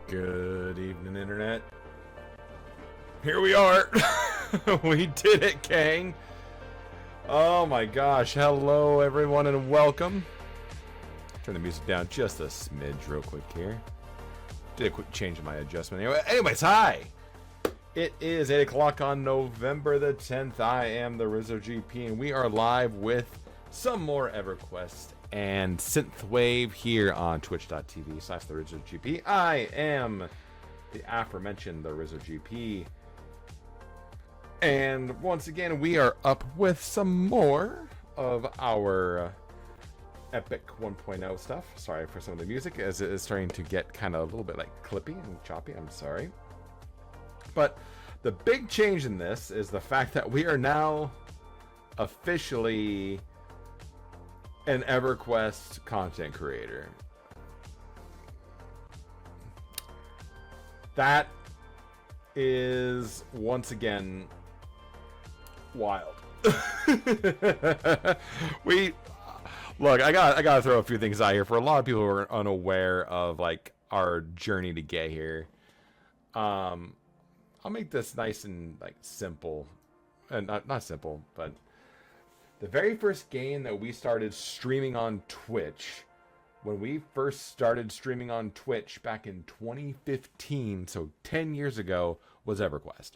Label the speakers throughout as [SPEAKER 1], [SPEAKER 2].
[SPEAKER 1] Good evening, Internet. Here we are. We did it, gang. Oh my gosh. Hello, everyone, and welcome. Turn the music down just a smidge real quick here. Did a quick change in my adjustment. Anyways, hi. It is 8 o'clock on November the 10th. I am the Rizzo GP, and we are live with some more EverQuest and Synthwave here on twitch.tv/the Rizzo GP. I am the aforementioned the Rizzo GP. And once again, we are up with some more of our Epic 1.0 stuff. Sorry for some of the music, as it is starting to get kind of a little bit like clippy and choppy. I'm sorry. But the big change in this is the fact that we are now officially an EverQuest content creator. That is once again wild. Look, I gotta throw a few things out here for a lot of people who are unaware of like our journey to get here. I'll make this nice and like simple, and not simple, but the very first game that we started streaming on Twitch, when we first started streaming on Twitch back in 2015, so 10 years ago, was EverQuest.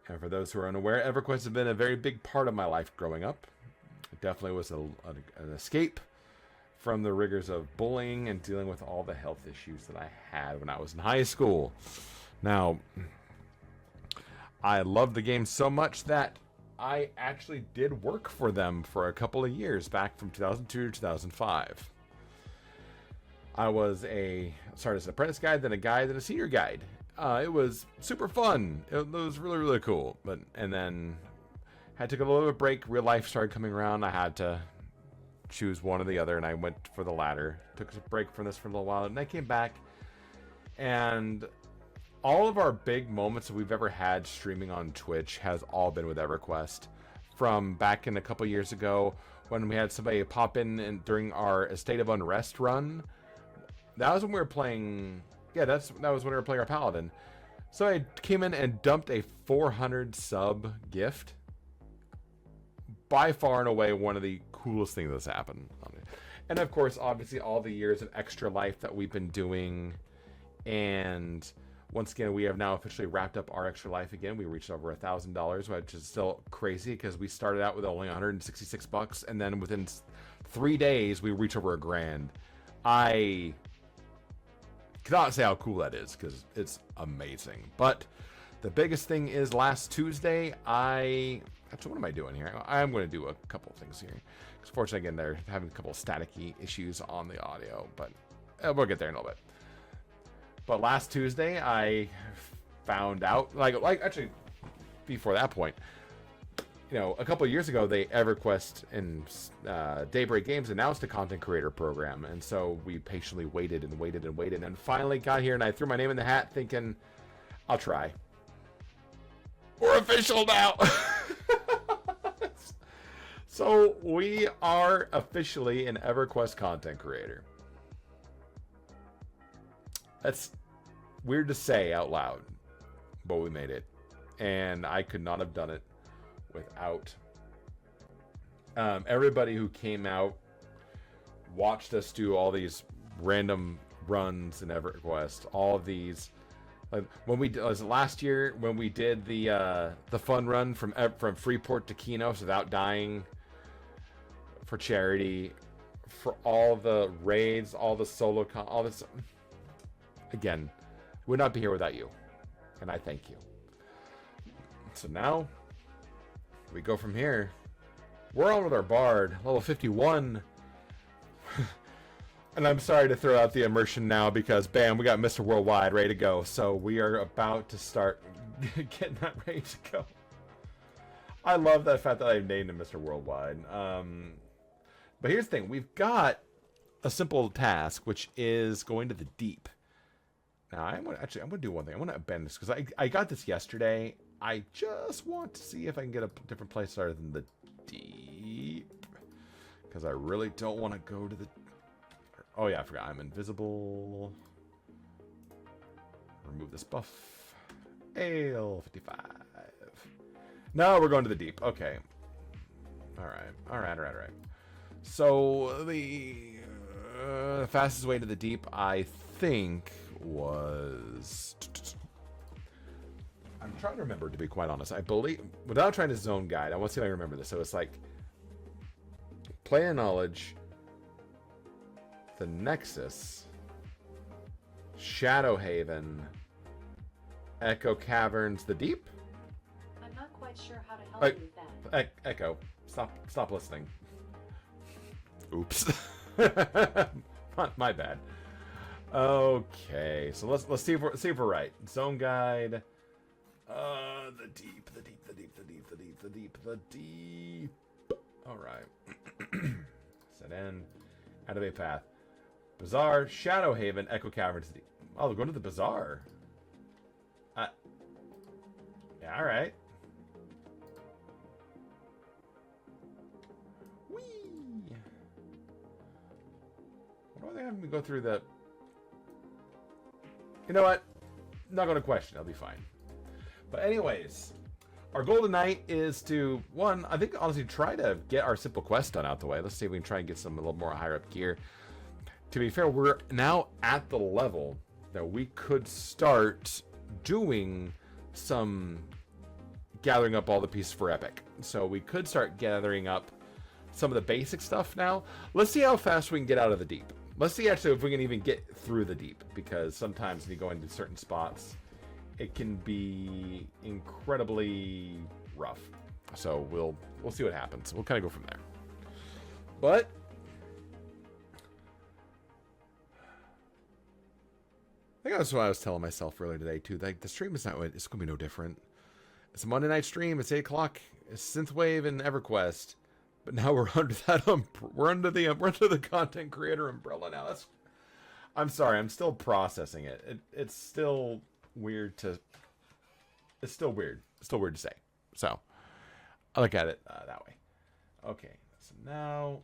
[SPEAKER 1] And for those who are unaware, EverQuest has been a very big part of my life growing up. It definitely was an escape from the rigors of bullying and dealing with all the health issues that I had when I was in high school. Now, I loved the game so much that I actually did work for them for a couple of years, back from 2002 to 2005. I started as an apprentice guide, then a guide, then a senior guide. It was super fun. It was really, really cool. And then I took a little bit of a break. Real life started coming around. I had to choose one or the other, and I went for the latter. Took a break from this for a little while, and I came back. And all of our big moments that we've ever had streaming on Twitch has all been with EverQuest. From back in a couple years ago when we had somebody pop in during our Estate of Unrest run. That was when we were playing. Yeah, that was when we were playing our Paladin. So I came in and dumped a 400 sub gift. By far and away one of the coolest things that's happened. And of course, obviously, all the years of extra life that we've been doing. And once again, we have now officially wrapped up our extra life again. We reached over $1,000, which is still crazy because we started out with only 166 bucks, and then within 3 days we reached over $1,000. I cannot say how cool that is because it's amazing. But the biggest thing is last Tuesday, actually, what am I doing here? I'm going to do a couple of things here. Because fortunately, again, they're having a couple of staticky issues on the audio, but we'll get there in a little bit. But last Tuesday, I found out, like actually, before that point, a couple of years ago, EverQuest and Daybreak Games announced a content creator program, and so we patiently waited and waited and waited, and finally got here, and I threw my name in the hat, thinking, I'll try. We're official now. So we are officially an EverQuest content creator. That's weird to say out loud, but we made it. And I could not have done it without everybody who came out, watched us do all these random runs in EverQuest, all of these. Like when was it last year when we did the fun run from Freeport to Kinos without dying for charity, for all the raids, all the solo all this. Again, would not be here without you, and I thank you. So now we go from here. We're on with our Bard, level 51. And I'm sorry to throw out the immersion now because, bam, we got Mr. Worldwide ready to go. So we are about to start getting that ready to go. I love that fact that I've named him Mr. Worldwide. But here's the thing. We've got a simple task, which is going to the deep. Now, I'm going to do one thing. I want to bend this because I got this yesterday. I just want to see if I can get a different place other than the deep. Because I really don't want to go to the... Oh, yeah, I forgot. I'm invisible. remove this buff. Ale 55. No, we're going to the deep. Okay. All right. So the fastest way to the deep, I think, was... I'm trying to remember, to be quite honest. I believe, without trying to zone guide, I want to see if I remember this. So it's like Play of Knowledge, the Nexus, Shadowhaven, Echo Caverns, the Deep?
[SPEAKER 2] I'm not quite sure how to help you with that.
[SPEAKER 1] Echo, stop listening. Oops. My bad. Okay, so let's see if we're right. Zone guide. The deep. All right. Set in. Activate path. Bazaar, Shadowhaven, Echo Caverns. Oh, we're going to the Bazaar. Yeah, all right. Whee! Why are they having me go through the... You know what? Not going to question. I'll be fine. But anyways, our goal tonight is to, one, I think honestly try to get our simple quest done out the way. Let's see if we can try and get some a little more higher up gear. To be fair, we're now at the level that we could start doing some gathering up all the pieces for Epic. So we could start gathering up some of the basic stuff now. Let's see how fast we can get out of the deep. Let's see actually if we can even get through the deep, because sometimes when you go into certain spots, it can be incredibly rough. So we'll see what happens. We'll kind of go from there. But I think that's what I was telling myself earlier today too. Like the stream is not, it's gonna be no different. It's a Monday night stream. It's 8 o'clock. It's Synthwave and EverQuest. But now we're under that we're under the content creator umbrella now. I'm sorry. I'm still processing it. It's still weird to. It's still weird. It's still weird to say. So I look at it that way. Okay. So now.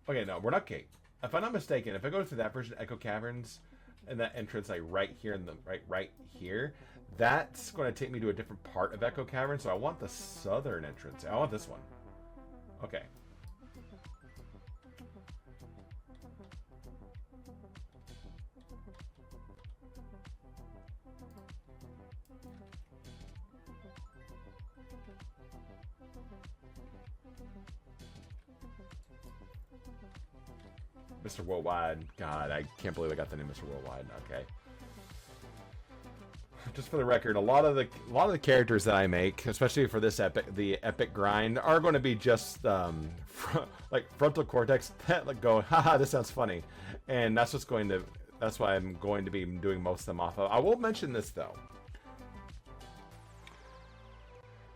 [SPEAKER 1] Okay. No, we're not okay. If I'm not mistaken, if I go through that version of Echo Caverns and that entrance like right here in the right here, that's going to take me to a different part of Echo Cavern. So I want the southern entrance. I want this one. Okay. Mr. Worldwide. God, I can't believe I got the name Mr. Worldwide. Okay. Just for the record, a lot of the characters that I make, especially for this the epic grind, are going to be just like frontal cortex that like go, haha, this sounds funny, and that's why I'm going to be doing most of them off of. I will mention this though.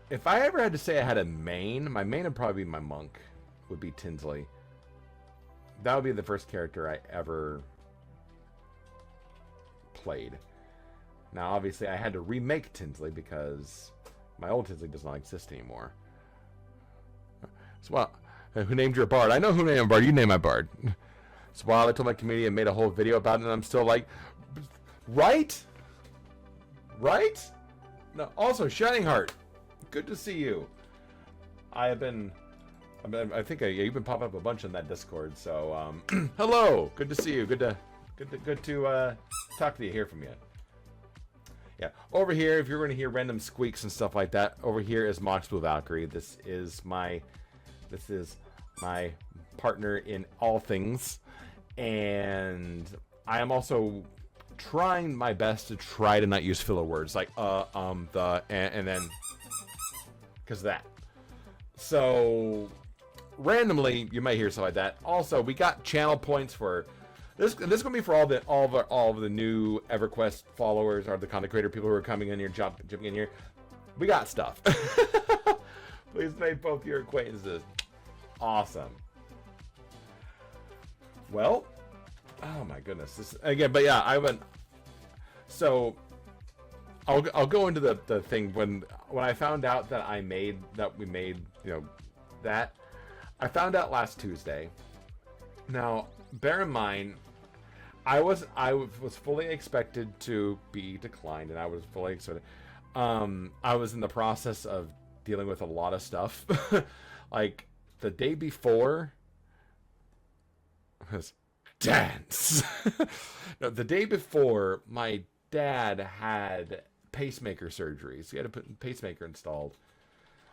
[SPEAKER 1] If I ever had to say I had a main, my main would probably be my monk, would be Tinsley. That would be the first character I ever played. Now, obviously, I had to remake Tinsley because my old Tinsley does not exist anymore. So, well, who named your bard? I know who named my bard. You named my bard. So, while I told my community and made a whole video about it, and I'm still like, right? Right? No. Also, Shining Heart, good to see you. I think you've been popping up a bunch on that Discord. So, hello. Good to see you. Good to talk to you. Hear from you. Yeah, over here, if you're going to hear random squeaks and stuff like that, over here is Mox Blue Valkyrie. This is my partner in all things, and I am also trying my best to try to not use filler words like the, and then because of that. So randomly, you might hear stuff like that. Also, we got channel points for. This is gonna be for all of the new EverQuest followers or the content creator people who are coming in here, jumping in here. We got stuff. Please make both your acquaintances. Awesome. Well, oh my goodness. This again, but yeah, I went. So I'll go into the thing when I found out that we made that I found out last Tuesday. Now bear in mind. I was fully expected to be declined, and I was fully expected. I was in the process of dealing with a lot of stuff. Like the day before was dance. No, the day before, my dad had pacemaker surgery, so he had to put a pacemaker installed.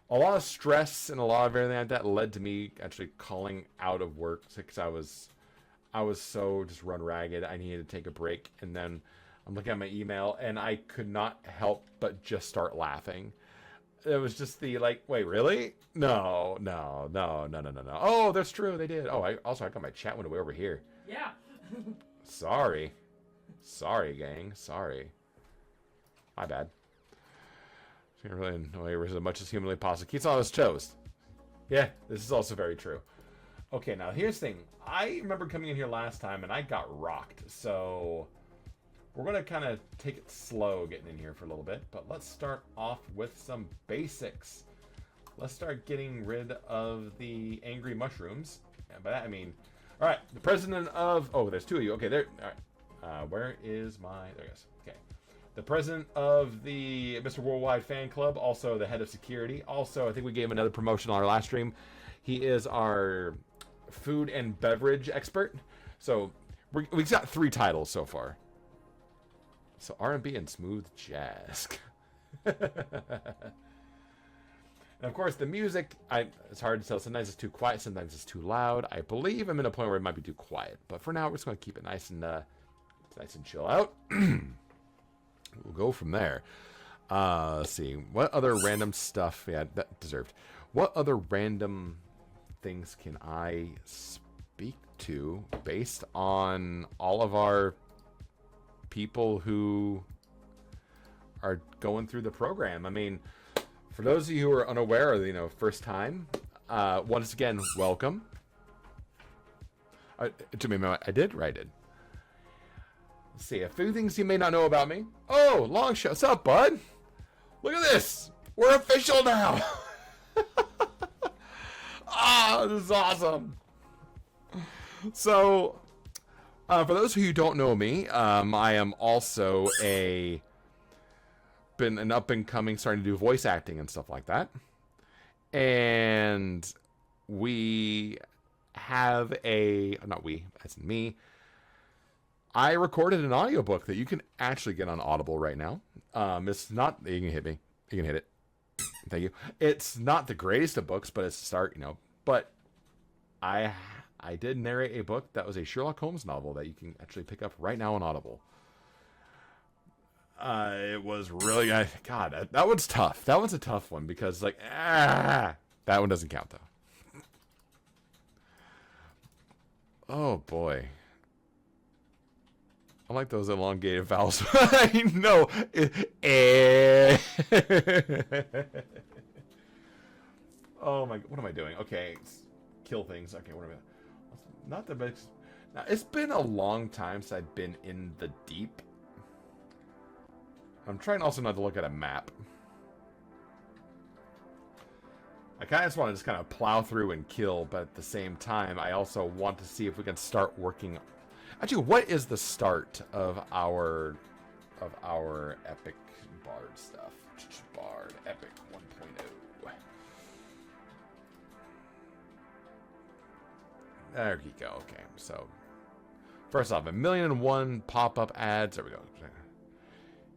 [SPEAKER 1] A lot of stress and a lot of everything like that led to me actually calling out of work because I was so just run ragged. I needed to take a break, and then I'm looking at my email, and I could not help but just start laughing. It was just the like, wait, really? No, no, no, no, no, no, no. Oh, that's true. They did. Oh, I got my chat window way over here.
[SPEAKER 3] Yeah.
[SPEAKER 1] Sorry, gang. Sorry. My bad. Can't really annoy her as much as humanly possible. Keeps on his toes. Yeah, this is also very true. Okay, now here's the thing. I remember coming in here last time and I got rocked. So we're going to kind of take it slow getting in here for a little bit. But let's start off with some basics. Let's start getting rid of the angry mushrooms. And by that I mean, all right, the president of... Oh, there's two of you. Okay, there. All right. Where is my... There he is. Okay. The president of the Mr. Worldwide Fan Club, also the head of security. Also, I think we gave him another promotion on our last stream. He is our food and beverage expert. So we've got 3 titles so far. So R&B and smooth jazz. And of course, the music, it's hard to tell. Sometimes it's too quiet, sometimes it's too loud. I believe I'm in a point where it might be too quiet. But for now, we're just going to keep it nice and chill out. We'll go from there. Let's see. What other random stuff? Yeah, that deserved. What other random things can I speak to based on all of our people who are going through the program? I mean, for those of you who are unaware, or, first time, once again, welcome. I did. Let's see, a few things you may not know about me. Oh, long shot. What's up, bud? Look at this. We're official now. This is awesome. So, for those of you who don't know me, I am also been an up-and-coming, starting to do voice acting and stuff like that. And we have not we, as in me, I recorded an audiobook that you can actually get on Audible right now. It's not... You can hit me. You can hit it. Thank you. It's not the greatest of books, but it's a start, But I did narrate a book that was a Sherlock Holmes novel that you can actually pick up right now on Audible. It was really... God, that one's tough. That one's a tough one because, that one doesn't count, though. Oh, boy. I like those elongated vowels. I know. Oh my, what am I doing? Okay, kill things. Okay, what am I? Not the best. Now, it's been a long time since I've been in the deep. I'm trying also not to look at a map. I kind of just want to kind of plow through and kill, but at the same time, I also want to see if we can start working. Actually, what is the start of our epic bard stuff? Bard epic 1.0. There you go. Okay, so first off, 1,000,001 pop-up ads. There we go.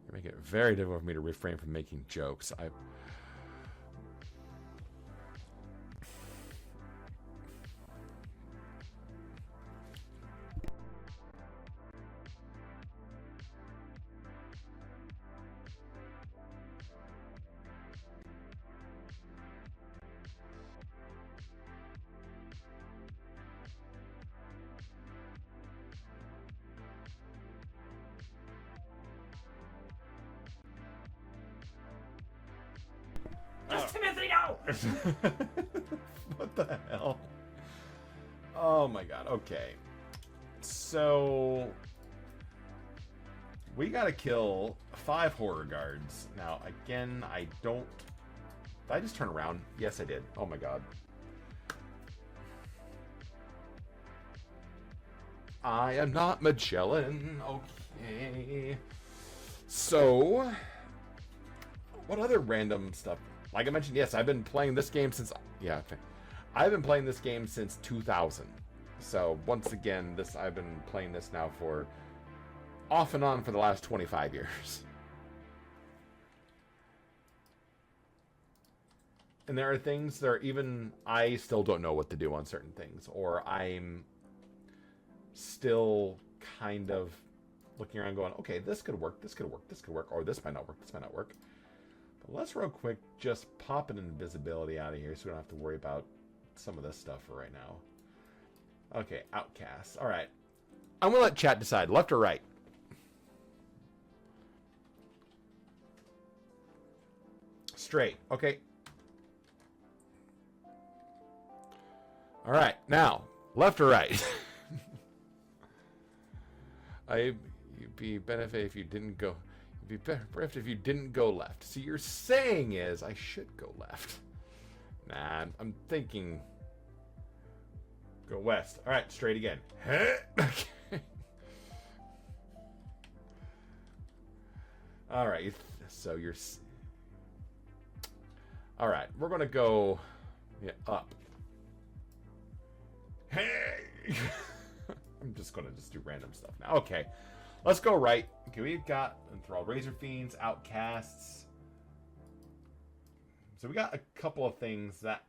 [SPEAKER 1] You make it very difficult for me to refrain from making jokes. What the hell? Oh my god, okay. So we gotta kill 5 horror guards. Now, again, did I just turn around? Yes, I did. Oh my god. I am not Magellan. Okay. So, what other random stuff? Like I mentioned, yes, I've been playing this game since... Yeah, I've been playing this game since 2000. So, once again, I've been playing this now for... off and on for the last 25 years. And there are things that are even... I still don't know what to do on certain things. Or I'm still kind of looking around going, okay, this could work, this could work, this could work, or this might not work, this might not work. But let's real quick just pop an invisibility out of here so we don't have to worry about some of this stuff for right now. Okay, outcasts. All right. I'm going to let chat decide, left or right. Straight. Okay. All right. Now, left or right? You'd be benefit if you didn't go. You'd be better if you didn't go left. So you're saying is I should go left. Nah, I'm thinking go west. All right, straight again. Okay. All right. So you're. All right, we're gonna go up. Hey. I'm just gonna do random stuff now. Okay, let's go right. Okay, we've got enthralled razor fiends, outcasts. So we got a couple of things that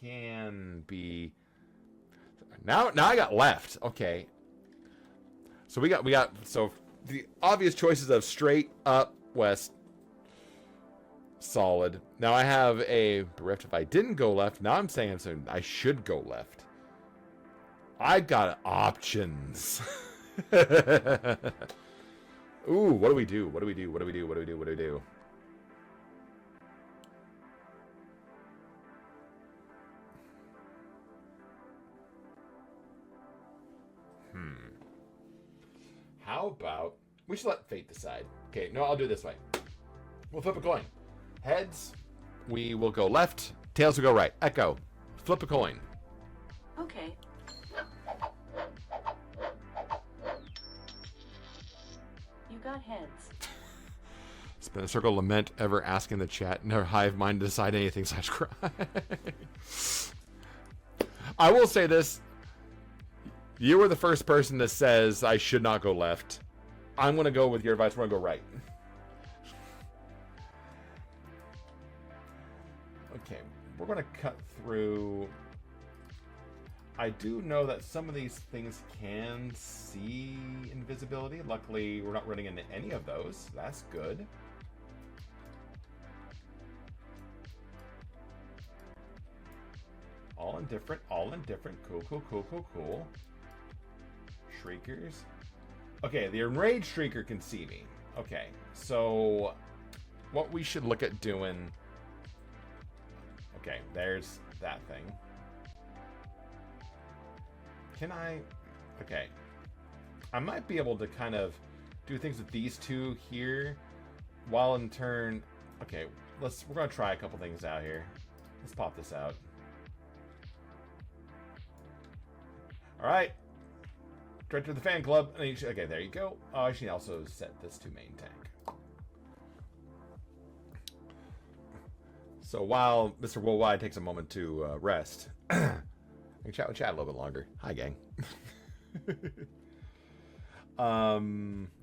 [SPEAKER 1] can be. Now I got left. Okay. So we got so the obvious choices of straight, up, west, solid. Now I have a bereft if I didn't go left. Now I'm saying I should go left. I got options. Ooh, what do we do? What do we do? What do we do? What do we do? What do we do? How about we should let fate decide. Okay, no, I'll do it this way. We'll flip a coin. Heads, we will go left. Tails will go right. Echo, flip a coin.
[SPEAKER 2] Okay. You got heads.
[SPEAKER 1] Spin a circle, lament, ever asking the chat, never hive mind to decide anything / cry. I will say this. You were the first person that says I should not go left. I'm going to go with your advice. We're going to go right. Okay, we're going to cut through. I do know that some of these things can see invisibility. Luckily, we're not running into any of those. That's good. All indifferent, all indifferent. Cool, cool, cool, cool, cool. Shriekers. Okay, the enraged shrieker can see me. Okay, so what we should look at doing. Okay, there's that thing. Can I? Okay. I might be able to kind of do things with these two here while in turn. Okay, we're gonna try a couple things out here. Let's pop this out. All right. Director of the fan club. Okay, there you go. Oh, I should also set this to main tank. So while Mr. Worldwide takes a moment to rest, I can chat with Chad a little bit longer. Hi, gang.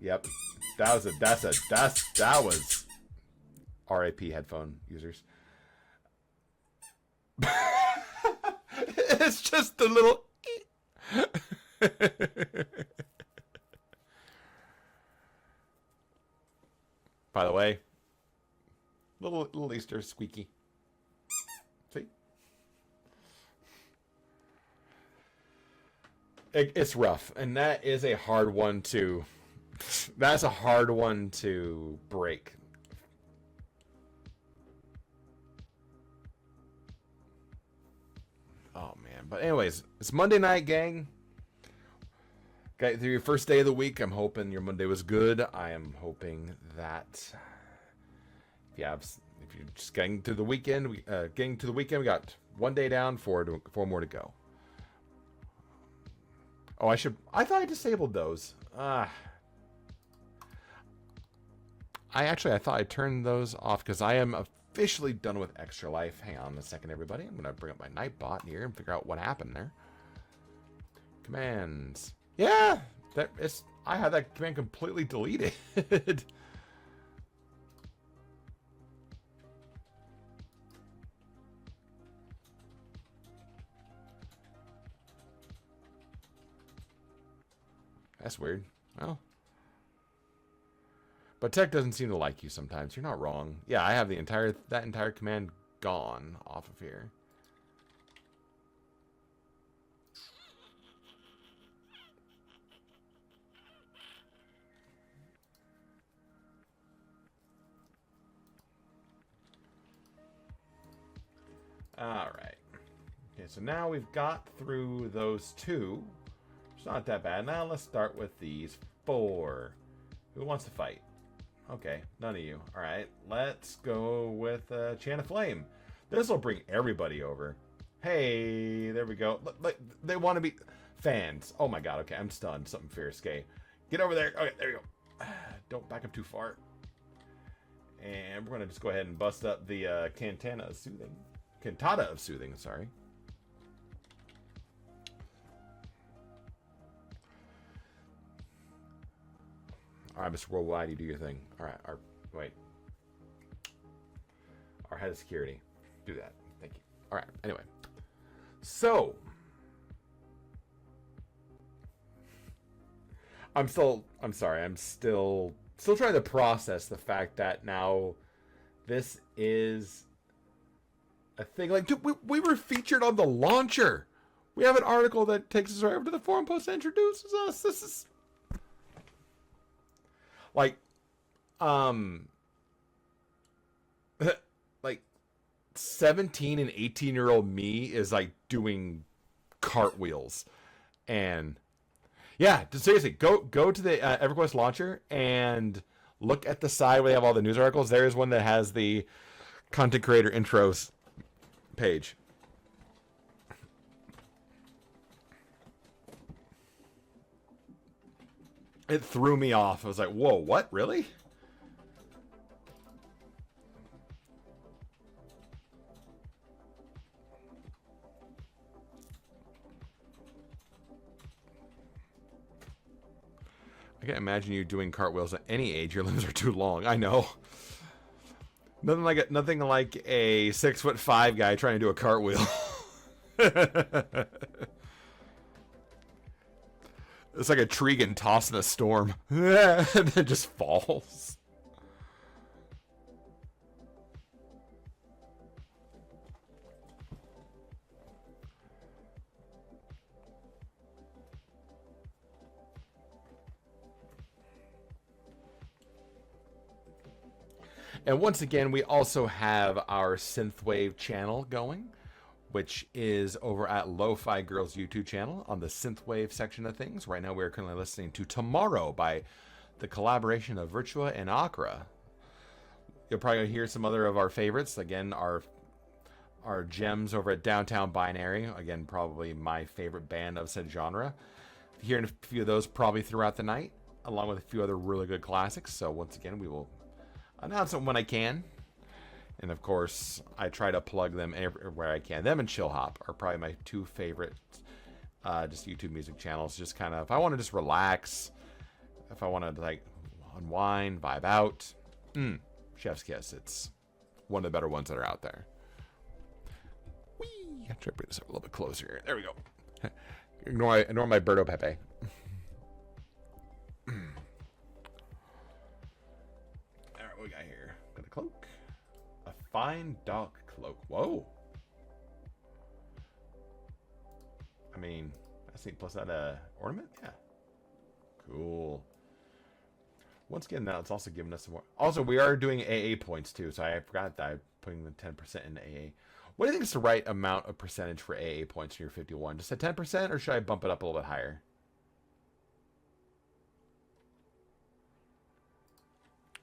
[SPEAKER 1] Yep. That was RIP headphone users. It's just the little. By the way, little Easter squeaky. See? It's rough, and that is a hard one to. That's a hard one to break. Oh man! But anyways, it's Monday night, gang. Got through your first day of the week. I'm hoping your Monday was good. I am hoping that if you're just getting to the weekend, we got one day down, four more to go. Oh, I thought I disabled those. I thought I turned those off because I am officially done with Extra Life. Hang on a second, everybody. I'm going to bring up my Nightbot here and figure out what happened there. Commands. Yeah, I had that command completely deleted. That's weird. Well. But tech doesn't seem to like you sometimes. You're not wrong. Yeah, I have that entire command gone off of here. All right. Okay, so now we've got through those two. It's not that bad. Now let's start with these 4. Who wants to fight? Okay, none of you. All right, let's go with Chan of Flame. This will bring everybody over. Hey, there we go. Look, they want to be fans. Oh my god, okay, I'm stunned. Something fierce. Okay, get over there. Okay, there you go. Don't back up too far. And we're going to just go ahead and bust up the Cantata of Soothing, sorry. All right, Mr. Worldwide, you do your thing. All right, our head of security. Do that. Thank you. All right, anyway. So, I'm still trying to process the fact that now this is a thing. Like, dude, we were featured on the launcher. We have an article that takes us right over to the forum post that introduces us. This is like, like 17 and 18-year-old me is like doing cartwheels, and yeah, seriously, go to the EverQuest launcher and look at the side where they have all the news articles. There is one that has the content creator intros page. It threw me off. I was like, whoa, what? Really? I can't imagine you doing cartwheels at any age. Your limbs are too long. I know. Nothing like a 6'5" guy trying to do a cartwheel. It's like a tree getting tossed in a storm. And then it just falls. And once again, we also have our Synthwave channel going, which is over at Lo-Fi Girls YouTube channel on the Synthwave section of things. Right now, we're currently listening to Tomorrow by the collaboration of Virtua and Akra. You'll probably hear some other of our favorites. Again, our gems over at Downtown Binary. Again, probably my favorite band of said genre. Hearing a few of those probably throughout the night, along with a few other really good classics. So once again, we will announce them when I can. And of course, I try to plug them everywhere I can. Them and Chill Hop are probably my 2 favorite just YouTube music channels. Just kind of, if I want to just relax, if I want to like unwind, vibe out, Chef's Kiss. It's one of the better ones that are out there. Whee! I try to bring this up a little bit closer. There we go. Ignore my Birdo Pepe. Alright, what we got here? Got a cloak. A fine dark cloak. Whoa. I mean, I see plus that ornament? Yeah. Cool. Once again, now it's also giving us some more. Also, we are doing AA points too, so I forgot that I'm putting the 10% in AA. What do you think is the right amount of percentage for AA points in your 51? Just at 10%, or should I bump it up a little bit higher?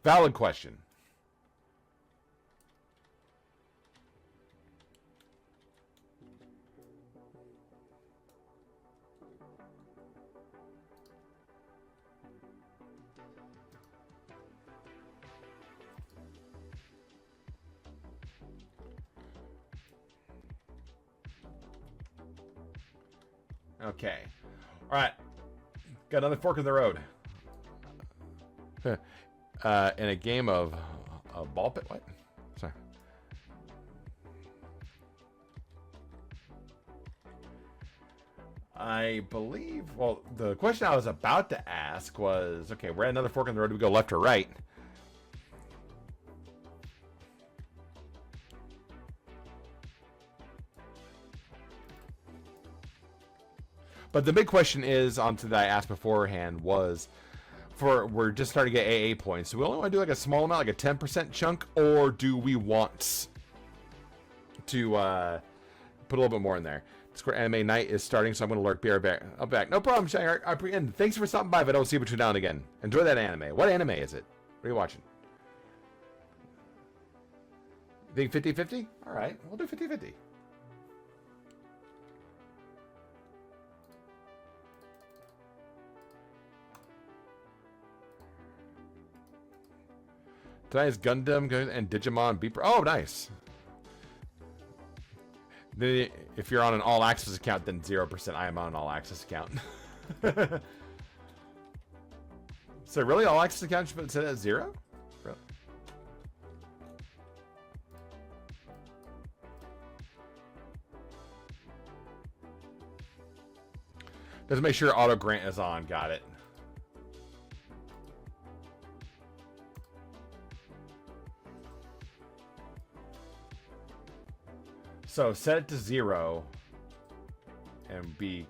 [SPEAKER 1] Valid question. Okay. All right. Got another fork in the road. In a game of ball pit. What? Sorry. I believe. Well, the question I was about to ask was, okay, we're at another fork in the road. Do we go left or right? But the big question is, that I asked beforehand was, we're just starting to get AA points. Do we only want to do like a small amount, like a 10% chunk, or do we want to put a little bit more in there? Discord Anime Night is starting, so I'm going to lurk. Be right back. I'll be back. No problem, Shang. And thanks for stopping by. If I don't see you between now and again, enjoy that anime. What anime is it? What are you watching? You think 50-50? All right, we'll do 50-50. Tonight's Gundam and Digimon Beeper. Oh, nice. If you're on an all access account, then 0%. I am on an all access account. So really, all access account should be set at 0? Really? Just make sure auto grant is on. Got it. So set it to 0 and be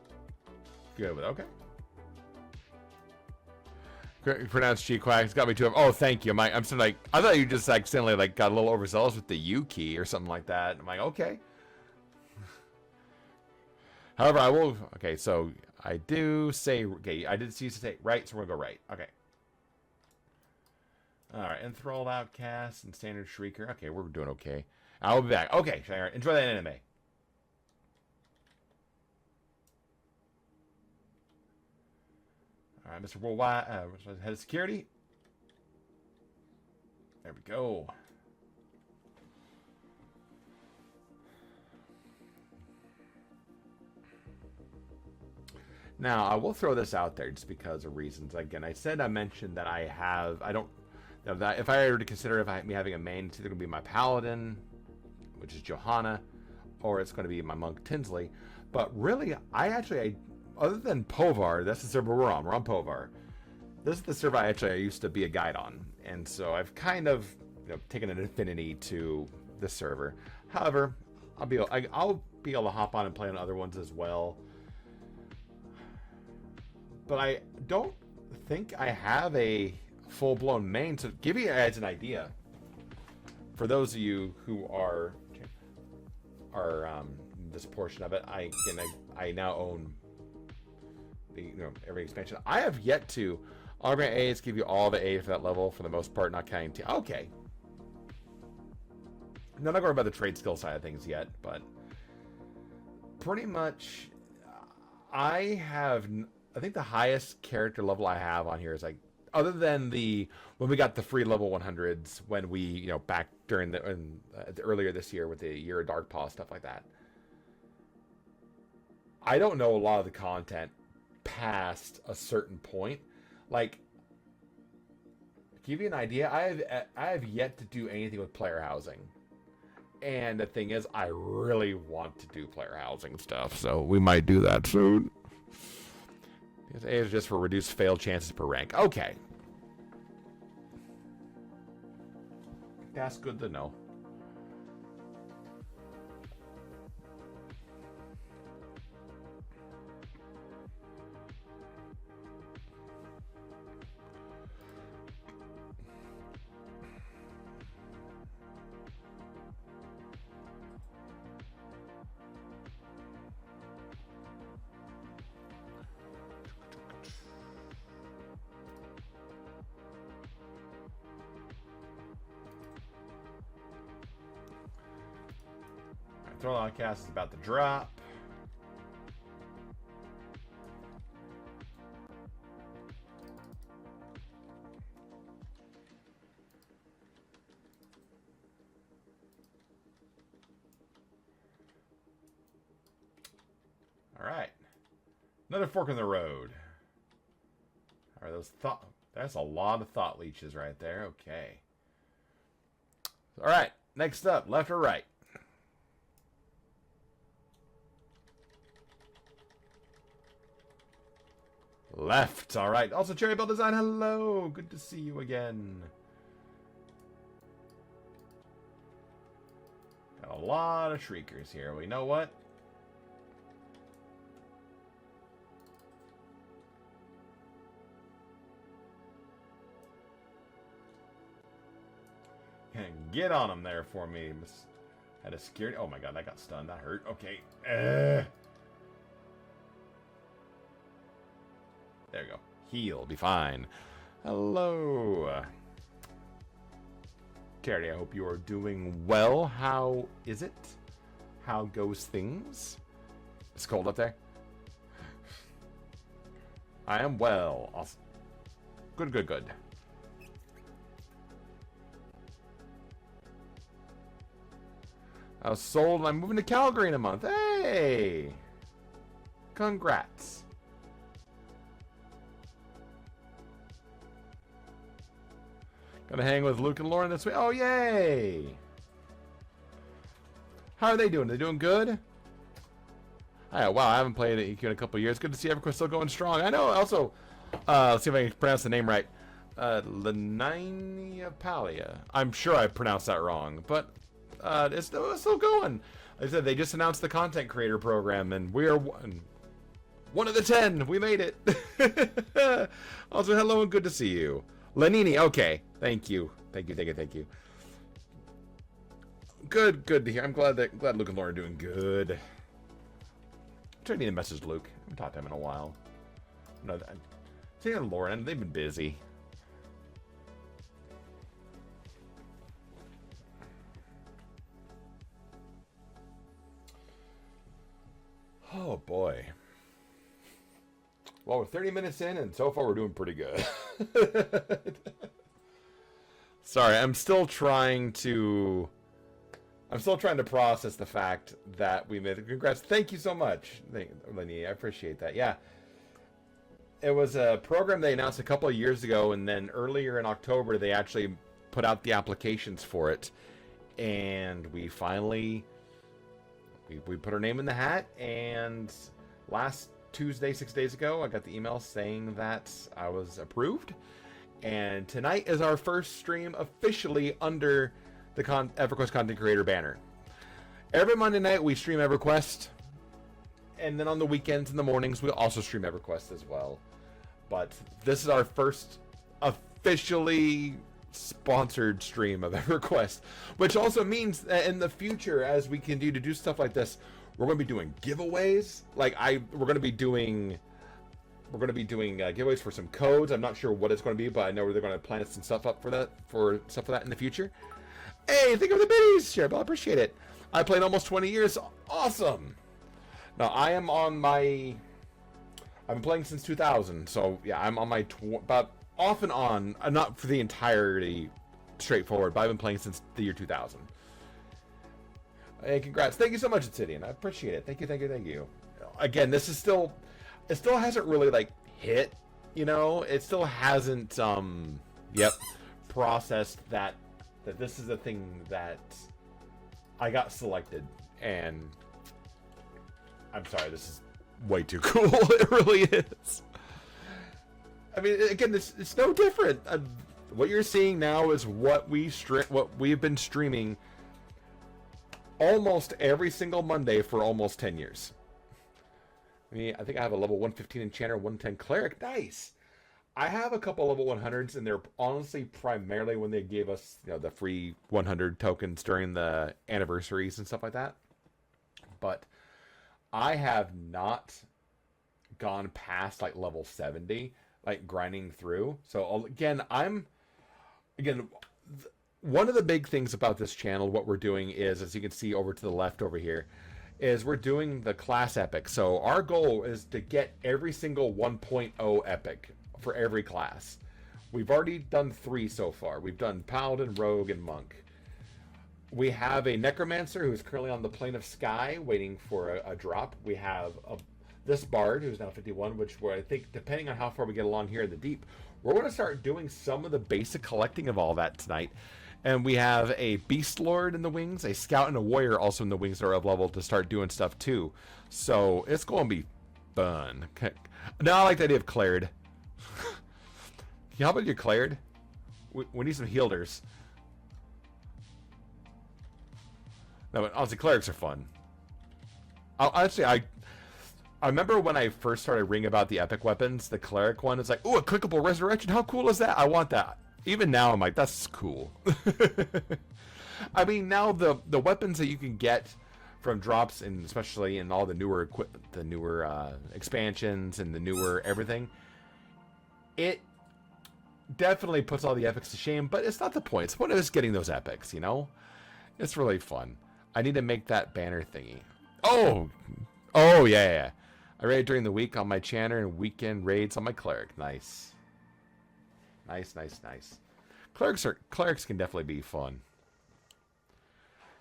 [SPEAKER 1] good with it. Okay. Pronounced G Quack. It's got me too. Oh, thank you. I'm still like, I thought you just accidentally like got a little overzealous with the U key or something like that. I'm like, okay. However, I will. Okay, so I do say. Okay, I did see you say right, so we're gonna go right. Okay. All right, enthralled outcast and standard shrieker. Okay, we're doing okay. I'll be back. Okay, Sharon, enjoy that anime. All right, Mr. Worldwide, head of security. There we go. Now, I will throw this out there just because of reasons. Again, I mentioned that that if I were to consider me having a main, it's either going to be my paladin, which is Johanna, or it's going to be my monk Tinsley. But really, other than Povar, that's the server we're on. We're on Povar. This is the server I used to be a guide on, and so I've kind of taken an affinity to this server. However, I'll be able to hop on and play on other ones as well. But I don't think I have a full-blown main. So give you guys an idea. For those of you who are this portion of it, I now own the every expansion. I have yet to. All grant A's give you all the A for that level for the most part, not counting T. Okay. I'm not going about the trade skill side of things yet, but pretty much I think the highest character level I have on here is like, other than when we got the free level 100s when we back during the earlier this year with the Year of Dark Paw stuff like that. I don't know a lot of the content past a certain point. Like, to give you an idea, I have yet to do anything with player housing. And the thing is, I really want to do player housing stuff, so we might do that soon. Because A is just for reduced fail chances per rank. Okay. That's good to know. Throwing on cast is about to drop. All right. Another fork in the road. All right, those thought. That's a lot of thought leeches right there. Okay. All right. Next up, left or right? Left. All right. Also, Cherry Bell Design. Hello. Good to see you again. Got a lot of shriekers here. Well, you know what? Get on him there for me. Had a security. Oh my god, that got stunned. That hurt. Okay. There you go. Heal. Be fine. Hello. Terry, I hope you are doing well. How is it? How goes things? It's cold up there. I am well. Awesome. Good, good, good. I was sold and I'm moving to Calgary in a month. Hey! Congrats. Gonna hang with Luke and Lauren this week. Oh, yay! How are they doing? Are they doing good? Oh, wow, I haven't played EQ in a couple of years. Good to see EverQuest still going strong. I know, also, let's see if I can pronounce the name right. Laninia Palia. I'm sure I pronounced that wrong, but it's still going. Like I said, they just announced the Content Creator program, and we are one of the 10. We made it. Also, hello and good to see you. Lanini, okay. Thank you. Thank you. Good to hear. I'm glad Luke and Lauren are doing good. I'm trying to need a message to Luke. I haven't talked to him in a while. No, seeing Lauren, they've been busy. Oh boy. Well, we're 30 minutes in, and so far we're doing pretty good. Sorry, I'm still trying to process the fact that we made it. Congrats. Thank you so much, Lenny. I appreciate that. Yeah. It was a program they announced a couple of years ago, and then earlier in October, they actually put out the applications for it. And we finally... We put our name in the hat, and last Tuesday, 6 days ago, I got the email saying that I was approved. And tonight is our first stream officially under the EverQuest Content Creator banner. Every Monday night we stream EverQuest, and then on the weekends and the mornings we also stream EverQuest as well. But this is our first officially sponsored stream of EverQuest, which also means that in the future, as we continue to do stuff like this, we're going to be doing giveaways. We're going to be doing giveaways for some codes. I'm not sure what it's going to be, but I know they're going to plan some stuff up for that in the future. Hey, think of the biddies, Cheryl. I appreciate it. I played almost 20 years. Awesome. Now I am on my. I've been playing since 2000, so yeah, I'm on my about off and on. Not for the entirety, straightforward, but I've been playing since the year 2000. Hey, congrats! Thank you so much, Obsidian. I appreciate it. Thank you. Again, this is still. It still hasn't really hit. It still hasn't. Processed that this is a thing that I got selected, and I'm sorry, this is way too cool. It really is. I mean, again, it's no different. What you're seeing now is what we've been streaming almost every single Monday for almost 10 years. I think I have a level 115 enchanter, 110 cleric. Nice. I have a couple level 100s, and they're honestly primarily when they gave us, the free 100 tokens during the anniversaries and stuff like that. But I have not gone past level 70, grinding through. So again, one of the big things about this channel, what we're doing is, as you can see over to the left over here, is we're doing the class epic. So our goal is to get every single 1.0 epic for every class. We've already done 3 so far. We've done Paladin, Rogue, and Monk. We have a Necromancer who's currently on the Plane of Sky waiting for a drop. We have this bard, who's now 51, which where I think, depending on how far we get along here in the deep, we're going to start doing some of the basic collecting of all that tonight. And we have a Beast Lord in the wings, a Scout and a Warrior also in the wings that are of level to start doing stuff too. So it's going to be fun. Okay. Now I like the idea of Claired. How about you, Claired? We need some healers. No, but honestly, clerics are fun. I remember when I first started reading about the epic weapons, the cleric one is like, ooh, a clickable resurrection. How cool is that? I want that. Even now, I'm like, that's cool. I mean, now the weapons that you can get from drops, and especially in all the newer expansions and the newer everything, it definitely puts all the epics to shame. But it's not the point. It's the point of just getting those epics, you know? It's really fun. I need to make that banner thingy. Oh, yeah. I raid during the week on my Chanter and weekend raids on my cleric. Nice. Nice. Clerics can definitely be fun.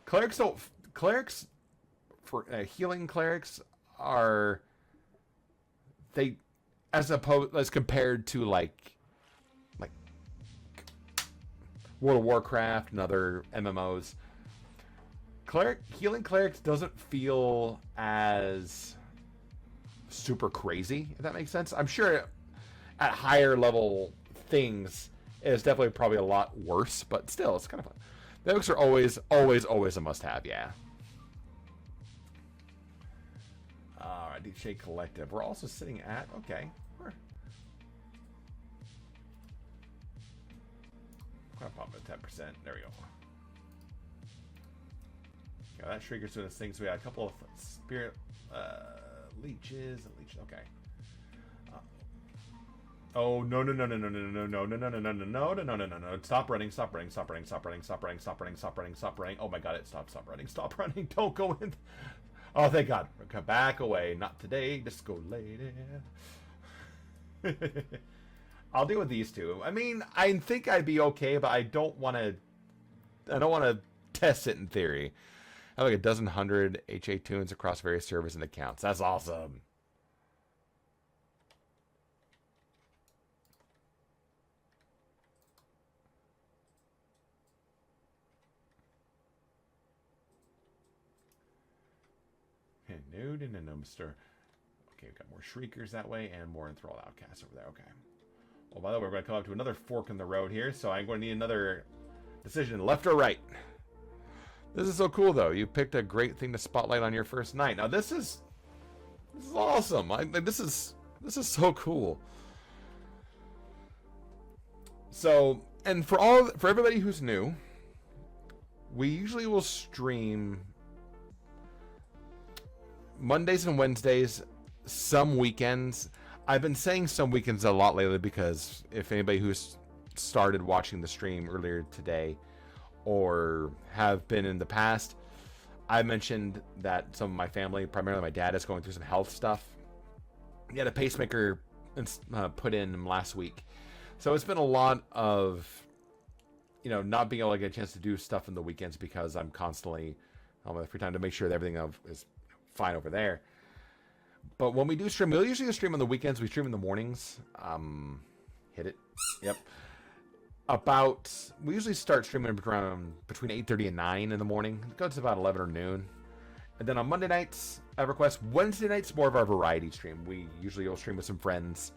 [SPEAKER 1] Clerics for healing clerics are they as compared to like World of Warcraft and other MMOs. Healing clerics doesn't feel as super crazy, if that makes sense. I'm sure at higher level things it's definitely probably a lot worse, but still it's kind of fun. The books are always a must-have, yeah. Alright, DJ Collective. We're also sitting at okay. We're gonna pop it at 10%. There we go. Yeah, that Shrieker's doing this thing, so we got a couple of spirit leeches. Okay. Oh no! Stop running! Oh my God! Stop running! Don't go in. Oh, thank God! Come back away. Not today. Disco lady. I'll deal with these two. I mean, I think I'd be okay, but I don't want to test it in theory. I have like 100 HA tunes across various servers and accounts. That's awesome. No, Mr. Okay, we've got more Shriekers that way and more Enthralled Outcasts over there. Okay. Well, by the way, we're going to come up to another fork in the road here, so I'm going to need another decision, left or right. This is so cool, though. You picked a great thing to spotlight on your first night. Now, this is awesome. This is so cool. So, and for everybody who's new, we usually will stream Mondays and Wednesdays, some weekends. I've been saying some weekends a lot lately because if anybody who's started watching the stream earlier today or have been in the past, I mentioned that some of my family, primarily my dad, is going through some health stuff. He had a pacemaker put in last week. So it's been a lot of, not being able to get a chance to do stuff in the weekends because I'm constantly on my free time to make sure that everything is fine over there. But when we do stream, we'll usually stream on the weekends. We stream in the mornings. Hit it. Yep. We usually start streaming around between 8:30 and 9 in the morning. It goes to about 11 or noon. And then on Monday nights, EverQuest. Wednesday nights, more of our variety stream. We usually will stream with some friends.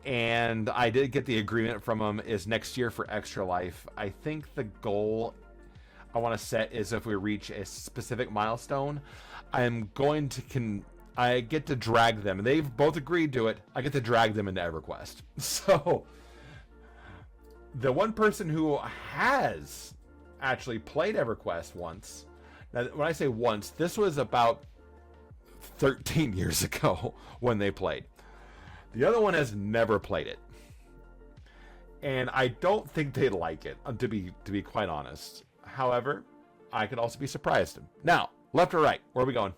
[SPEAKER 1] And I did get the agreement from them is next year for Extra Life. I think the goal I want to set is if we reach a specific milestone, I get to drag them. And they've both agreed to it. I get to drag them into EverQuest. So the one person who has actually played EverQuest once, now when I say once, this was about 13 years ago when they played. The other one has never played it. And I don't think they'd like it, to be quite honest. However, I could also be surprised. Now, left or right? Where are we going?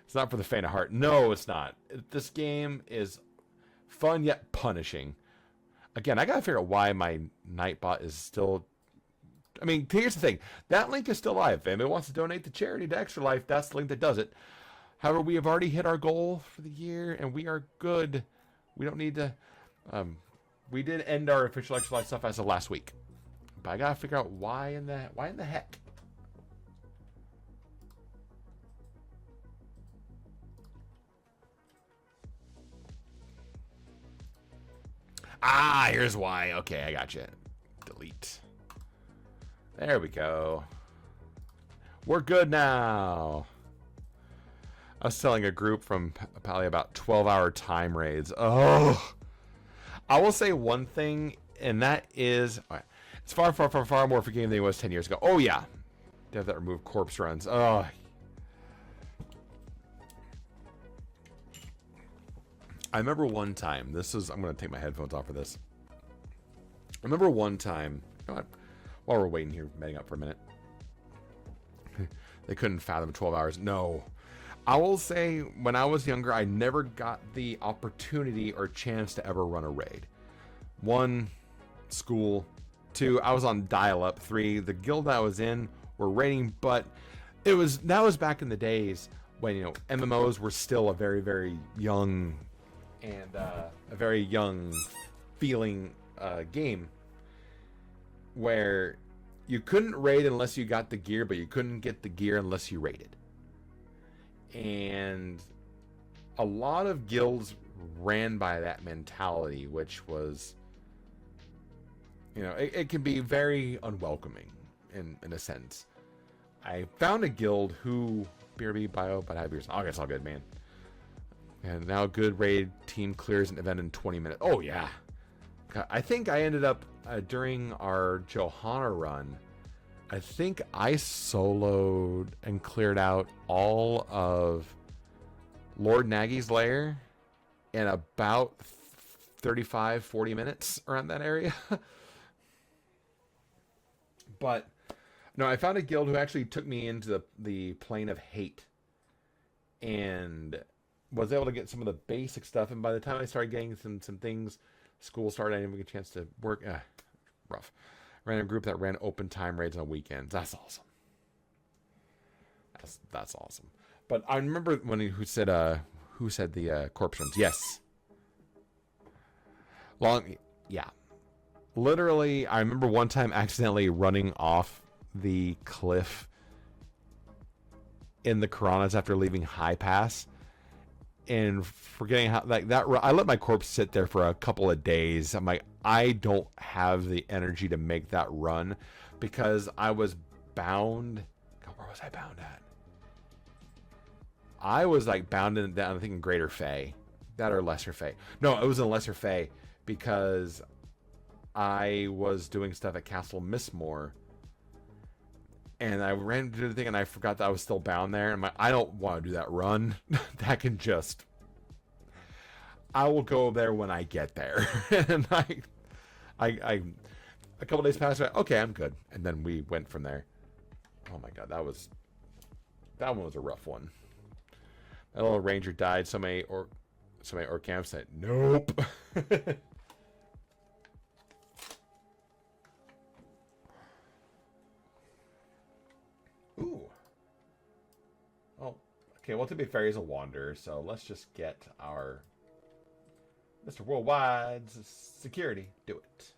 [SPEAKER 1] It's not for the faint of heart. No, it's not. This game is fun yet punishing. again, I got to figure out why my Nightbot is still... I mean, here's the thing. That link is still live. If anybody wants to donate to charity to Extra Life, that's the link that does it. However, we have already hit our goal for the year, and we are good. We don't need to... we did end our official Extra Life stuff as of last week. But I got to figure out why in the heck. Ah, here's why. Okay, I got you. Delete. There we go. We're good now. I was telling a group from probably about 12-hour time raids. Oh, I will say one thing, and that is, it's far, far, far, far more forgiving than it was 10 years ago. Oh yeah, they have that remove corpse runs. Oh. I remember one time. I'm going to take my headphones off for this. I remember one time. You know what, while we're waiting here, meeting up for a minute. They couldn't fathom 12 hours. No. I will say, when I was younger, I never got the opportunity or chance to ever run a raid. 1, school. 2, I was on dial-up. 3, the guild I was in were raiding, but that was back in the days when, you know, MMOs were still a very, very young and a very young feeling game, where you couldn't raid unless you got the gear, but you couldn't get the gear unless you raided. And a lot of guilds ran by that mentality, which was, you know, it can be very unwelcoming in a sense. I found a guild who, BRB, bio, but I have yours. Oh, it's all good, man. And now good raid team clears an event in 20 minutes. Oh, yeah. I think I ended up, during our Johanna run, I think I soloed and cleared out all of Lord Nagy's lair in about 35, 40 minutes around that area. But, no, I found a guild who actually took me into the plane of hate. And was able to get some of the basic stuff, and by the time I started getting some things, school started, I didn't get a chance to work. Rough. Ran a group that ran open time raids on weekends. That's awesome. That's awesome. But I remember who said the corpse runs. Yes. Yeah. Literally, I remember one time accidentally running off the cliff in the Karanas after leaving High Pass, and forgetting how, like, that I let my corpse sit there for a couple of days. I'm like, I don't have the energy to make that run, because I was bound. God, where was I bound at? I was like bound in that, I think in Greater Fey, that or Lesser Fey. No, it was in Lesser Fey, because I was doing stuff at Castle Mistmore, and I ran to the thing, and I forgot that I was still bound there. And I don't want to do that run. That can just... I will go there when I get there. And I a couple days passed. Okay, I'm good. And then we went from there. Oh my god, that one was a rough one. That little ranger died. So many orc camps said, nope. Ooh. Oh, okay. Well, to be fair, he's a wanderer, so let's just get our Mr. Worldwide's security. Do it.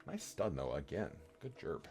[SPEAKER 1] Nice stun, though, again. Good jerp.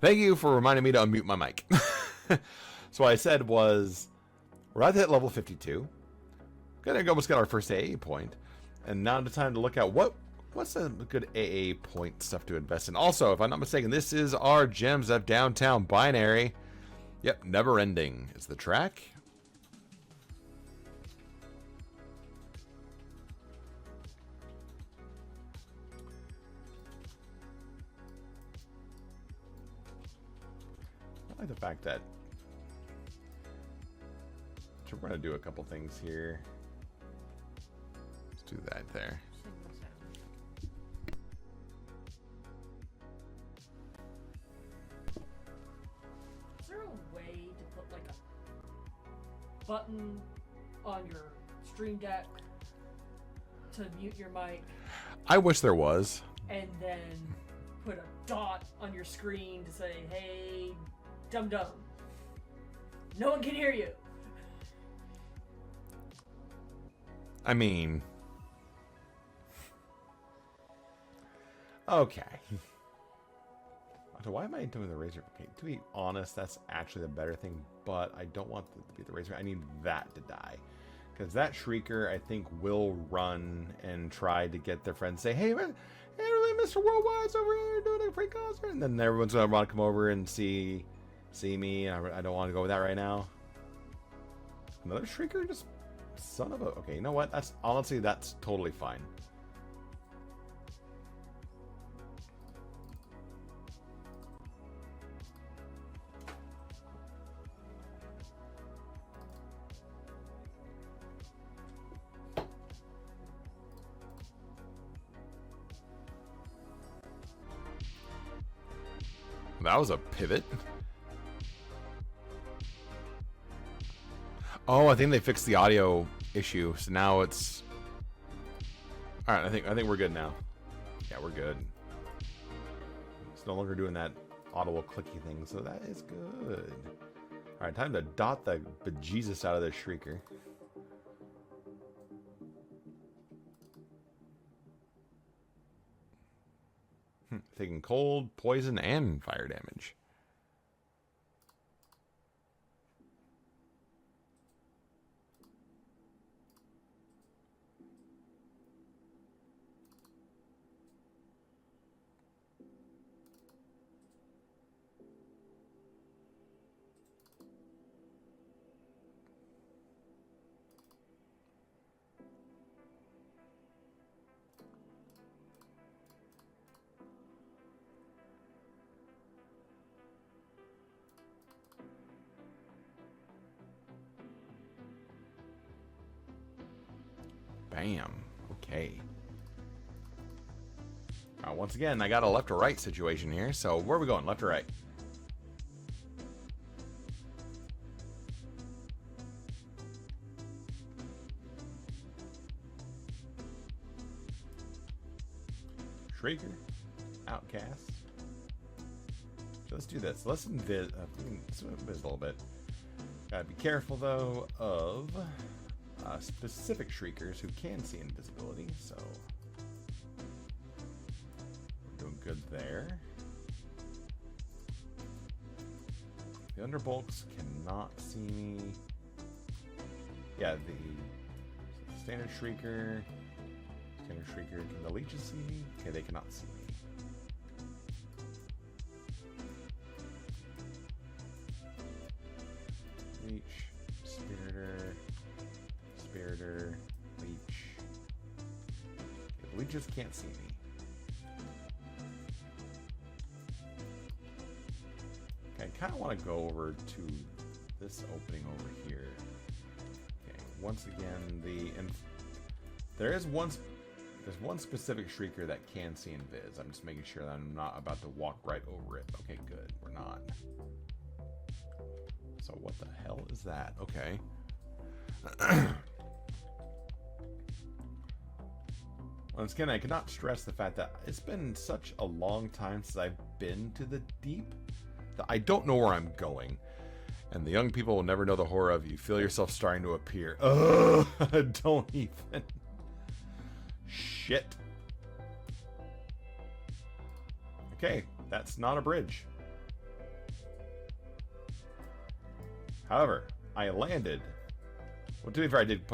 [SPEAKER 1] Thank you for reminding me to unmute my mic. So what I said was, we're at that level 52. Gonna almost get our first AA point. And now the time to look at what's a good AA point stuff to invest in. Also, if I'm not mistaken, this is our Gems of Downtown binary. Yep, Never Ending is the track. I like the fact that we're going to do a couple things here. Let's do that there.
[SPEAKER 3] Is there a way to put like a button on your Stream Deck to mute your mic?
[SPEAKER 1] I wish there was.
[SPEAKER 3] And then put a dot on your screen to say, hey, dum-dum, no one can hear you.
[SPEAKER 1] I mean, okay. So why am I doing the razor? Okay, to be honest, that's actually the better thing, but I don't want it to be the razor. I need that to die. Because that Shrieker, I think, will run and try to get their friends say, hey, man, hey, Mr. Worldwide's over here doing a free concert. And then everyone's going to want to come over and see me. I don't want to go with that right now. Another Shrieker? Just son of a... Okay, you know what? That's honestly, that's totally fine. That was a pivot. Oh, I think they fixed the audio issue, so now it's... Alright, I think we're good now. Yeah, we're good. It's no longer doing that audible clicky thing, so that is good. Alright, time to dot the bejesus out of this Shrieker. Taking cold, poison, and fire damage. Bam. Okay. Once again, I got a left or right situation here. So where are we going? Left or right? Shrieker. Outcast. So let's do this. Let's invis a little bit. Gotta be careful though of specific Shriekers who can see invisibility, so we're doing good there. The Underbolts cannot see me. Yeah, the standard Shrieker. Standard Shrieker. Can the Leeches see me? Okay, they cannot see me. Leech, Spiritor, Leech. Okay, the Leeches can't see me. Okay, I kind of want to go over to this opening over here. Okay, once again, there's one specific Shrieker that can see invis. I'm just making sure that I'm not about to walk right over it. Okay, good. We're not. So what the hell is that? Okay. Once again, I cannot stress the fact that it's been such a long time since I've been to the deep that I don't know where I'm going. And the young people will never know the horror of you feel yourself starting to appear. Ugh, don't even. Shit. Okay, that's not a bridge. However, I landed. Well, to be fair, I did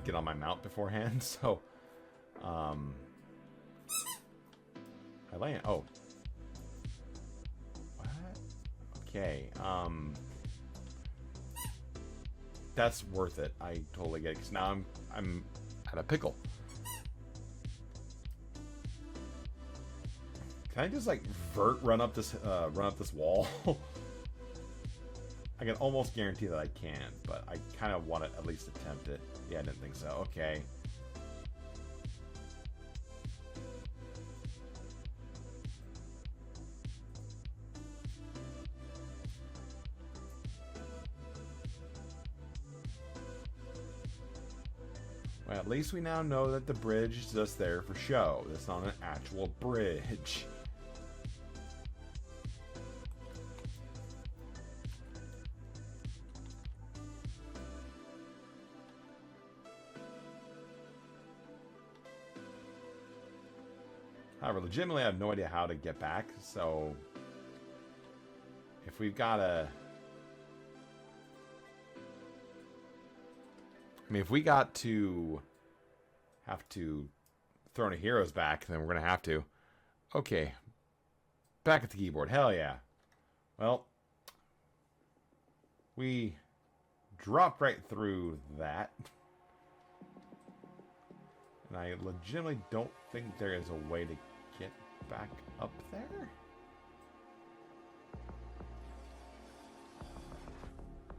[SPEAKER 1] get on my mount beforehand, so I land. Oh, what? Okay. That's worth it. I totally get it. 'Cause now I'm at a pickle. Can I just like run up this wall? I can almost guarantee that I can, but I kind of want to at least attempt it. Yeah, I didn't think so. Okay. Well, at least we now know that the bridge is just there for show. It's not an actual bridge. However, legitimately, I have no idea how to get back, so if we've got to... I mean, if we got to have to throw any heroes back, then we're going to have to. Okay. Back at the keyboard. Hell yeah. Well, we dropped right through that. And I legitimately don't think there is a way to get back up there.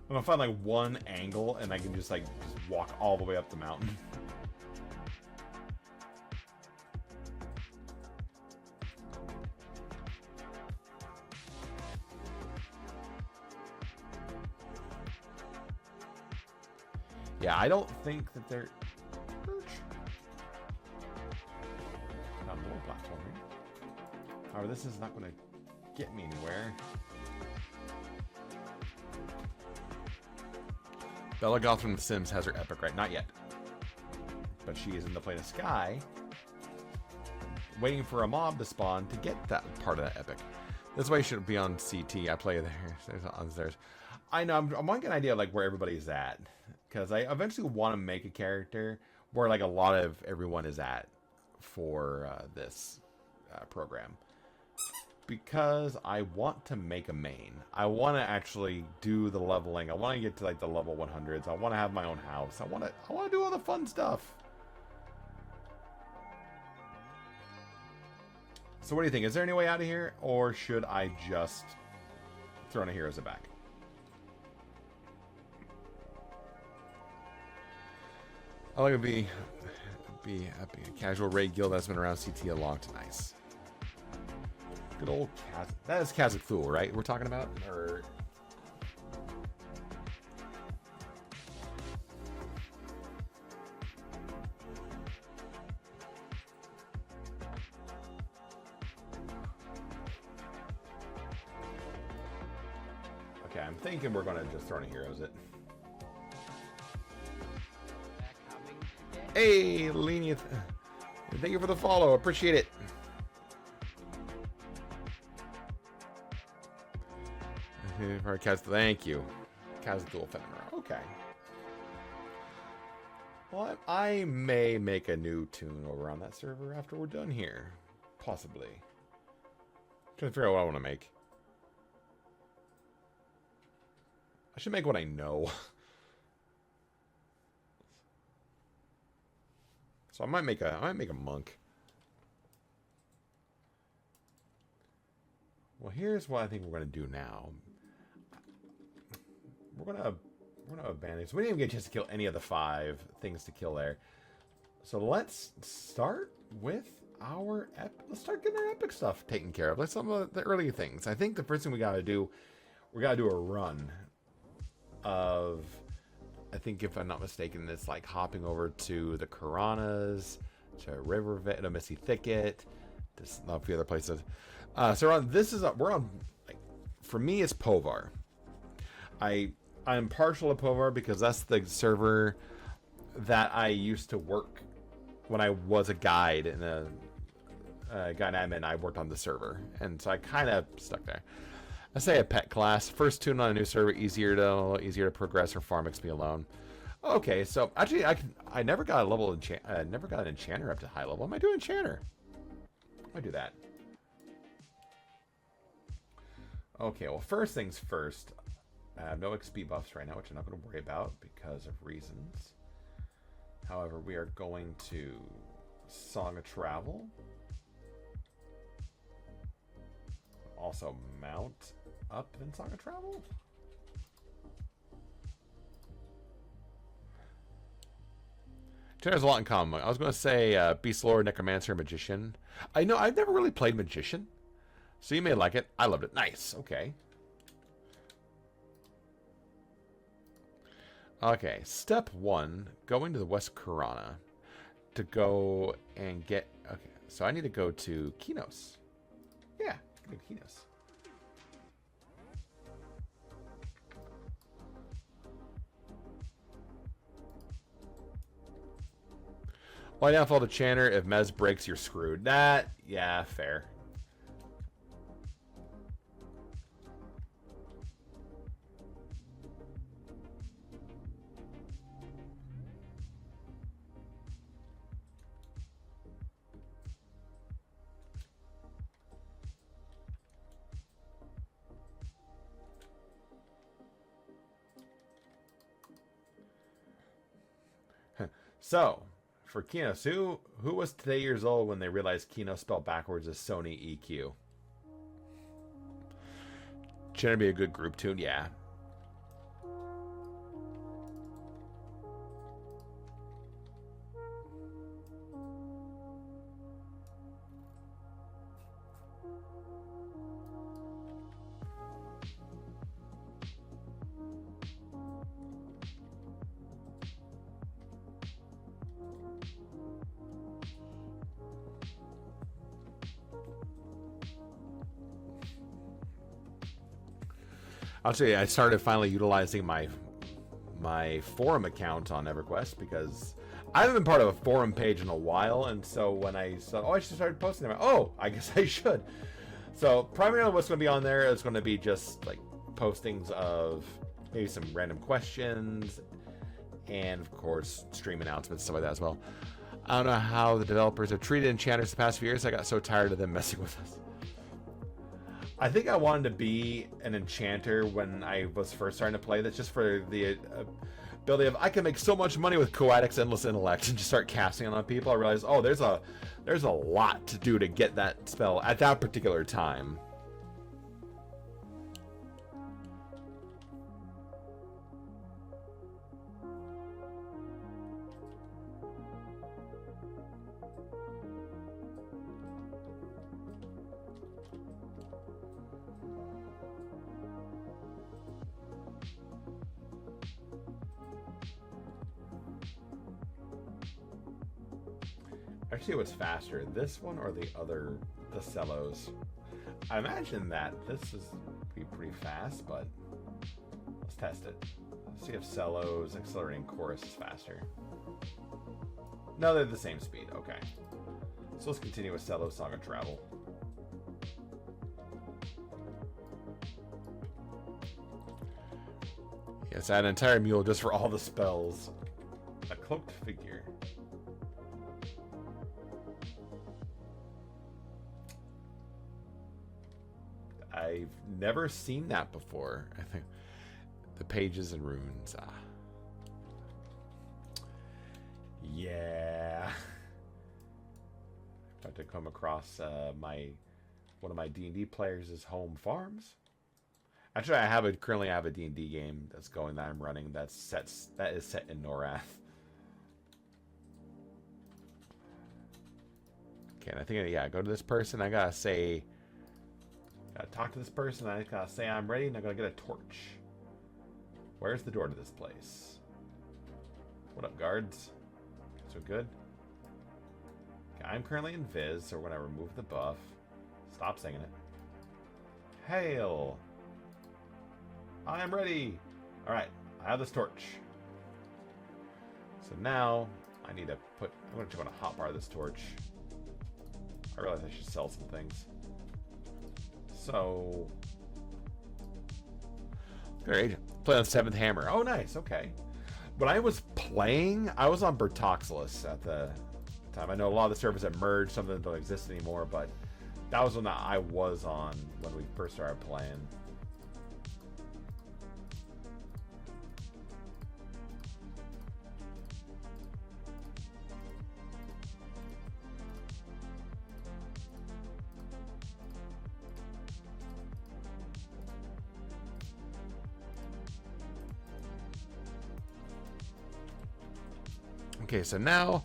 [SPEAKER 1] I'm gonna find like one angle and I can just walk all the way up the mountain. Yeah, I don't think that they're... Got a little platform here. However, this is not going to get me anywhere. Bella Goth from The Sims has her epic, right? Not yet. But she is in the plane of sky, waiting for a mob to spawn to get that part of that epic. This way should be on CT. I play there on stairs. I know, I'm wanting an idea of where everybody's at. Because I eventually want to make a character where a lot of everyone is at for this program. Because I want to make a main. I want to actually do the leveling. I want to get to the level 100s. I want to have my own house. I want to do all the fun stuff. So what do you think? Is there any way out of here? Or should I just throw in a heroes back? I like to be a casual raid guild that's been around CT a long time. Nice. Good old Kaz. That is Kazakhul, right? We're talking about? Or... Okay, I'm thinking we're going to just throw in heroes it. Hey, lenient. Thank you for the follow. Appreciate it. Thank you. Kazdul Fenrir. Okay. Well, I may make a new tune over on that server after we're done here. Possibly. Trying to figure out what I want to make. I should make what I know. So I might make a monk. Well, here's what I think we're gonna do now. We're gonna abandon. So we didn't even get a chance to kill any of the 5 things to kill there. So let's start with our let's start getting our epic stuff taken care of. Let's some of the early things. I think the first thing we gotta do a run of. I think if I'm not mistaken, it's hopping over to the Karanas, to Misty Thicket, just a few other places. So we're on for me it's Povar. I'm partial to Povar because that's the server that I used to work when I was a guide and a guide admin. I worked on the server, and so I kind of stuck there. I say a pet class. First tune on a new server, easier to progress or farm XP alone. Okay, so actually I never got a level never got an enchanter up to high level. What am I doing enchanter? I do that. Okay, well first things first. I have no XP buffs right now, which I'm not going to worry about because of reasons. However, we are going to Song of Travel. Also mount up in Song of Travel. There's a lot in common. I was going to say Beast Lord, Necromancer, Magician. I know I've never really played Magician, so you may like it. I loved it. Nice. Okay. Okay. Step 1: going to the West Karana to go and get. Okay. So I need to go to Kinos. Yeah, go to Kinos. Why downfall the Chanter? If Mez breaks, you're screwed. That, yeah, fair. So, for Kinos, who was today years old when they realized Kino spelled backwards as Sony EQ? Shouldn't it be a good group tune? Yeah. Actually, I started finally utilizing my forum account on EverQuest because I haven't been part of a forum page in a while, and so when I saw, oh, I should start posting them. Oh, I guess I should. So primarily, what's going to be on there is going to be just like postings of maybe some random questions, and of course, stream announcements, stuff like that as well. I don't know how the developers have treated enchanters the past few years. I got so tired of them messing with us. I think I wanted to be an enchanter when I was first starting to play. That's just for the ability of I can make so much money with Coadix Endless Intellect and just start casting it on people. I realized, oh, there's a lot to do to get that spell at that particular time. Actually, it was faster. This one or the other, the cellos. I imagine that this is be pretty fast, but let's test it. Let's see if cellos, accelerating chorus is faster. No, they're the same speed. Okay. So let's continue with cello, Song of Travel. Yes, add an entire mule just for all the spells. A cloaked figure. I've never seen that before. I think the pages and runes. Yeah. About to come across one of my D&D players' home farms. Actually, currently have a D&D game that's going that I'm running that is set in Norath. Okay, and I think go to this person. I gotta say. Gotta talk to this person. I gotta say I'm ready, and I'm gonna get a torch. Where's the door to this place? What up, guards? So good. Okay, I'm currently in Viz, so we're gonna remove the buff. Stop singing it. Hail! I am ready. All right, I have this torch. So now I need to put. I'm gonna hotbar this torch. I realize I should sell some things. So Agent. Play on 7th Hammer. Oh, nice. Okay. When I was playing, I was on Bertoxilus at the time. I know a lot of the servers have merged. Some of them don't exist anymore, but that was one that I was on when we first started playing. Okay, so now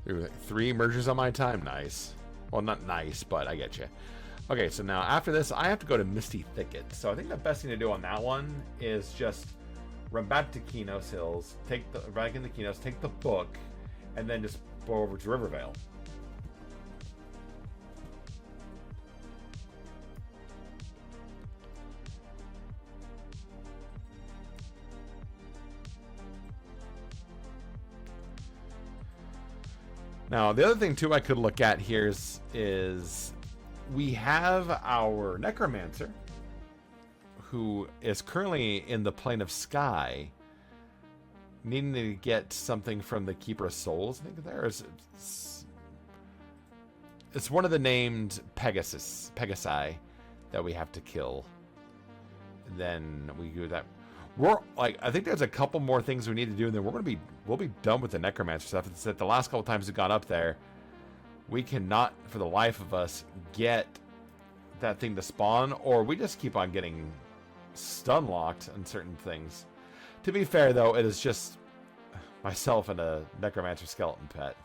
[SPEAKER 1] there were 3 mergers on my time. Nice. Well, not nice, but I get you. Okay, so now after this, I have to go to Misty Thicket. So I think the best thing to do on that one is just run back to Kenos Hills, back in the Kenos, take the book, and then just go over to Rivervale. Now, the other thing, too, I could look at here is we have our Necromancer, who is currently in the Plane of Sky, needing to get something from the Keeper of Souls. I think there is... It's one of the named Pegasi that we have to kill. And then we do that. I think there's a couple more things we need to do, and then we'll be done with the Necromancer stuff. It's that the last couple times we got up there, we cannot, for the life of us, get that thing to spawn, or we just keep on getting stun locked on certain things. To be fair, though, it is just myself and a Necromancer skeleton pet.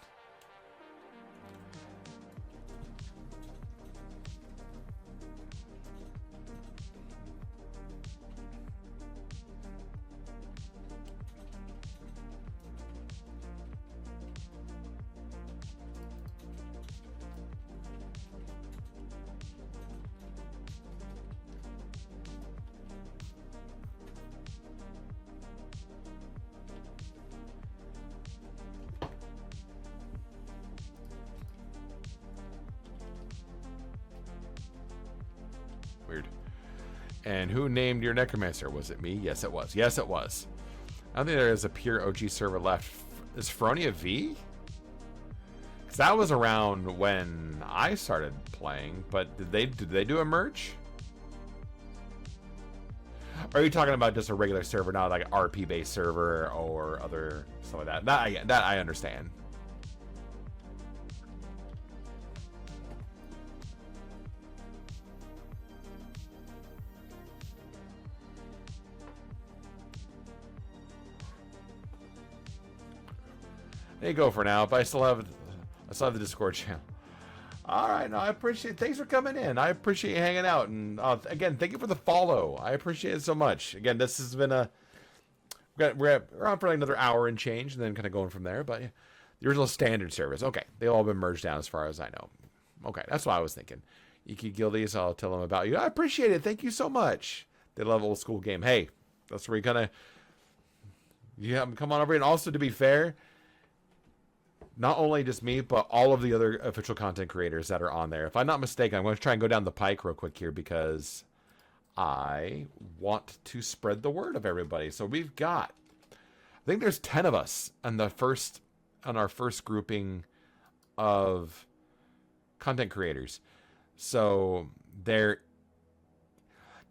[SPEAKER 1] Weird. And who named your Necromancer? Was it me? Yes, it was. Yes, it was. I don't think there is a pure OG server left. Is Fronia V? Because that was around when I started playing, but did they do a merge? Or are you talking about just a regular server, not like an RP based server or other stuff like that? That I understand. There you go for now, but I still have the Discord channel. All right, no, I appreciate it. Thanks for coming in. I appreciate you hanging out. And again, thank you for the follow. I appreciate it so much. Again, this has been we're on for like another hour and change, and then kind of going from there. But yeah, the original standard service. Okay, they've all been merged down as far as I know. Okay, that's what I was thinking. Iki Guildies, I'll tell them about you. I appreciate it. Thank you so much. They love old school game. Hey, that's where you have them come on over. And also, to be fair, not only just me, but all of the other official content creators that are on there. If I'm not mistaken, I'm going to try and go down the pike real quick here because I want to spread the word of everybody. So we've got, I think there's 10 of us on our first grouping of content creators. So now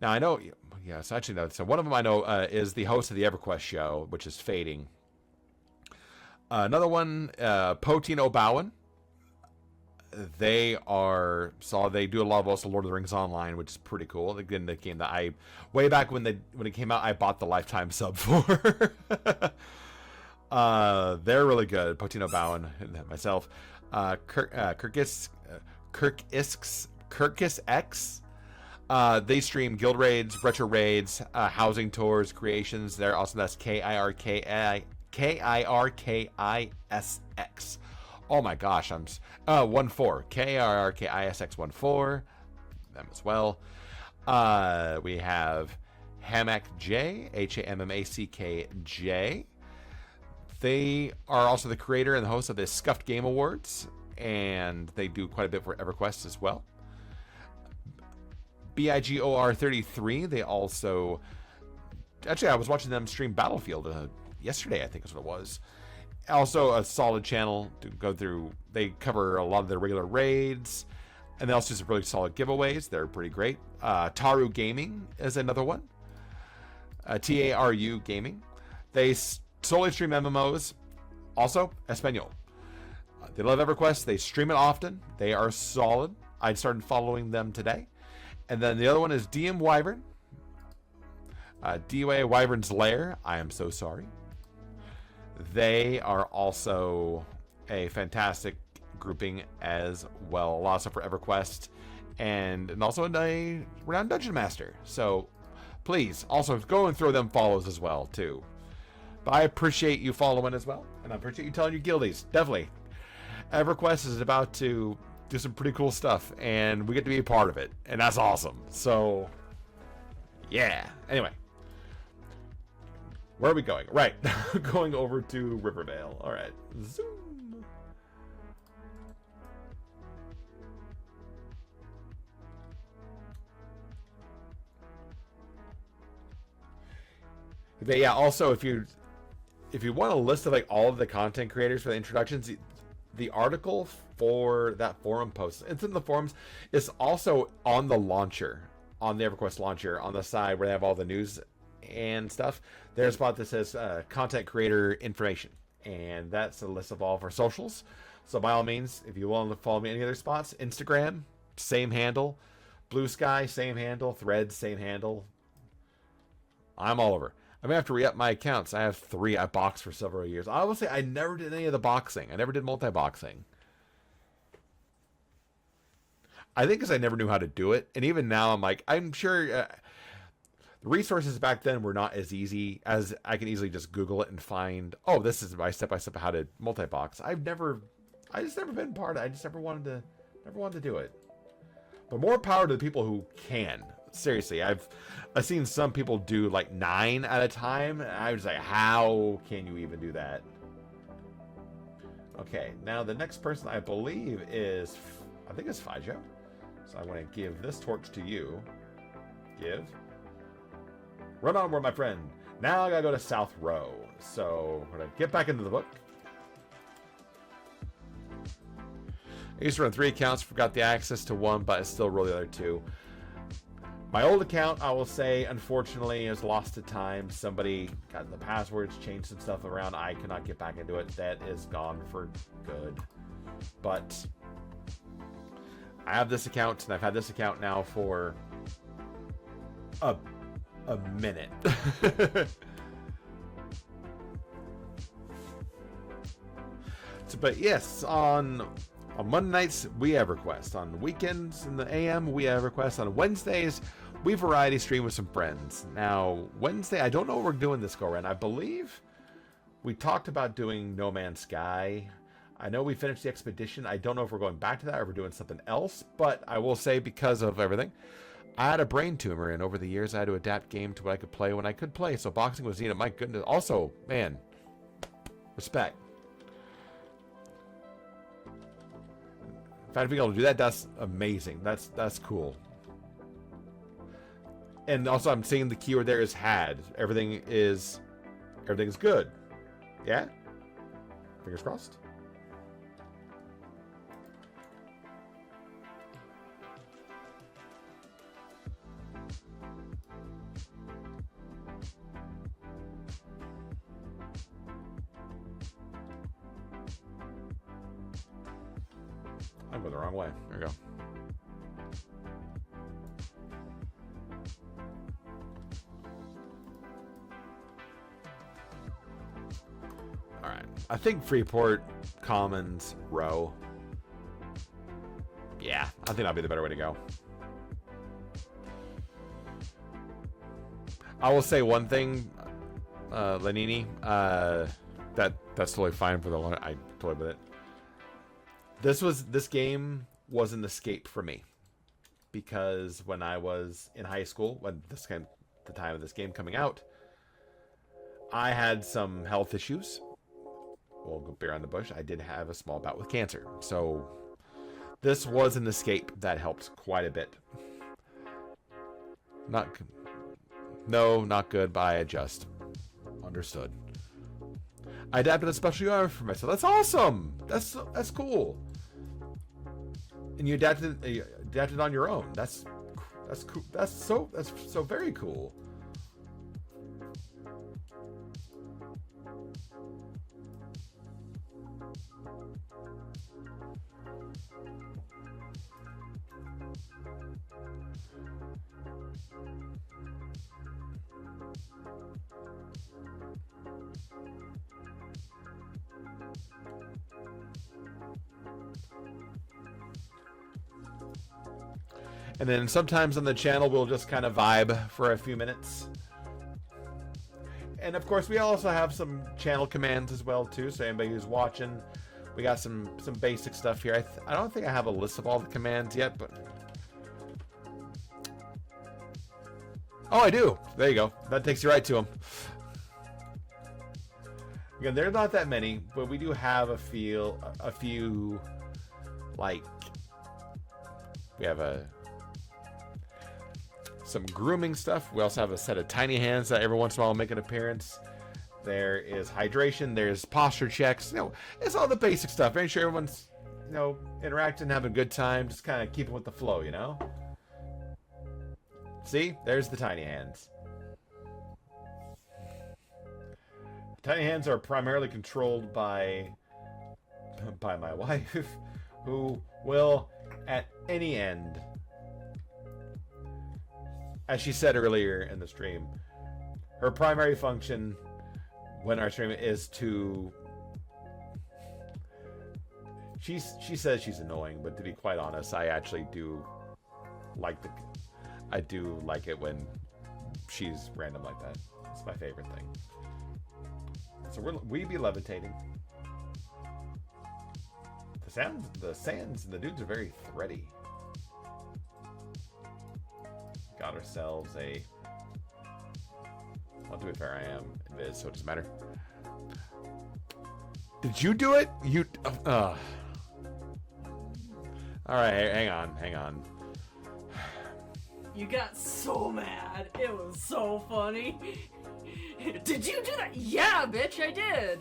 [SPEAKER 1] I know, yes, actually no. So one of them I know is the host of the EverQuest show, which is Fading. Another one, Poteen O'Bowen. They do a lot of also Lord of the Rings Online, which is pretty cool. Again, the game that way back when it came out, I bought the lifetime sub for. They're really good. Poteen O'Bowen, myself, Kirkus X. They stream guild raids, retro raids, housing tours, creations. They're also, that's KIRKISX. Oh my gosh, I'm 14 KIRKISX14. Them as well. We have Hammack J, HAMMACKJ. They are also the creator and the host of the Scuffed Game Awards, and they do quite a bit for EverQuest as well. BIGOR33, they also actually, I was watching them stream Battlefield yesterday, I think is what it was. Also, a solid channel to go through. They cover a lot of their regular raids, and they also do some really solid giveaways. They're pretty great. Taru Gaming is another one. TARU Gaming. They solely stream MMOs. Also, Espanol. They love EverQuest. They stream it often. They are solid. I started following them today. And then the other one is DM Wyvern. DWA Wyvern's Lair. I am so sorry. They are also a fantastic grouping as well. A lot of stuff for EverQuest. And also a renowned Dungeon Master. So please also go and throw them follows as well, too. But I appreciate you following as well. And I appreciate you telling your guildies. Definitely. EverQuest is about to do some pretty cool stuff. And we get to be a part of it. And that's awesome. So, yeah. Anyway. Where are we going? Right. Going over to Riverdale. All right. Zoom. But yeah, also if you want a list of like all of the content creators for the introductions, the article for that forum post, it's in the forums, is also on the launcher, on the EverQuest launcher, on the side where they have all the news and stuff. There's a spot that says content creator information, and that's a list of all of our socials. So by all means, if you want to follow me any other spots, Instagram, same handle, Blue Sky, same handle, Threads, same handle. I'm all over. I'm gonna have to re-up my accounts. I have 3. I boxed for several years. I will say I never did any of the boxing. I never did multi-boxing. I think because I never knew how to do it, and even now I'm like, I'm sure the resources back then were not as easy as I can easily just Google it and find. Oh, this is my step-by-step how to multi-box. I just never been part of it. I just never wanted to do it. But more power to the people who can. Seriously, I've seen some people do like 9 at a time, and I was like, how can you even do that? Okay, now the next person I believe is, I think it's Fijo. So I'm going to give this torch to you. Give. Run onward, my friend. Now I gotta go to South Row. So we're gonna get back into the book. I used to run 3 accounts, forgot the access to 1, but I still roll the other 2. My old account, I will say, unfortunately, is lost to time. Somebody got the passwords, changed some stuff around. I cannot get back into it. That is gone for good. But I have this account, and I've had this account now for a minute. But yes, on Monday nights, we EverQuest. On weekends in the AM, we EverQuest. On Wednesdays, we variety stream with some friends. Now, Wednesday, I don't know what we're doing this go around. I believe we talked about doing No Man's Sky. I know we finished the expedition. I don't know if we're going back to that or we're doing something else. But I will say, because of everything, I had a brain tumor, and over the years, I had to adapt game to what I could play when I could play. So boxing was needed. My goodness. Also, man, respect. In fact, being able to do that, that's amazing. That's cool. And also, I'm seeing the keyword there is had. Everything's good. Yeah? Fingers crossed. I'm going the wrong way. There we go. Alright. I think Freeport, Commons, Row. Yeah, I think that'll be the better way to go. I will say one thing, Lenini, that's totally fine for the long. I totally with it. This game was an escape for me, because when I was in high school, the time of this game coming out, I had some health issues. We'll go bear on the bush. I did have a small bout with cancer, so this was an escape that helped quite a bit. No, not good, but I adjust. Understood. I adapted a special UI for myself. That's awesome. That's cool. And you adapted on your own. That's cool. That's so very cool. And then sometimes on the channel, we'll just kind of vibe for a few minutes. And of course, we also have some channel commands as well, too. So anybody who's watching, we got some basic stuff here. I don't think I have a list of all the commands yet, but... Oh, I do. There you go. That takes you right to them. Again, there are not that many, but we do have a few, like... We have some grooming stuff. We also have a set of tiny hands that every once in a while will make an appearance. There is hydration. There's posture checks. You know, it's all the basic stuff. Making sure everyone's, you know, interacting, having a good time. Just kind of keeping with the flow, you know? See? There's the tiny hands. Tiny hands are primarily controlled by my wife, who will, at any end, as she said earlier in the stream, her primary function when our stream is to... She says she's annoying, but to be quite honest, I actually do like it when she's random like that. It's my favorite thing. So we be levitating. The sands and the dudes are very thready. Got ourselves a... Well, to be fair, I am invis, so it doesn't matter. Did you do it? You... Alright, hang on.
[SPEAKER 3] You got so mad. It was so funny. Did you do that? Yeah, bitch, I did.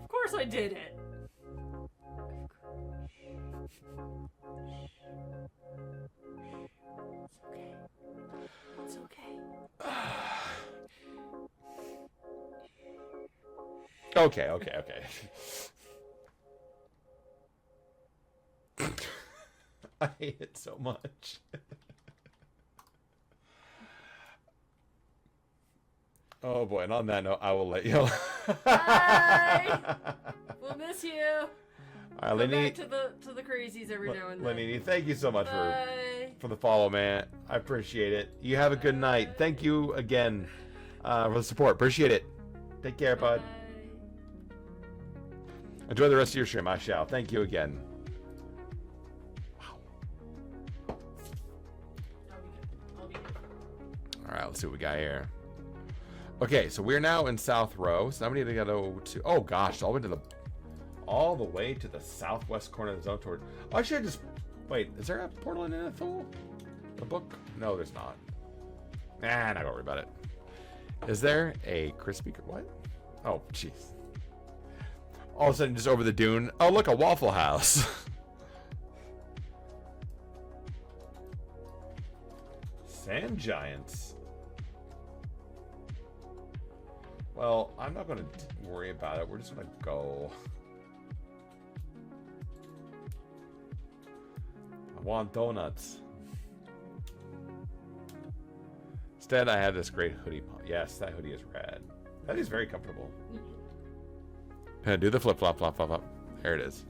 [SPEAKER 3] Of course I did it. It's okay.
[SPEAKER 1] Okay. I hate it so much. Oh boy, and on that note, I will let you.
[SPEAKER 3] Bye! We'll miss you.
[SPEAKER 1] All right,
[SPEAKER 3] Come
[SPEAKER 1] Lenny,
[SPEAKER 3] back to the crazies every now and then.
[SPEAKER 1] Lenny, thank you so much
[SPEAKER 3] Bye.
[SPEAKER 1] for the follow, man. I appreciate it. You have a good night. Thank you again for the support. Appreciate it. Take care, bud.
[SPEAKER 3] Bye.
[SPEAKER 1] Enjoy the rest of your stream. I shall. Thank you again.
[SPEAKER 3] I'll be good.
[SPEAKER 1] All right, let's see what we got here. Okay, so we're now in South Row. So now we need to go to... Oh, gosh. All the way to the southwest corner of the zone toward... Oh, I should just... Wait, is there a portal in Ithil? A book? No, there's not. Nah, not gonna worry about it. Is there a crispy... What? Oh, jeez. All of a sudden, just over the dune. Oh, look, a Waffle House. Sand giants. Well, I'm not going to worry about it. We're just going to go. I want donuts. Instead, I have this great hoodie. Yes, that hoodie is rad. That is very comfortable. Do the flip flop flop flop flop. There it is.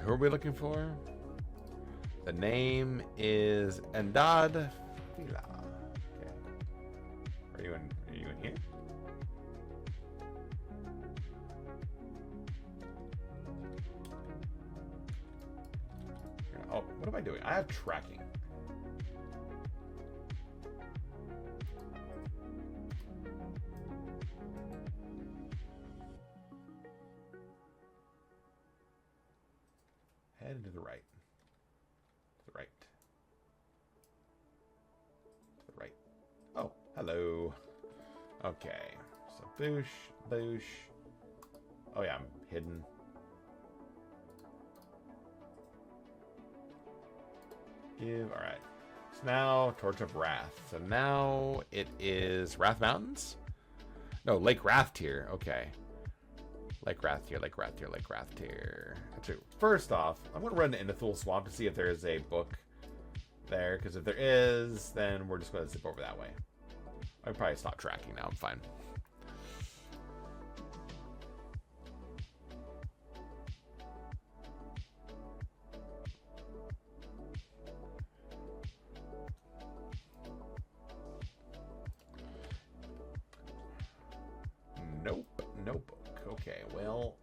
[SPEAKER 1] Who are we looking for? The name is Endad Fila. Okay. Are you in here? What am I doing? I have tracking. Head to the right. To the right. To the right. Oh, hello. Okay. So boosh, boosh. Oh yeah, I'm hidden. Give, alright. So now, Torch of Wrath. So now it is Wrath Mountains? No, Lake Wrathtier. Okay. Lake Wrathtier, Lake Wrathtier, Lake Wrathtier. Actually, first off, I'm going to run into Thule Swamp to see if there is a book there. Because if there is, then we're just going to zip over that way. I'll probably stop tracking now. I'm fine. Nope. No book. Okay, well.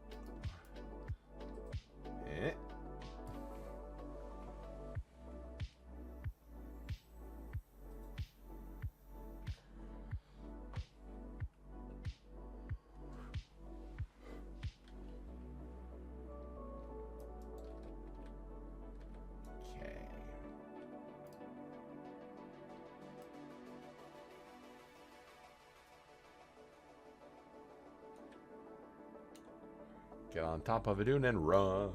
[SPEAKER 1] Eh. Okay. Get on top of a dune and run.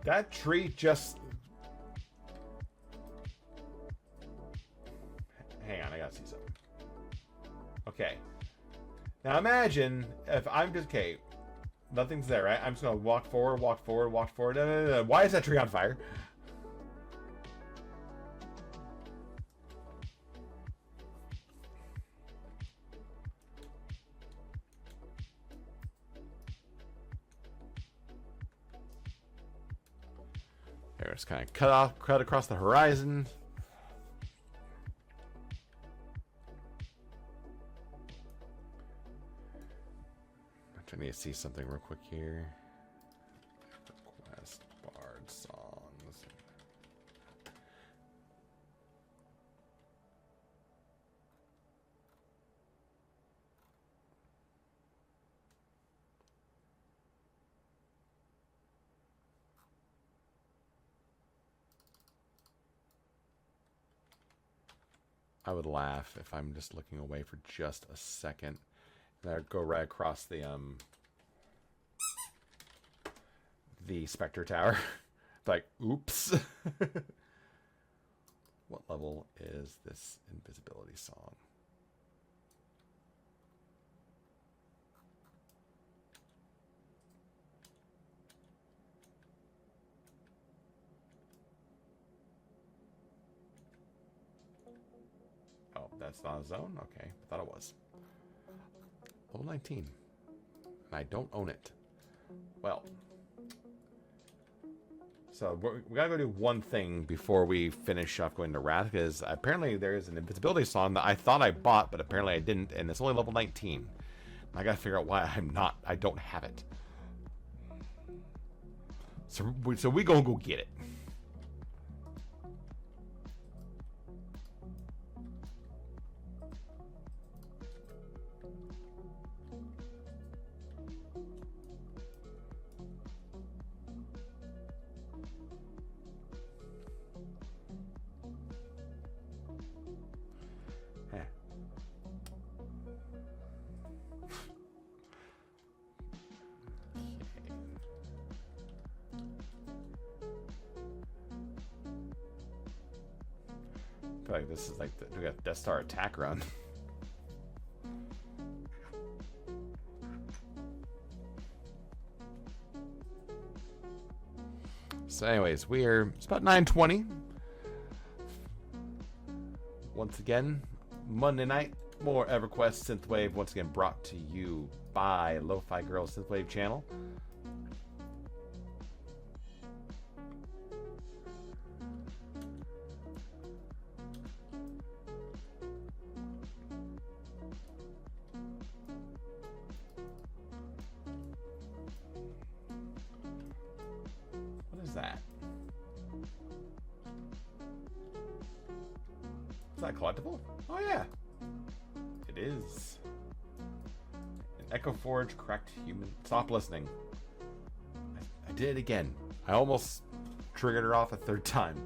[SPEAKER 1] That tree just... Hang on, I gotta see something. Okay. Now imagine if I'm just... Okay. Nothing's there, right? I'm just gonna walk forward, walk forward, walk forward. No. Why is that tree on fire? There, it's kind of cut across the horizon. I need to see something real quick here. EverQuest Bard songs. I would laugh if I'm just looking away for just a second. And I'd go right across the Spectre Tower. Like, oops. What level is this invisibility song? Oh, that's not a zone? Okay, I thought it was. Level 19. And I don't own it. Well. So we gotta go do one thing before we finish off going to Wrath, because apparently there is an invisibility song that I thought I bought, but apparently I didn't, and it's only level 19. And I gotta figure out why I don't have it. So we gonna go get it. I feel like this is like we got Death Star attack run. So anyways, it's about 9:20. Once again, Monday night, more EverQuest Synthwave, once again brought to you by Lo-Fi Girls Synthwave channel. is that? Is that collectible? Oh yeah, it is. An Echo Forge cracked human. Stop listening. I did it again. I almost triggered her off a third time.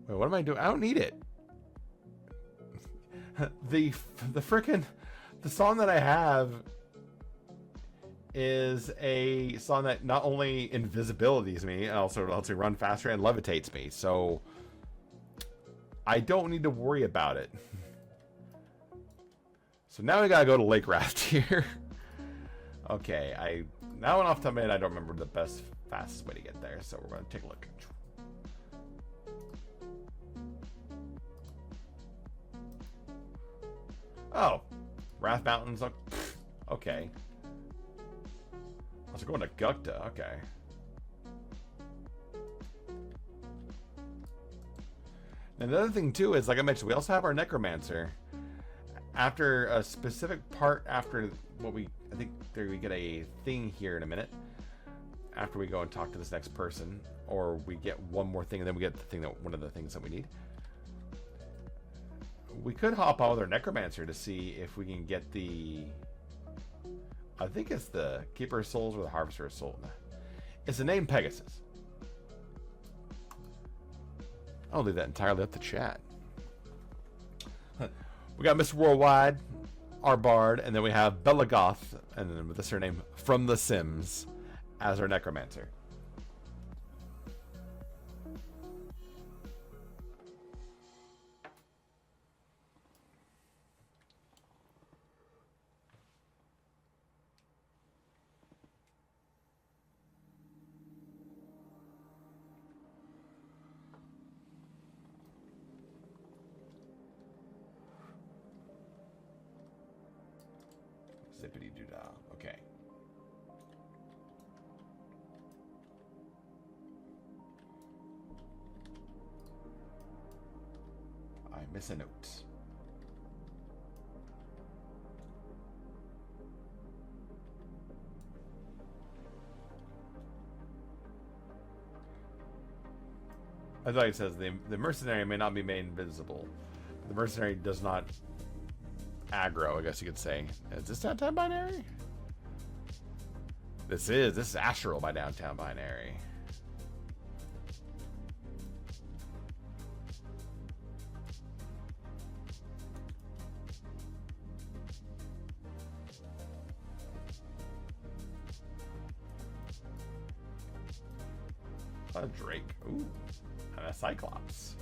[SPEAKER 1] Wait, what am I doing? I don't need it. The frickin' the song that I have is a song that not only invisibilities me, it also lets me run faster and levitates me. So I don't need to worry about it. So now we gotta go to Lake Raft here. Okay, that one off the top of my head, I don't remember the fastest way to get there. So we're gonna take a look. Oh, Wrath Mountains. Okay. I was going to Gukta. Okay. And the other thing too is, like I mentioned, we also have our Necromancer. After a specific part, after what we get a thing here in a minute. After we go and talk to this next person, or we get one more thing, and then we get one of the things that we need. We could hop on with our Necromancer to see if we can get the... I think it's the Keeper of Souls or the Harvester of Souls. It's the name Pegasus. I'll leave that entirely up to chat. We got Mr. Worldwide, our Bard, and then we have Bella Goth, and then with the surname From the Sims, as our Necromancer. Zippity doo dah. Okay. I miss a note. I thought it says the mercenary may not be made invisible. The mercenary does not aggro, I guess you could say. Is this Downtown Binary? This is Astral by Downtown Binary. A Drake. Ooh. And a Cyclops.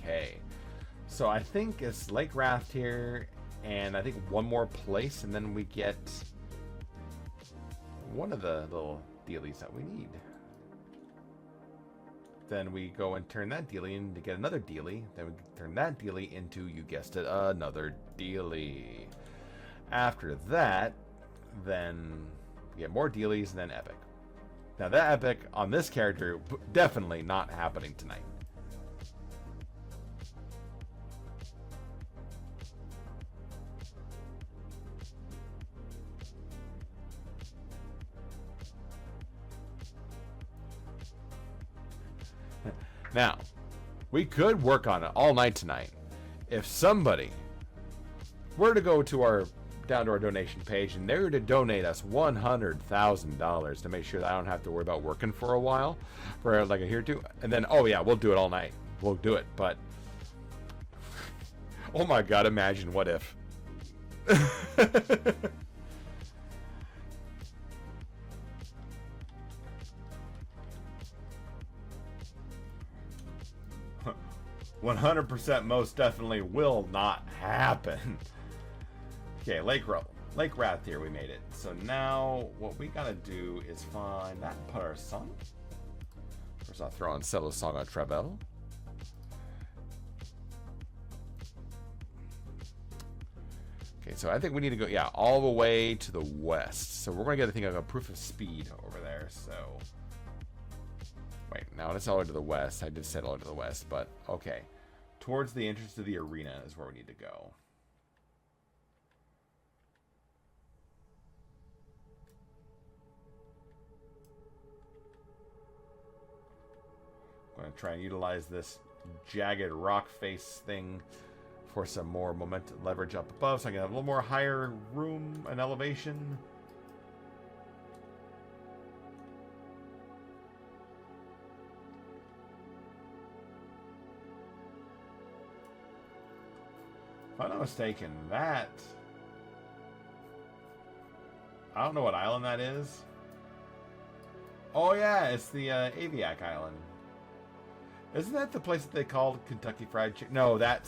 [SPEAKER 1] Okay, so I think it's Lake Raft here, and I think one more place, and then we get one of the little dealies that we need. Then we go and turn that dealie in to get another dealie. Then we turn that dealie into, you guessed it, another dealie. After that, then we get more dealies and then epic. Now that epic on this character, definitely not happening tonight. Now, we could work on it all night tonight. If somebody were to go to our donation page and they were to donate us $100,000 to make sure that I don't have to worry about working for a while, for like a year or two, and then, oh yeah, we'll do it all night. We'll do it, but oh my god, imagine what if. "100% most definitely will not happen." Okay, Lake Wrath here, we made it. So now what we gotta do is find that and put our song. First I'll throw on Cello Song on Treble. Okay, so I think we need to go, yeah, all the way to the west. So we're gonna get a thing of a proof of speed over there, so. Wait, now it's all the way to the west. I did say all the way to the west, but okay. Towards the entrance to the arena is where we need to go. I'm going to try and utilize this jagged rock face thing for some more momentum leverage up above so I can have a little more higher room and elevation. If I'm not mistaken, that... I don't know what island that is. Oh yeah, it's the Aviac Island. Isn't that the place that they called Kentucky Fried Chicken? No, that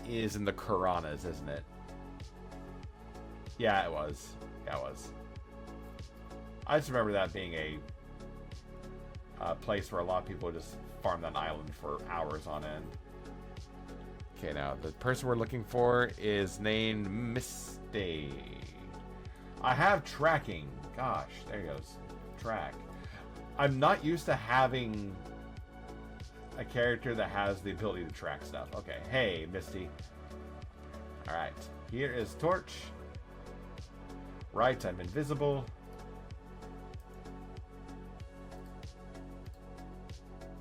[SPEAKER 1] is in the Karanas, isn't it? Yeah, it was. Yeah, it was. I just remember that being a place where a lot of people just farm that island for hours on end. Okay, now the person we're looking for is named Misty. I have tracking. Gosh, there he goes. Track. I'm not used to having a character that has the ability to track stuff. Okay, hey, Misty. Alright, here is Torch. Right, I'm invisible.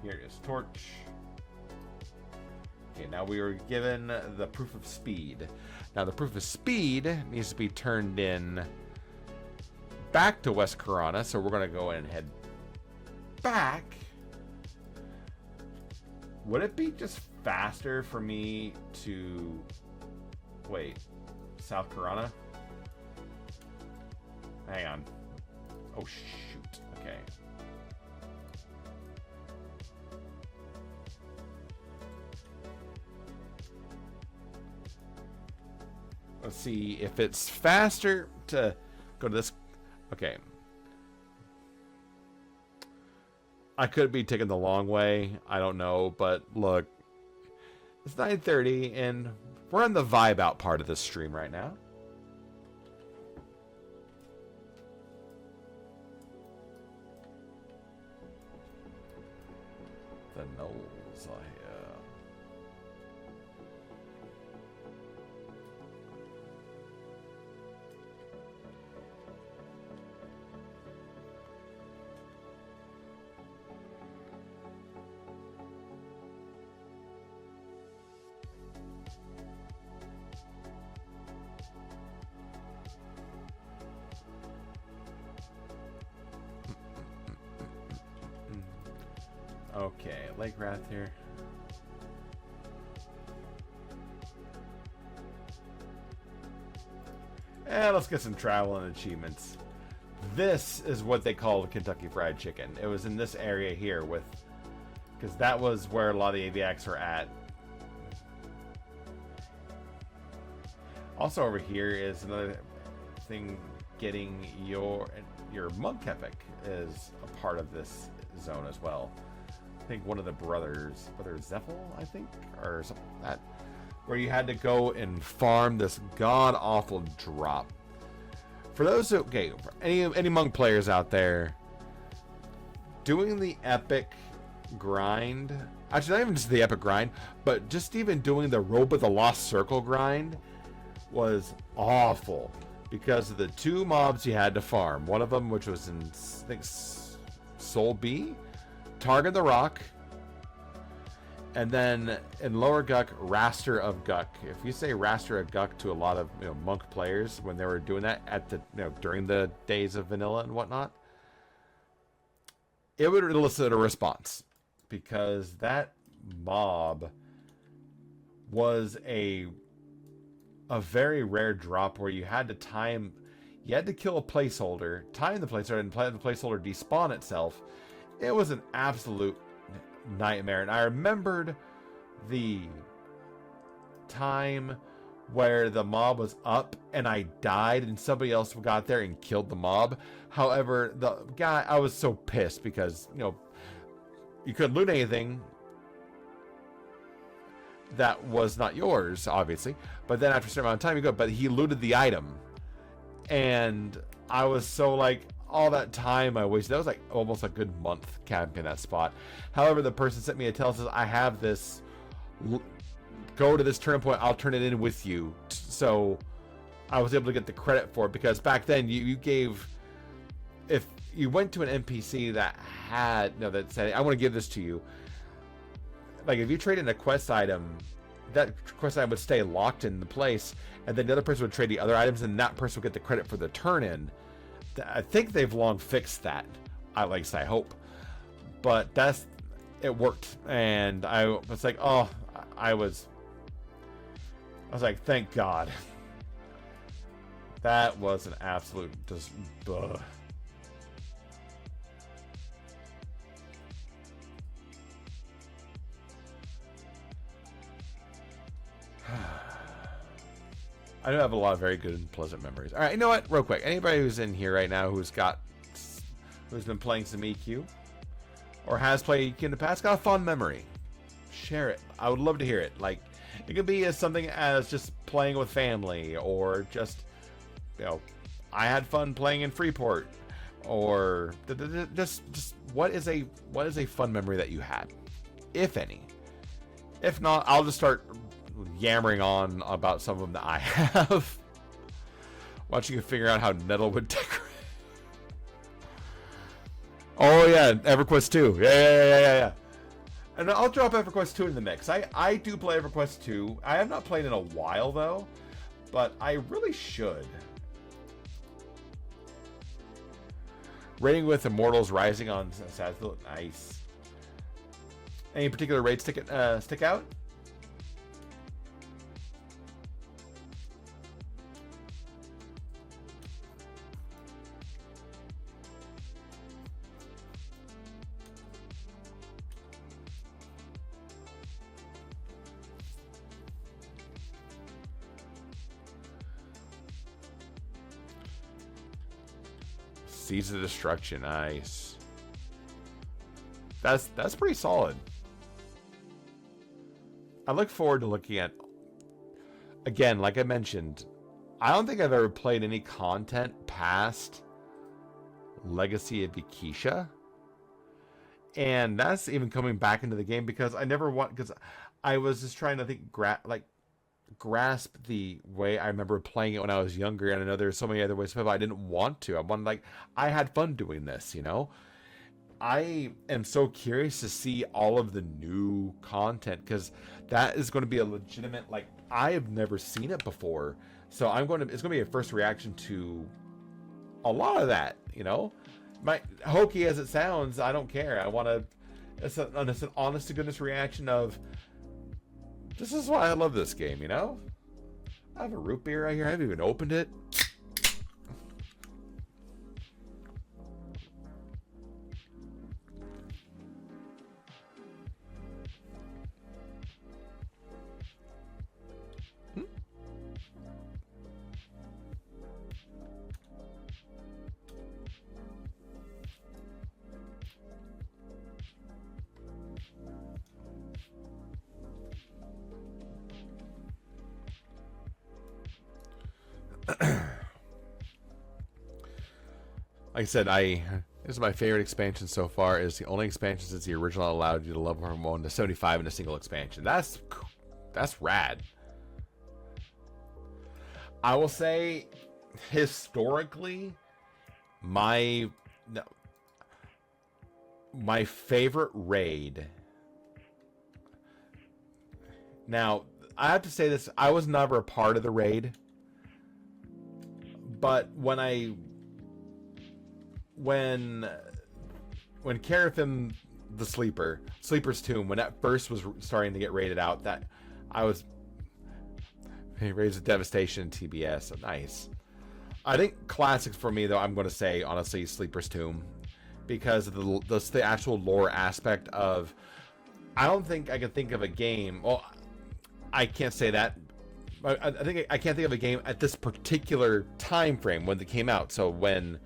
[SPEAKER 1] Here is Torch. Okay, now we are given the proof of speed. Now the proof of speed needs to be turned in back to West Karana, so we're going to go and head back. Would it be just faster for me to wait, South Karana? Hang on. Oh shoot. Okay. Let's see if it's faster to go to this. Okay. I could be taking the long way. I don't know, but look, it's 9:30 and we're on the vibe out part of this stream right now. The Knolls are here. Okay, Lake Wrath here. And let's get some travel and achievements. This is what they call Kentucky Fried Chicken. It was in this area here with, because that was where a lot of the Aviacs are at. Also over here is another thing. Getting your monk epic is a part of this zone as well. I think one of the brothers, Brother Zephyl, I think, or something like that, where you had to go and farm this god-awful drop. For those who, okay, for any monk players out there, doing the epic grind, actually not even just the epic grind, but just even doing the Robe of the Lost Circle grind was awful because of the two mobs you had to farm. One of them, which was in, I think, Soul B, Target the Rock, and then in Lower Guck, Raster of Guck. If you say Raster of Guck to a lot of monk players when they were doing that at the during the days of vanilla and whatnot, it would elicit a response, because that mob was a very rare drop where you had to time. You had to kill a placeholder, time the placeholder, and let the placeholder despawn itself. It was an absolute nightmare. And I remembered the time where the mob was up and I died and somebody else got there and killed the mob. However, the guy, I was so pissed because, you couldn't loot anything that was not yours, obviously. But then after a certain amount of time, you go, but he looted the item. And I was so like, all that time I wasted, that was like almost a good month camping that spot. However, the person sent me a tell, says, I have this, go to this turn point, I'll turn it in with you. So I was able to get the credit for it, because back then you gave, if you went to an NPC that had, that said, I want to give this to you. Like if you trade in a quest item, that quest item would stay locked in the place, and then the other person would trade the other items, and that person would get the credit for the turn-in. I think they've long fixed that. I hope. But it worked, and I was like, oh, I was like, thank God. That was an absolute just. I do have a lot of very good and pleasant memories. All right, you know what? Real quick, anybody who's in here right now who's been playing some EQ or has played EQ in the past, got a fond memory, share it. I would love to hear it. Like, it could be as something as just playing with family, or just, I had fun playing in Freeport, or just what is a fun memory that you had, if any. If not, I'll just start yammering on about some of them that I have. Watch you can figure out how Nettle would decorate. Oh yeah, EverQuest 2. Yeah. And I'll drop EverQuest 2 in the mix. I do play EverQuest 2. I have not played in a while though, but I really should. Raiding with Immortals Rising on Sadsville. Nice. Any particular raid stick out? Seeds of Destruction, nice. That's pretty solid. I look forward to looking at, again, like I mentioned, I don't think I've ever played any content past Legacy of Ikisha. And that's even coming back into the game because I was just trying to think, grasp the way I remember playing it when I was younger, and I know there's so many other ways to play, but I didn't want to. I had fun doing this, I am so curious to see all of the new content, because that is going to be a legitimate, I have never seen it before, so it's going to be a first reaction to a lot of that, My hokey as it sounds, I don't care. It's an honest to goodness reaction of, this is why I love this game, I have a root beer right here. I haven't even opened it. Like I said, this is my favorite expansion so far. Is the only expansion since the original allowed you to level from 1 to 75 in a single expansion. That's rad. I will say, historically, My favorite raid. Now, I have to say this. I was never a part of the raid. But when Carafim the Sleeper's Tomb, when that first was starting to get raided out, that I was... He raised Devastation and TBS. So nice. I think classics for me, though, I'm going to say, honestly, Sleeper's Tomb. Because of the actual lore aspect of... I don't think I can think of a game... Well, I can't say that. I think I can't think of a game at this particular time frame when it came out. So when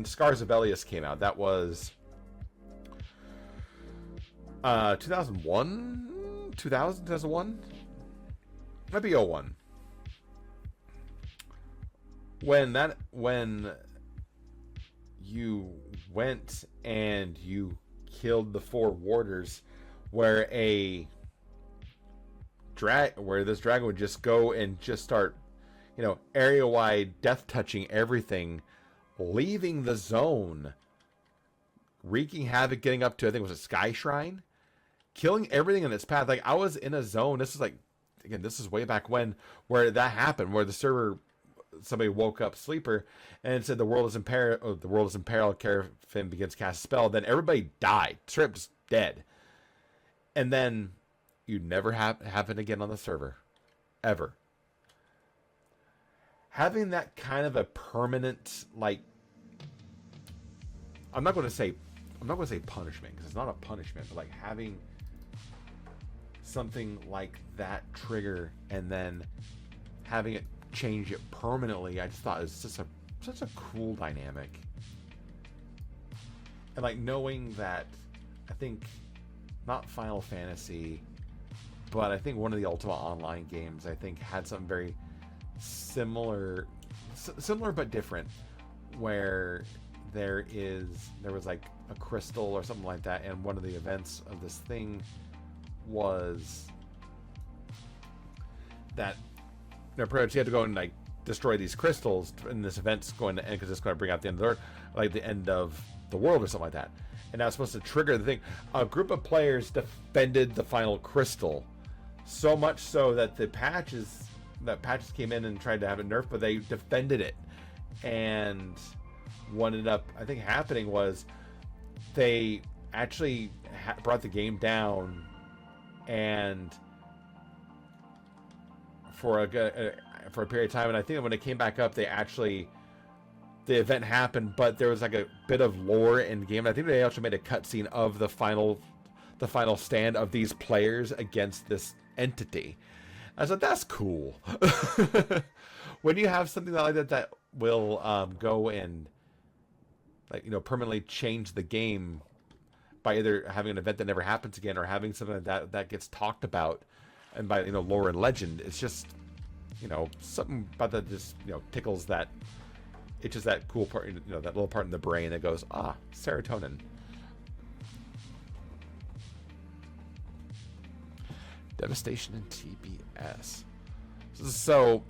[SPEAKER 1] Scars of Elias came out, that was 2001? 2001? Might be 01. When you went and you killed the 4 warders, where this dragon would just go and just start, area-wide death touching everything, leaving the zone, wreaking havoc, getting up to, I think it was a Sky Shrine, killing everything in its path. Like, I was in a zone, this is way back when, where that happened, where the server, somebody woke up Sleeper and said the world is in peril, Carafin begins to cast a spell, then everybody died, straight up just dead. And then you never happen again on the server, ever. Having that kind of a permanent, like, I'm not going to say punishment, because it's not a punishment, but like having something like that trigger and then having it change it permanently, I just thought it was just such a cool dynamic. And like knowing that, I think not Final Fantasy, but I think one of the Ultima Online games, I think, had something very similar but different, where there was like a crystal or something like that, and one of the events of this thing was that pretty much you had to go and like destroy these crystals, and this event's going to end because it's going to bring out the end of the end of the world or something like that. And now it's supposed to trigger the thing. A group of players defended the final crystal, so much so that patches came in and tried to have it nerfed, but they defended it. And what ended up, I think, happening was they actually brought the game down, and for a period of time, and I think when it came back up, the event happened, but there was like a bit of lore in the game. I think they actually made a cutscene of the final stand of these players against this entity. I was like, that's cool. When you have something like that will go and permanently change the game by either having an event that never happens again or having something that gets talked about, and by lore and legend, it's just something about that just tickles that. It's just that cool part, that little part in the brain that goes, serotonin. Devastation and TBS. So,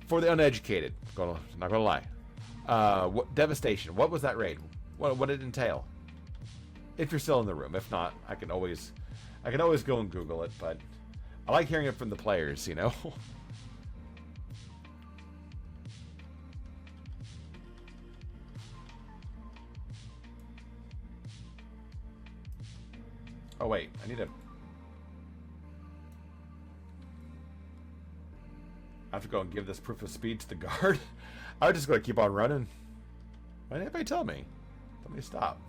[SPEAKER 1] for the uneducated, not gonna lie, Devastation. What was that raid? What did it entail? If you're still in the room, if not, I can always go and Google it. But I like hearing it from the players, Oh wait, I have to go and give this proof of speed to the guard. I was just going to keep on running. Why didn't anybody tell me? Tell me to stop.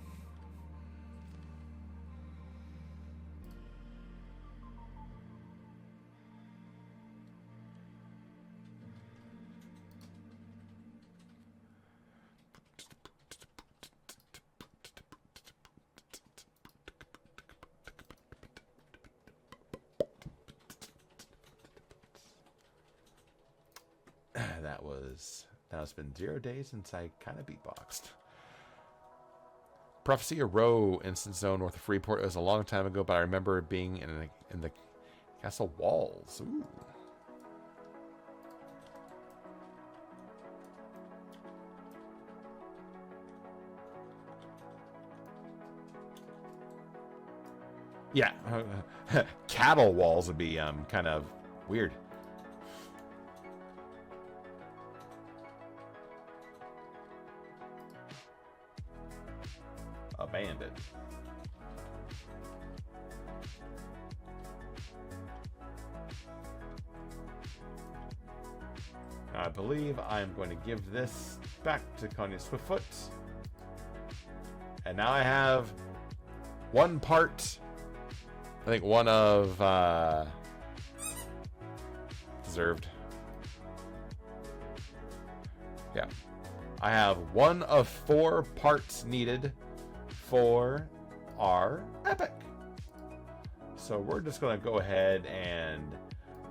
[SPEAKER 1] Now it's been 0 days since I kind of beatboxed. Prophecy of Row, Instant Zone, north of Freeport. It was a long time ago, but I remember being in the castle walls. Ooh. Yeah, cattle walls would be kind of weird. A bandit. I believe I'm going to give this back to Konya Swiftfoot. And now I have one part, I think one of deserved. Yeah. I have one of 4 parts needed for our epic. So we're just going to go ahead and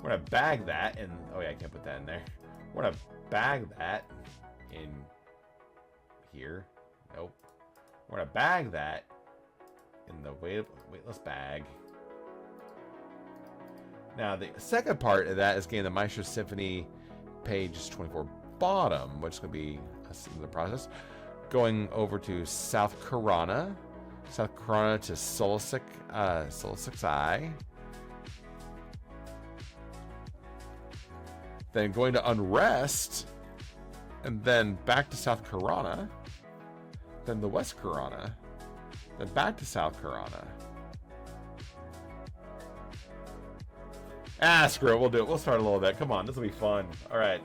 [SPEAKER 1] we're going to bag that in. Oh yeah, I can't put that in there. We're going to bag that in here. Nope. We're going to bag that in the weightless bag. Now, the second part of that is getting the Maestro Symphony page 24 bottom, which is going to be the process. Going over to South Karana to Solisic Eye. Then going to Unrest, and then back to South Karana, then the West Karana, then back to South Karana. Ah, screw it. We'll do it. We'll start a little bit. Come on, this will be fun. All right.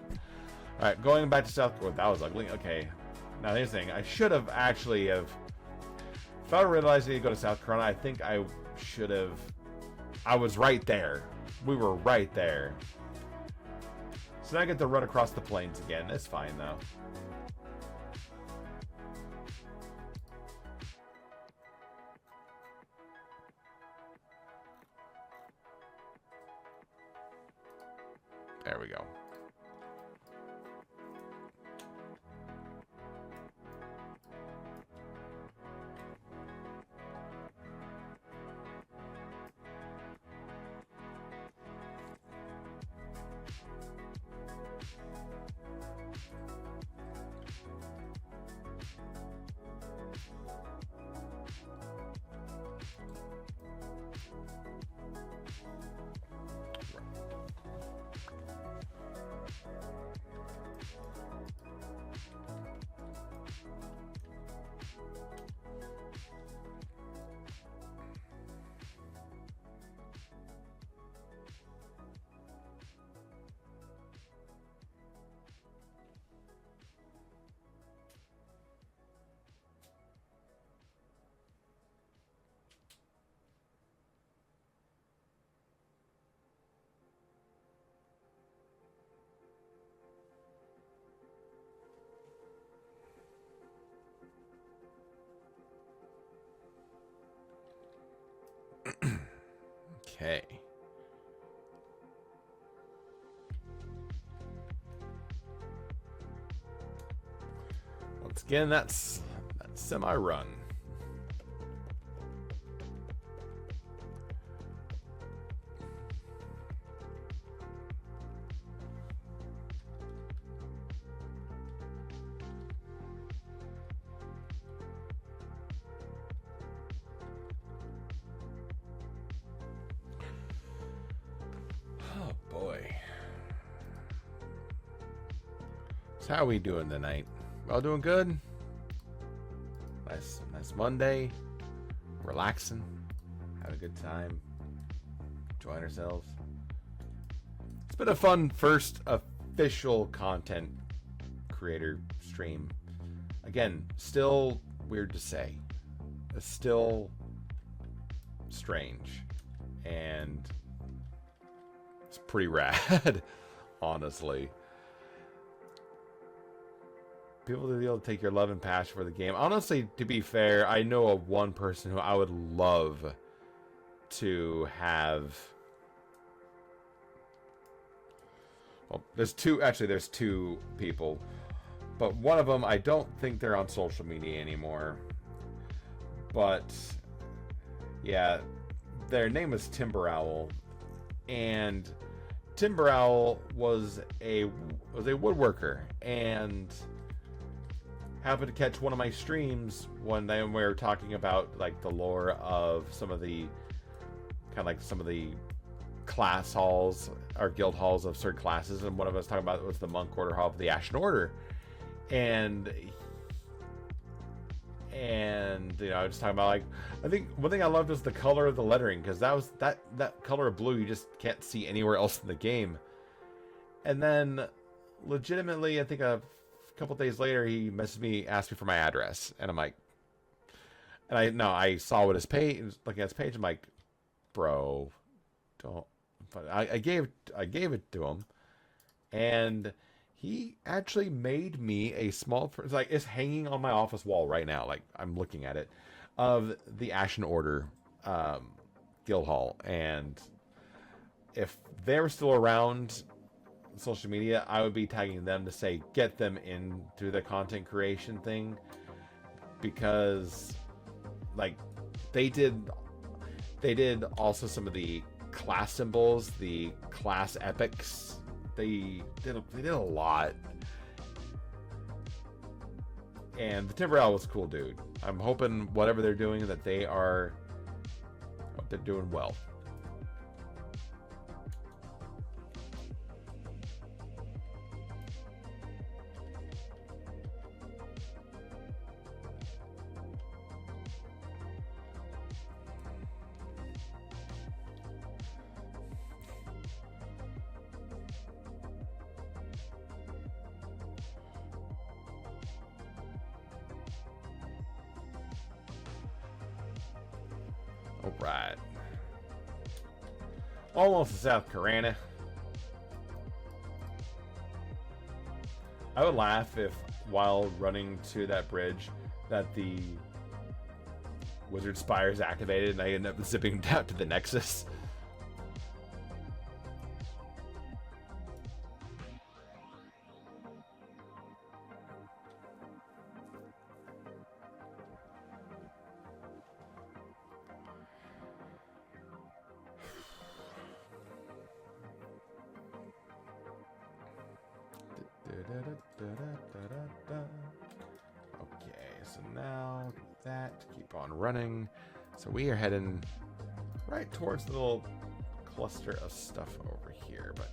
[SPEAKER 1] All right, going back to South... Oh, that was ugly. Okay. Now, here's the thing. I should have actually have... If I realized I need to go to South Carolina, I think I should have... I was right there. We were right there. So now I get to run across the plains again. It's fine, though. There we go. Okay. Once again, that's semi-run. How are we doing tonight? All doing good? Nice Monday. Relaxing. Having a good time. Enjoying ourselves. It's been a fun first official content creator stream. Again, still weird to say. It's still strange. And it's pretty rad, honestly. People to be able to take your love and passion for the game. Honestly, to be fair, I know of one person who I would love to have. Well, there's two people. But one of them, I don't think they're on social media anymore. But, yeah, their name is Timber Owl. And Timber Owl was a woodworker. And happened to catch one of my streams one day when we were talking about like the lore of some of the kind of like some of the class halls or guild halls of certain classes, and one of us talking about was the Monk Order Hall of the Ashen Order, and you know, I was talking about, like, I think one thing I loved was the color of the lettering, because that color of blue you just can't see anywhere else in the game. And then legitimately, I think a couple days later, he messaged me, asked me for my address, and I'm like, and I saw what his page, looking at his page, I'm like, bro, don't. But I gave it to him, and he actually made me a small, it's like, it's hanging on my office wall right now, like I'm looking at it, of the Ashen Order guild hall. And if they were still around social media, I would be tagging them to say, get them into the content creation thing, because like they did also some of the class symbols, the class epics. They did a lot, and the Timberell was cool, dude. I'm hoping whatever they're doing, that they're doing well. Alright. Almost to South Carolina. I would laugh if, while running to that bridge, that the Wizard Spire is activated and I end up zipping down to the Nexus. Okay, so now that, keep on running. So we are heading right towards the little cluster of stuff over here. But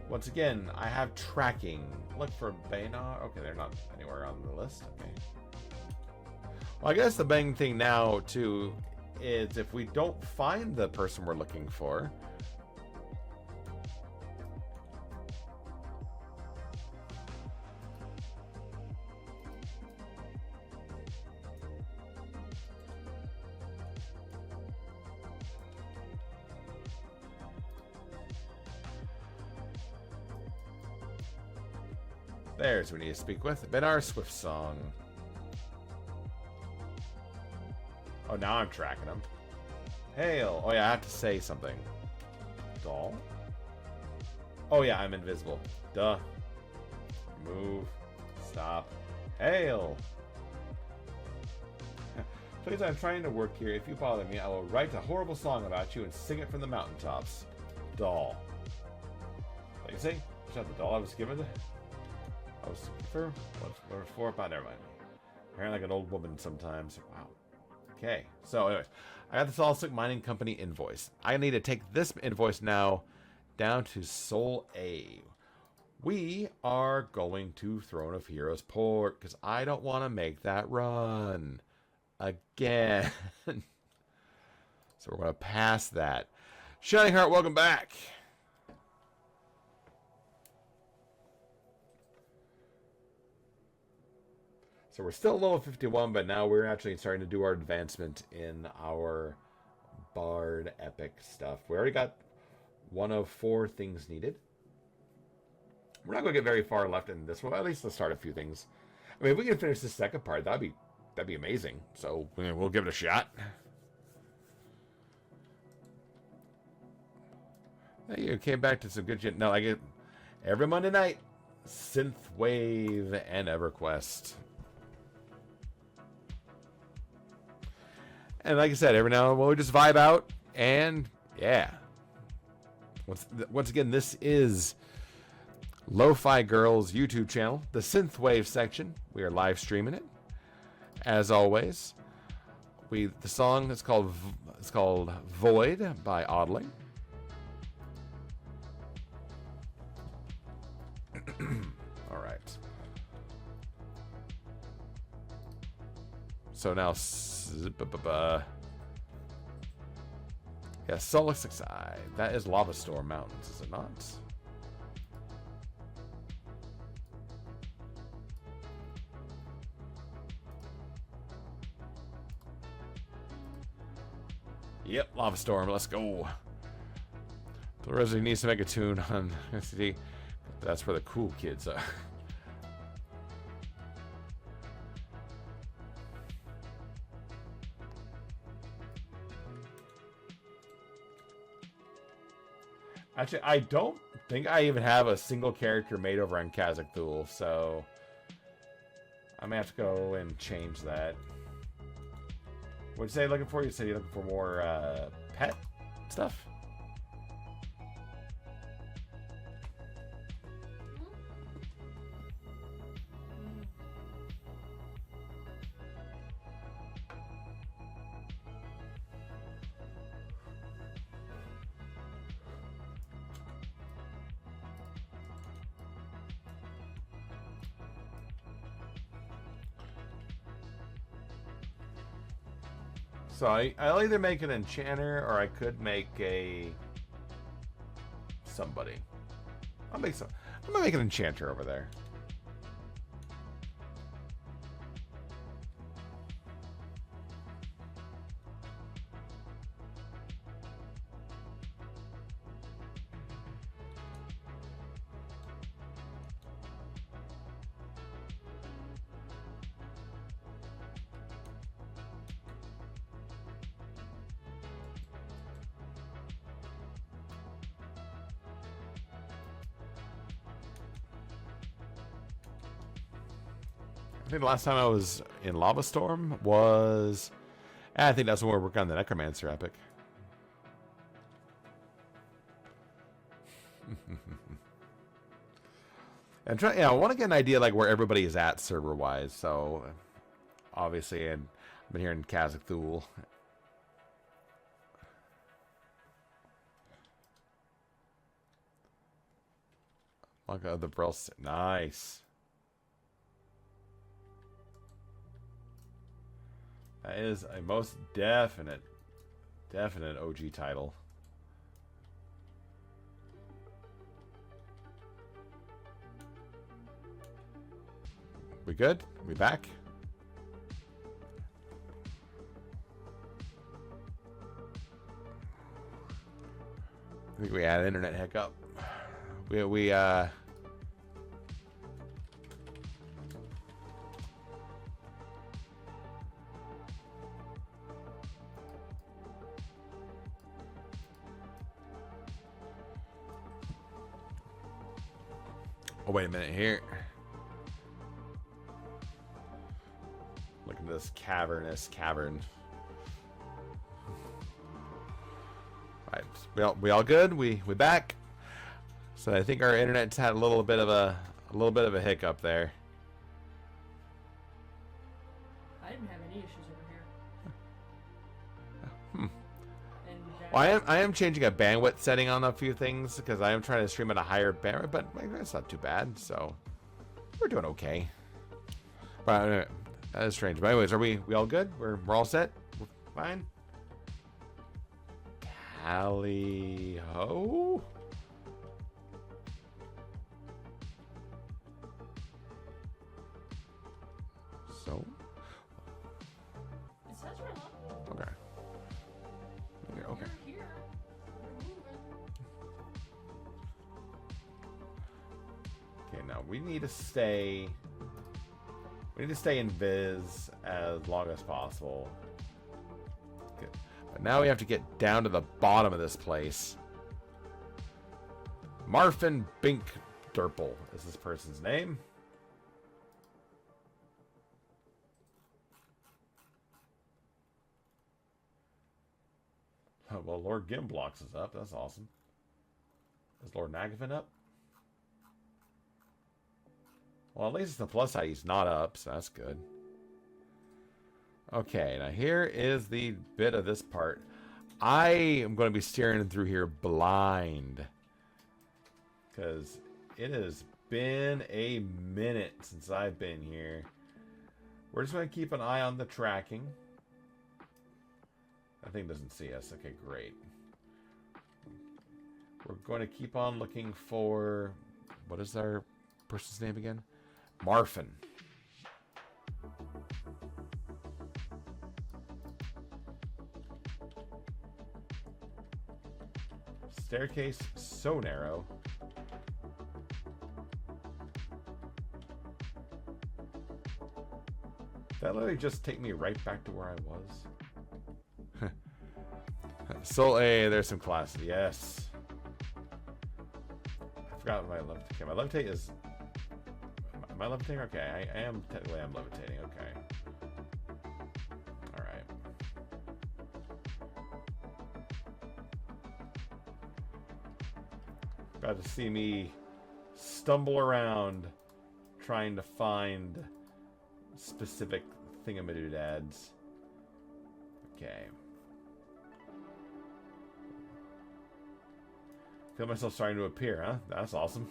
[SPEAKER 1] once again, I have tracking. Look for Banar. Okay, they're not anywhere on the list. Okay. Well, I guess the main thing now too is, if we don't find the person we're looking for, there's who we need to speak with. Benar Swift Song. Oh, now I'm tracking him. Hail. Oh, yeah, I have to say something. Doll. Oh, yeah, I'm invisible. Duh. Move. Stop. Hail. Please, I'm trying to work here. If you bother me, I will write a horrible song about you and sing it from the mountaintops. Doll. Like you say, shut the doll I was given. I was for what's for, but never mind. Apparently like an old woman sometimes. Wow. Okay. So anyways, I got the Solstick Mining Company invoice. I need to take this invoice now down to Soul A. We are going to Throne of Heroes port, because I don't want to make that run again. So we're going to pass that. Shining Heart, welcome back. So we're still level 51, but now we're actually starting to do our advancement in our Bard Epic stuff. We already got one of 4 things needed. We're not going to get very far left in this one. At least let's start a few things. I mean, if we can finish the second part, that'd be amazing. So we'll give it a shot. Hey, you came back to some good shit. No, I get every Monday night, Synthwave and EverQuest. And like I said, every now and then we just vibe out, and yeah. Once again, this is Lo-Fi Girls YouTube channel, the Synthwave section. We are live streaming it, as always. The song is called Void by Audley. All right. So now, yeah, Salt Lake City. That is Lava Storm Mountains, is it not? Yep, Lava Storm. Let's go. The Resident needs to make a tune on SCD. That's where the cool kids are. Actually, I don't think I even have a single character made over on Kazakh Thule, so I may have to go and change that. What'd you say you're looking for? You said you're looking for more pet stuff? So I'll either make an enchanter or I could make a somebody. I'm gonna make an enchanter over there. I think the last time I was in Lava Storm was... I think that's when we're working on the Necromancer epic. And I want to get an idea like where everybody is at server-wise. So, obviously, I've been here in Kazakh Thule. Look at the Brill. Nice. That is a most definite OG title. We good? We back? I think we had an internet hiccup. Oh, wait a minute here. Look at this cavernous cavern. Right, we all good? We back? So I think our internet's had a little bit of a hiccup there.
[SPEAKER 3] I didn't have any issues over here.
[SPEAKER 1] Well, I am changing a bandwidth setting on a few things because I am trying to stream at a higher bandwidth, but that's not too bad. So we're doing okay. But that is strange. But anyways, are we all good? We're all set. We're fine. Tally ho. So.
[SPEAKER 3] It says we're on.
[SPEAKER 1] Okay. Okay.
[SPEAKER 3] We're here. We're moving.
[SPEAKER 1] Okay, now we need to stay. We need to stay in Viz as long as possible. Good. But now we have to get down to the bottom of this place. Marfin Bink Derple is this person's name. Oh, well, Lord Gimblox is up. That's awesome. Is Lord Nagavin up? Well, at least the plus side he's not up, so that's good. Okay, now here is the bit of this part. I am going to be steering through here blind. Because it has been a minute since I've been here. We're just going to keep an eye on the tracking. That thing doesn't see us. Okay, great. We're going to keep on looking for... What is our person's name again? Marfin. Staircase so narrow. That literally just take me right back to where I was. So, hey, there's some class. Yes. I forgot my levitate. Okay, my levitate is... Am I levitating? Okay, I am technically I'm levitating. Okay. Alright. About to see me stumble around trying to find specific thingamadoodads. Okay. Feel myself starting to appear, huh? That's awesome.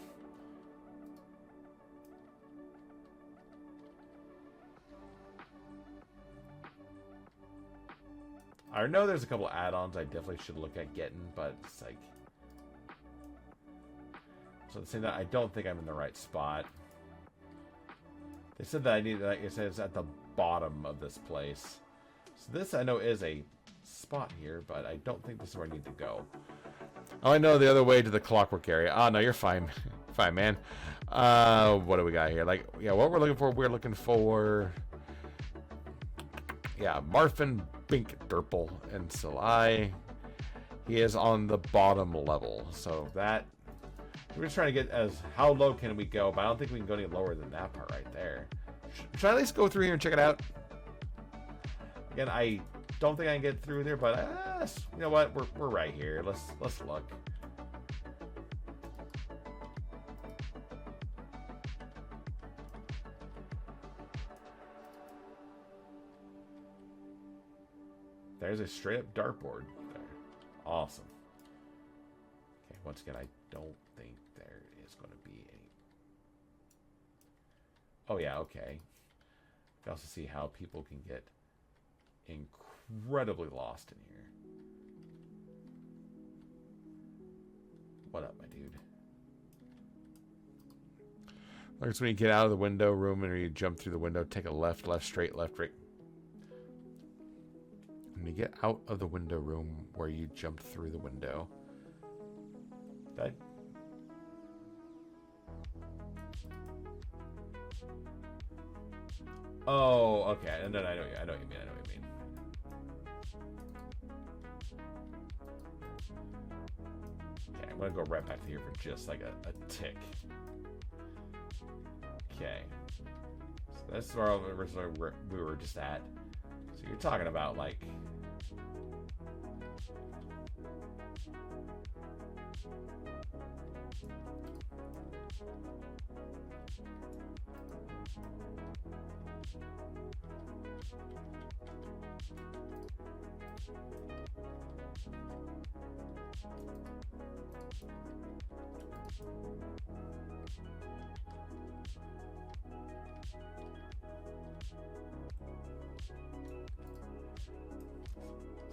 [SPEAKER 1] I know there's a couple add-ons I definitely should look at getting, but it's like... So saying that I don't think I'm in the right spot. They said that I need, like it says, at the bottom of this place. So this I know is a spot here, but I don't think this is where I need to go. Oh, I know the other way to the clockwork area. Oh, no, you're fine. Fine, man. What do we got here? Like, yeah, what we're looking for... Yeah, Marfin Bink Derple and Salai. He is on the bottom level. So that... We're just trying to get as... How low can we go? But I don't think we can go any lower than that part right there. Should I at least go through here and check it out? Again, I don't think I can get through there, but you know what? We're right here. Let's look. There's a straight up dartboard there. Awesome. Okay, once again, I don't think there is going to be any... Oh yeah, okay. You can also see how people can get incredibly lost in here. What up, my dude? Like it's when you get out of the window room and you jump through the window, take a left, straight, left, right. When you get out of the window room where you jumped through the window. That... Oh, okay. And then I know what you mean. Okay, I'm gonna go right back to here for just like a tick. Okay. So that's where we were just at. So you're talking about like...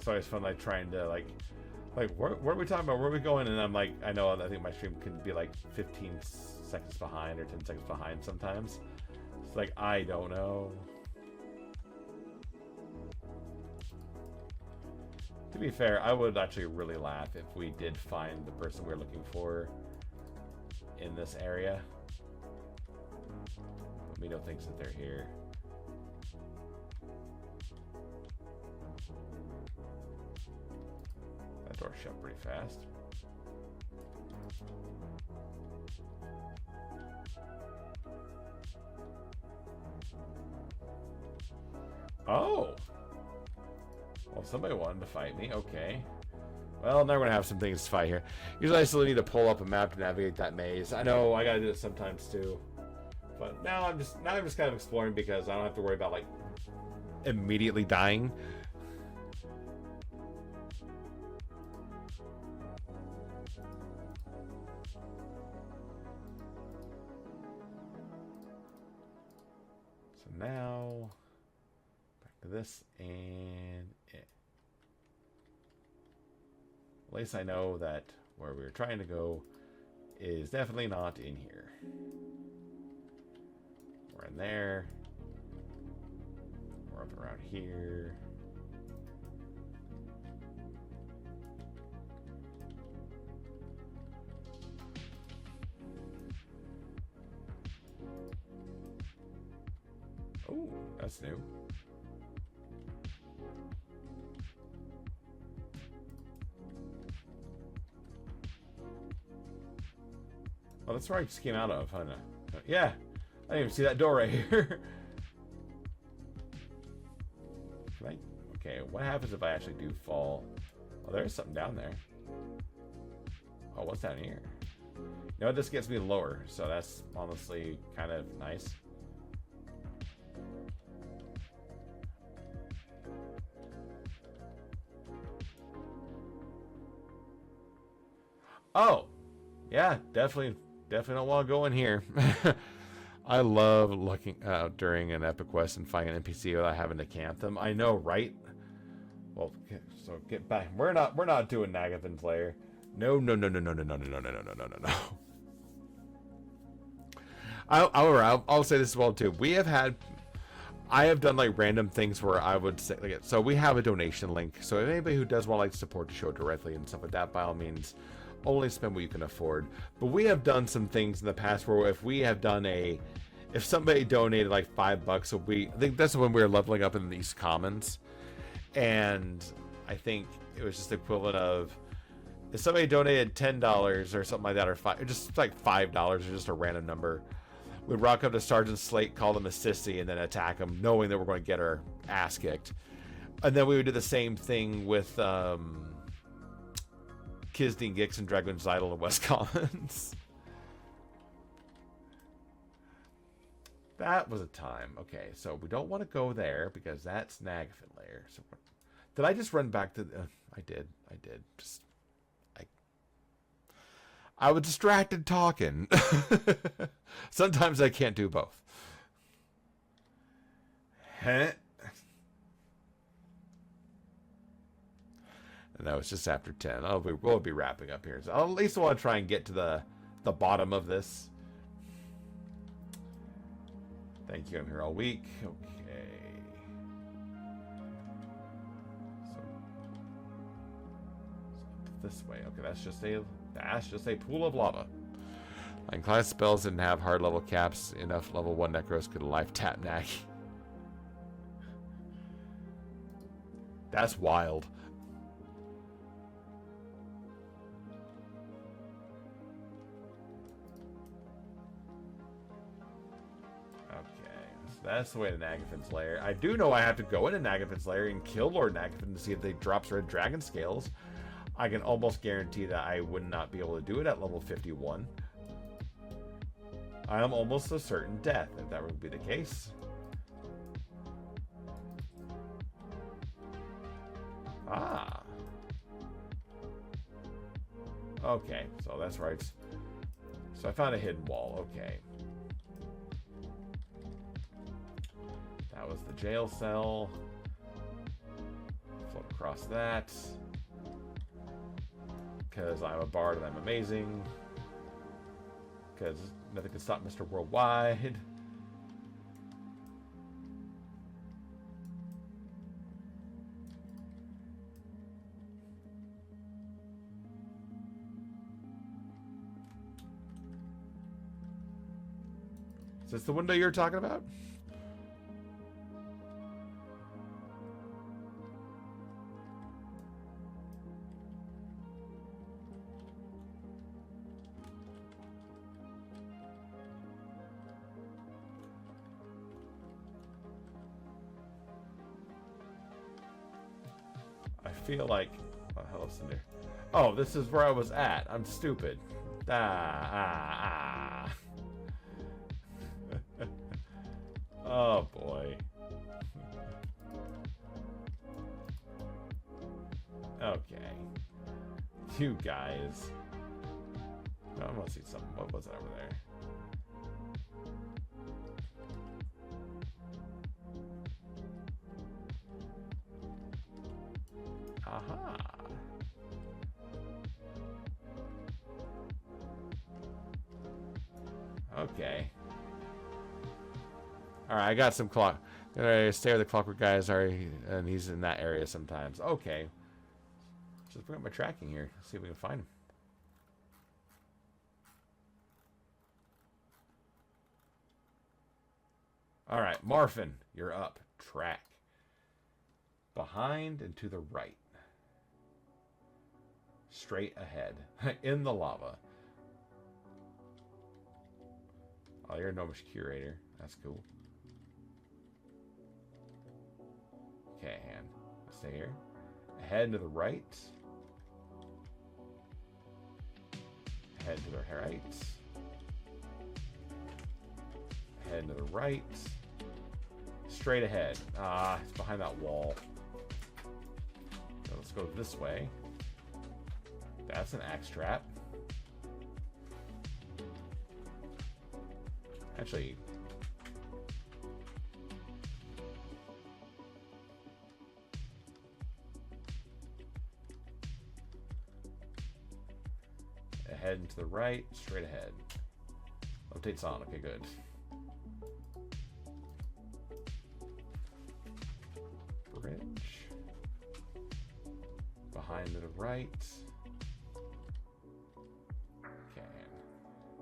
[SPEAKER 1] So it's fun, like trying to like what are we talking about? Where are we going? And I'm like, I think my stream can be like 15 seconds behind or 10 seconds behind sometimes. It's like, I don't know. To be fair, I would actually really laugh if we did find the person we're looking for in this area. But Mito thinks that they're here. That door shut pretty fast. Oh! Well, somebody wanted to fight me. Okay. Well, now we're gonna have some things to fight here. Usually I still need to pull up a map to navigate that maze. I know I gotta do it sometimes too. But now I'm just kind of exploring because I don't have to worry about like immediately dying. So now back to this, and at least I know that where we were trying to go is definitely not in here. We're in there. We're up around here. Oh, that's new. Oh, that's where I just came out of, huh? Yeah, I didn't even see that door right here. Can I? Okay, what happens if I actually do fall? Oh, there's something down there. Oh, what's down here? You know what? This gets me lower, so that's honestly kind of nice. Oh, yeah, definitely don't want to go in here. I love looking out during an epic quest and finding an NPC without having to camp them. I know, right? Well, so get back. We're not doing Nagathan's Lair. No. I'll say this as well too. I have done like random things where I would say, like, so we have a donation link. So if anybody who does want to like support the show directly and stuff like that, by all means, only spend what you can afford. But we have done some things in the past where if somebody donated like $5 a week, I think that's when we were leveling up in these commons, and I think it was just the equivalent of if somebody donated $10 or something like that, or just like $5 or just a random number, we'd rock up to Sergeant Slate, call them a sissy, and then attack them, knowing that we're going to get our ass kicked. And then we would do the same thing with Kisdeen Gix and Dragon's Idol and West Commons. That was a time. Okay, so we don't want to go there because that's Nagathan Lair. So did I just run back to? I did. Just I was distracted talking. Sometimes I can't do both. Huh? And that was just after 10. We'll be wrapping up here. So I'll at least want to try and get to the bottom of this. Thank you. I'm here all week. Okay. So this way. Okay, that's just a pool of lava. My class spells didn't have hard level caps. Enough level 1 Necros could life tap Nag. That's wild. That's the way to Nagathan's Lair. I do know I have to go into Nagathan's Lair and kill Lord Nagathan to see if they drops red dragon scales. I can almost guarantee that I would not be able to do it at level 51. I am almost a certain death if that would be the case. Ah. Okay, so that's right. So I found a hidden wall. Okay. That was the jail cell. Flip across that. Because I'm a bard and I'm amazing. Because nothing can stop Mr. Worldwide. Is this the window you're talking about? I feel like, what the hell is in there? Oh, this is where I was at. I'm stupid. Oh boy. You guys. I want to see something. What was it over there? Aha. Okay. Alright, I got some clock. Stay with the clockwork guys, and he's in that area sometimes. Okay. Just bring up my tracking here. See if we can find him. Alright, Marfin, you're up. Track. Behind and to the right. Straight ahead. In the lava. Oh, you're a gnomish curator. That's cool. Okay, hand. Stay here. Ahead and to the right. Head to the right. Head to the right. Straight ahead. Ah, it's behind that wall. So let's go this way. That's an axe trap. Actually, ahead and to the right, straight ahead. Rotates on. Okay, good. Bridge. Behind to the right. Okay.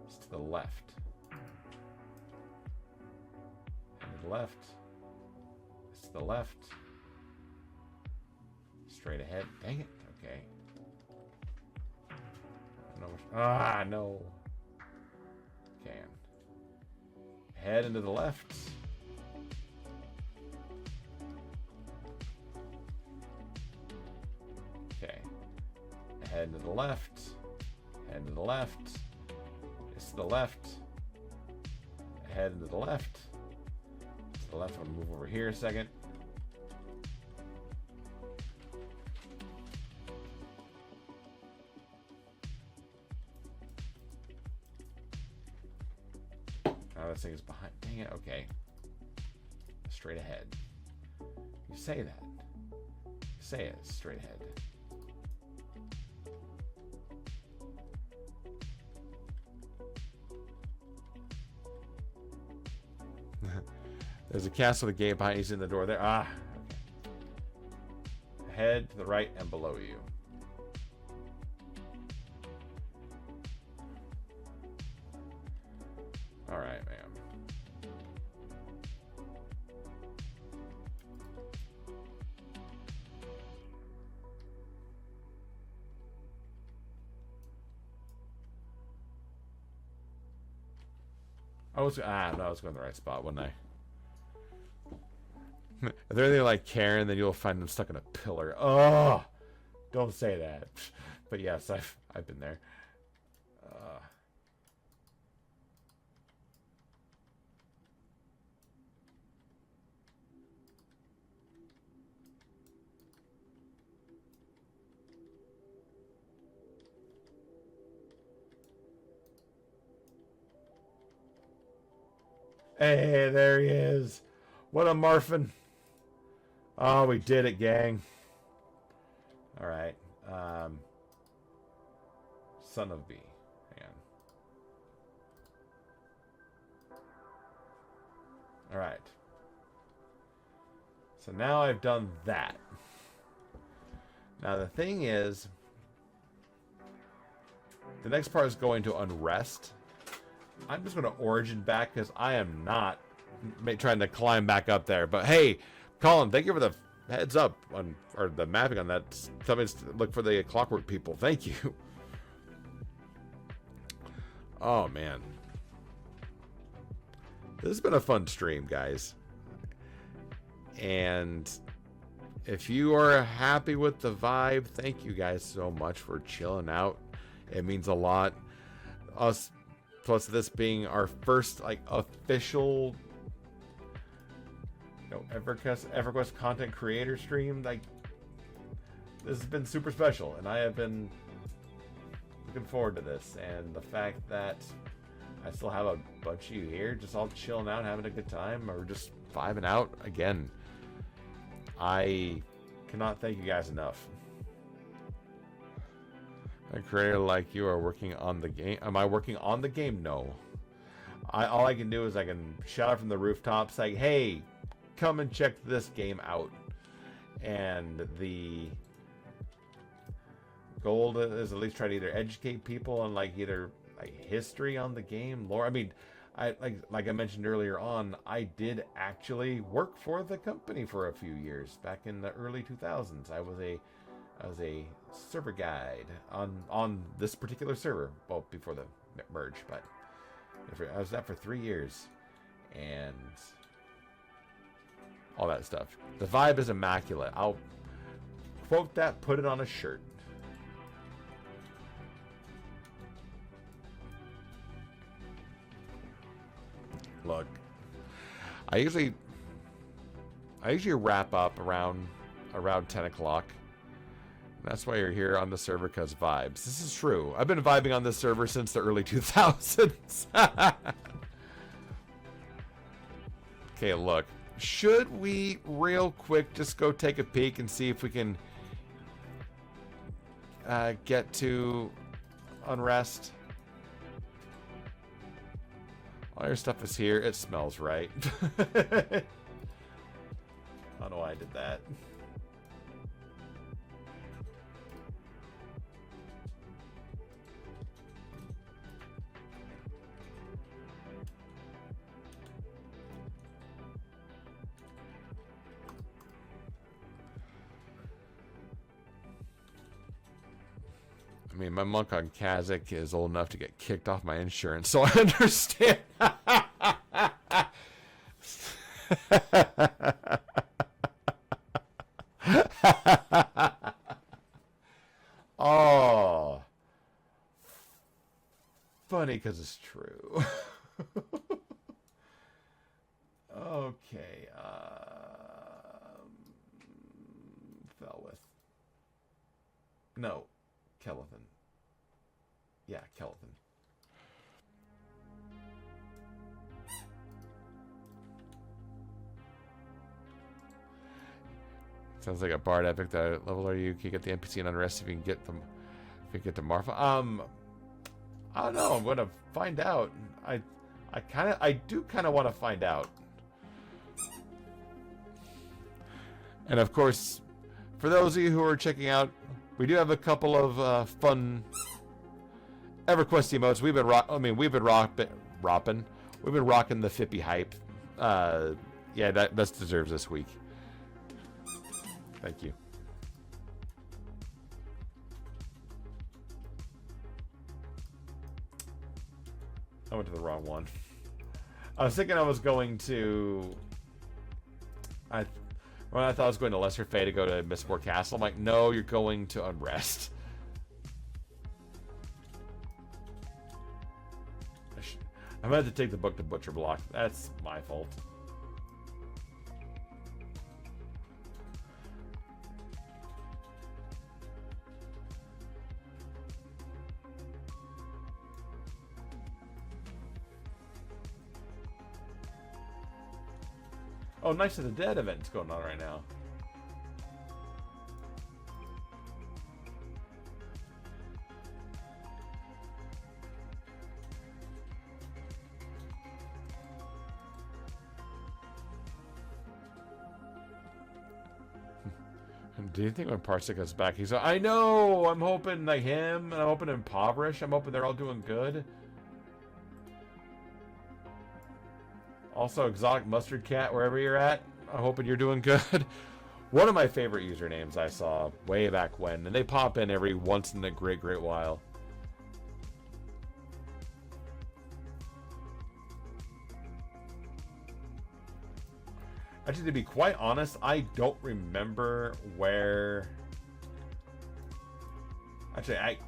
[SPEAKER 1] It's to the left. And to the left. It's to the left. Straight ahead. Dang it. Okay. Ah, no. Okay. Head into the left. Okay. Head into the left. Head to the left. It's to the left. Head into the left. To the left. I'm gonna move over here a second. This thing is behind. Dang it. Okay. Straight ahead. You say that. Say it. Straight ahead. There's a castle with a gate behind. He's in the door there. Ah. Okay. Head to the right and below you. All right, man. I was going the right spot, wasn't I? If they're anything like Karen, then you'll find them stuck in a pillar. Oh, don't say that. But yes, I've been there. Hey, there he is. What a Marfin. Oh, we did it, gang. All right. Son of B. Hang on. All right. So now I've done that. Now the thing is, the next part is going to Unrest. I'm just going to origin back because I am not trying to climb back up there. But hey, Colin, thank you for the heads up on, or the mapping on that. Tell me to look for the clockwork people. Thank you. Oh man, this has been a fun stream, guys. And if you are happy with the vibe, thank you guys so much for chilling out. It means a lot. Us. Plus this being our first like official EverQuest Content Creator stream, like this has been super special, and I have been looking forward to this, and the fact that I still have a bunch of you here, just all chilling out, having a good time, or just vibing out. Again, I cannot thank you guys enough. A creator like you are working on the game. Am I working on the game? No. All I can do is I can shout out from the rooftops like, hey, come and check this game out. And the goal is at least try to either educate people on like either like history on the game, lore. I mean, I like I mentioned earlier on, I did actually work for the company for a few years back in the early 2000s. I was a server guide on this particular server, well, before the merge, but I was that for 3 years, and all that stuff. The vibe is immaculate. I'll quote that, put it on a shirt. Look, I usually wrap up around 10 o'clock. That's why you're here on the server, because vibes. This is true. I've been vibing on this server since the early 2000s. Okay, look. Should we real quick just go take a peek and see if we can get to Unrest? All your stuff is here. It smells right. I don't know why I did that. I mean, my monk on Kazakh is old enough to get kicked off my insurance, so I understand. Oh, funny because it's true. Okay, Felwith. No, Kelvin. Yeah, Kelvin. Sounds like a bard epic. That level are you? Can you get the NPC in Unrest if you can get them? If you get the Marfa? I don't know. I'm gonna find out. I do kind of want to find out. And of course, for those of you who are checking out, we do have a couple of fun EverQuest emotes. We've been rocking the Fippy hype. Yeah, that deserves this week. Thank you. I went to the wrong one. I was thinking I was going to... I thought I was going to Lesser Fate to go to Mistborn Castle. I'm like, no, you're going to Unrest. I'm going to have to take the book to Butcher Block. That's my fault. Oh, Nights of the Dead event's going on right now. Do you think when Parsec goes back, he's like, I know, I'm hoping like him, and I'm hoping Impoverish, I'm hoping they're all doing good. Also, Exotic Mustard Cat, wherever you're at, I'm hoping you're doing good. One of my favorite usernames I saw way back when, and they pop in every once in a great while. Actually, to be quite honest, I don't remember where... Actually,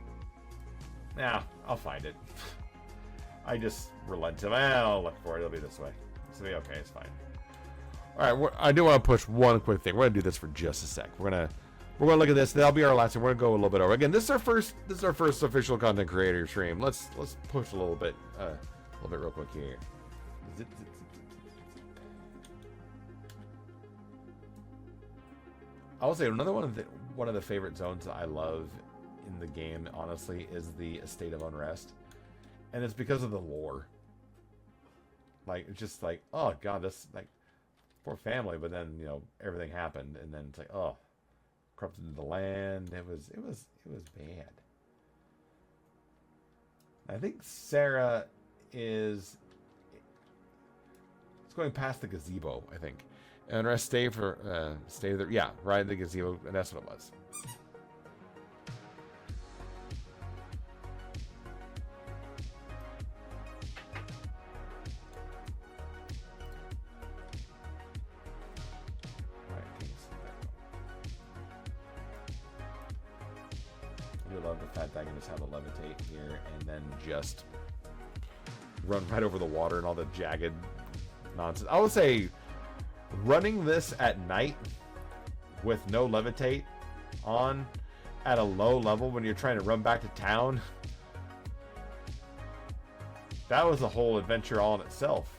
[SPEAKER 1] I'll find it. I just relented. I'll look for it. It'll be this way. So, okay, it's fine. All right, I do want to push one quick thing. We're going to do this for just a sec. We're going to We're gonna look at this. That'll be our last one. We're gonna go a little bit over. Again, this is our first official content creator stream. Let's push a little bit real quick here. I will say another one of the favorite zones I love in the game, honestly, is the Estate of Unrest, and it's because of the lore. Like, it's just like, oh god, this, like, poor family, but then, you know, everything happened, and then it's like, oh, corrupted the land. It was bad. I think Sarah is it's going past the gazebo, I think. And rest stay there. Yeah, right at the gazebo, and that's what it was. I love the fact that I can just have a levitate here and then just run right over the water and all the jagged nonsense. I would say running this at night with no levitate on at a low level when you're trying to run back to town, that was a whole adventure all in itself.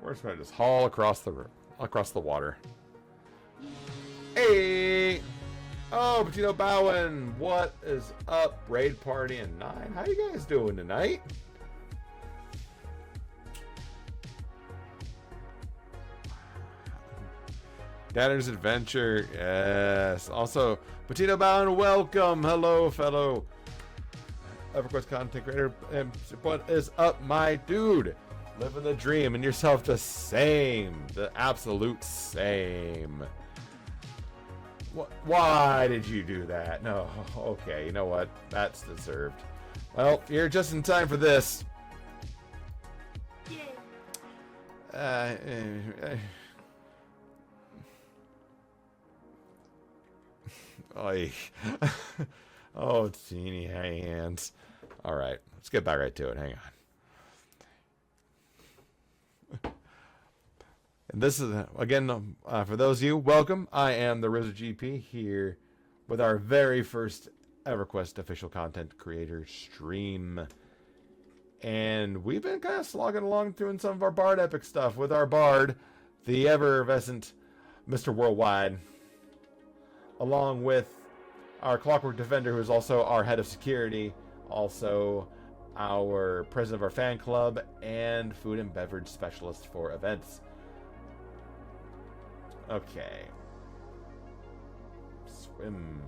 [SPEAKER 1] We're just gonna just haul across the water. Hey! Oh, Patino Bowen, what is up? Raid party and 9. How you guys doing tonight? Dadder's Adventure, yes. Also, Patino Bowen, welcome. Hello, fellow EverQuest Content Creator. What is up, my dude? Living the dream, and yourself the same. The absolute same. Why did you do that? No, okay, you know what? That's deserved. Well, you're just in time for this. Oy. Oh, teeny hands. All right, let's get back right to it. Hang on. And this is, again, for those of you, welcome. I am the RZA GP here with our very first EverQuest official content creator stream. And we've been kind of slogging along doing some of our Bard epic stuff with our Bard, the effervescent Mr. Worldwide, along with our Clockwork Defender, who is also our head of security, also our president of our fan club, and food and beverage specialist for events. Okay. Swim.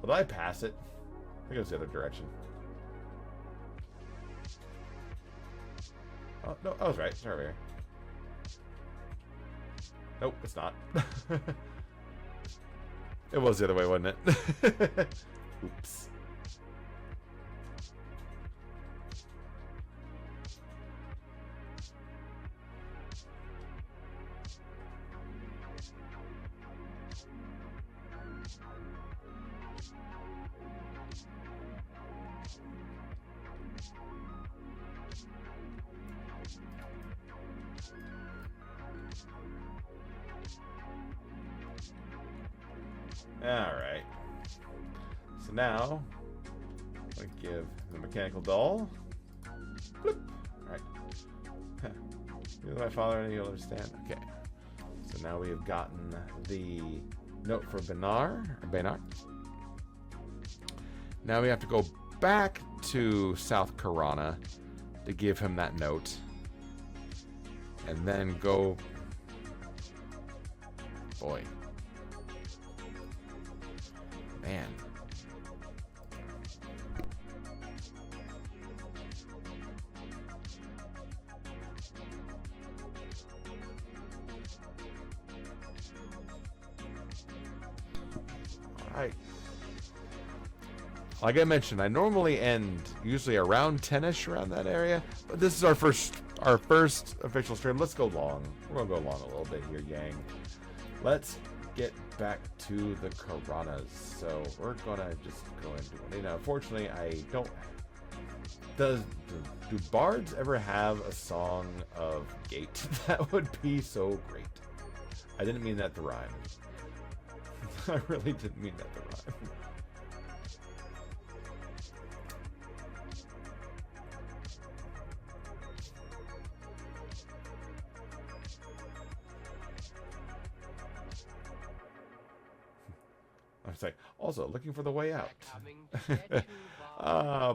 [SPEAKER 1] Did I pass it? I think it was the other direction. Oh, no, I was right. It's over here. Nope, it's not. It was the other way, wasn't it? Oops. Alright. So now, I'm going to give the mechanical doll. Bloop. Alright. You're my father and you'll understand. Okay. So now we have gotten the note for Benar. Now we have to go back to South Karana to give him that note. And then go... Boy. Man. Alright. Like I mentioned, I normally end usually around 10-ish around that area, but this is our first our first official stream. Let's go long. We're gonna go long a little bit here, Yang. Let's get back to the Karanas. So we're gonna just go into it. You know, unfortunately, I don't. Do bards ever have a song of Gate? That would be so great. I didn't mean that to rhyme. I really didn't mean that to rhyme. I'm saying, also looking for the way out.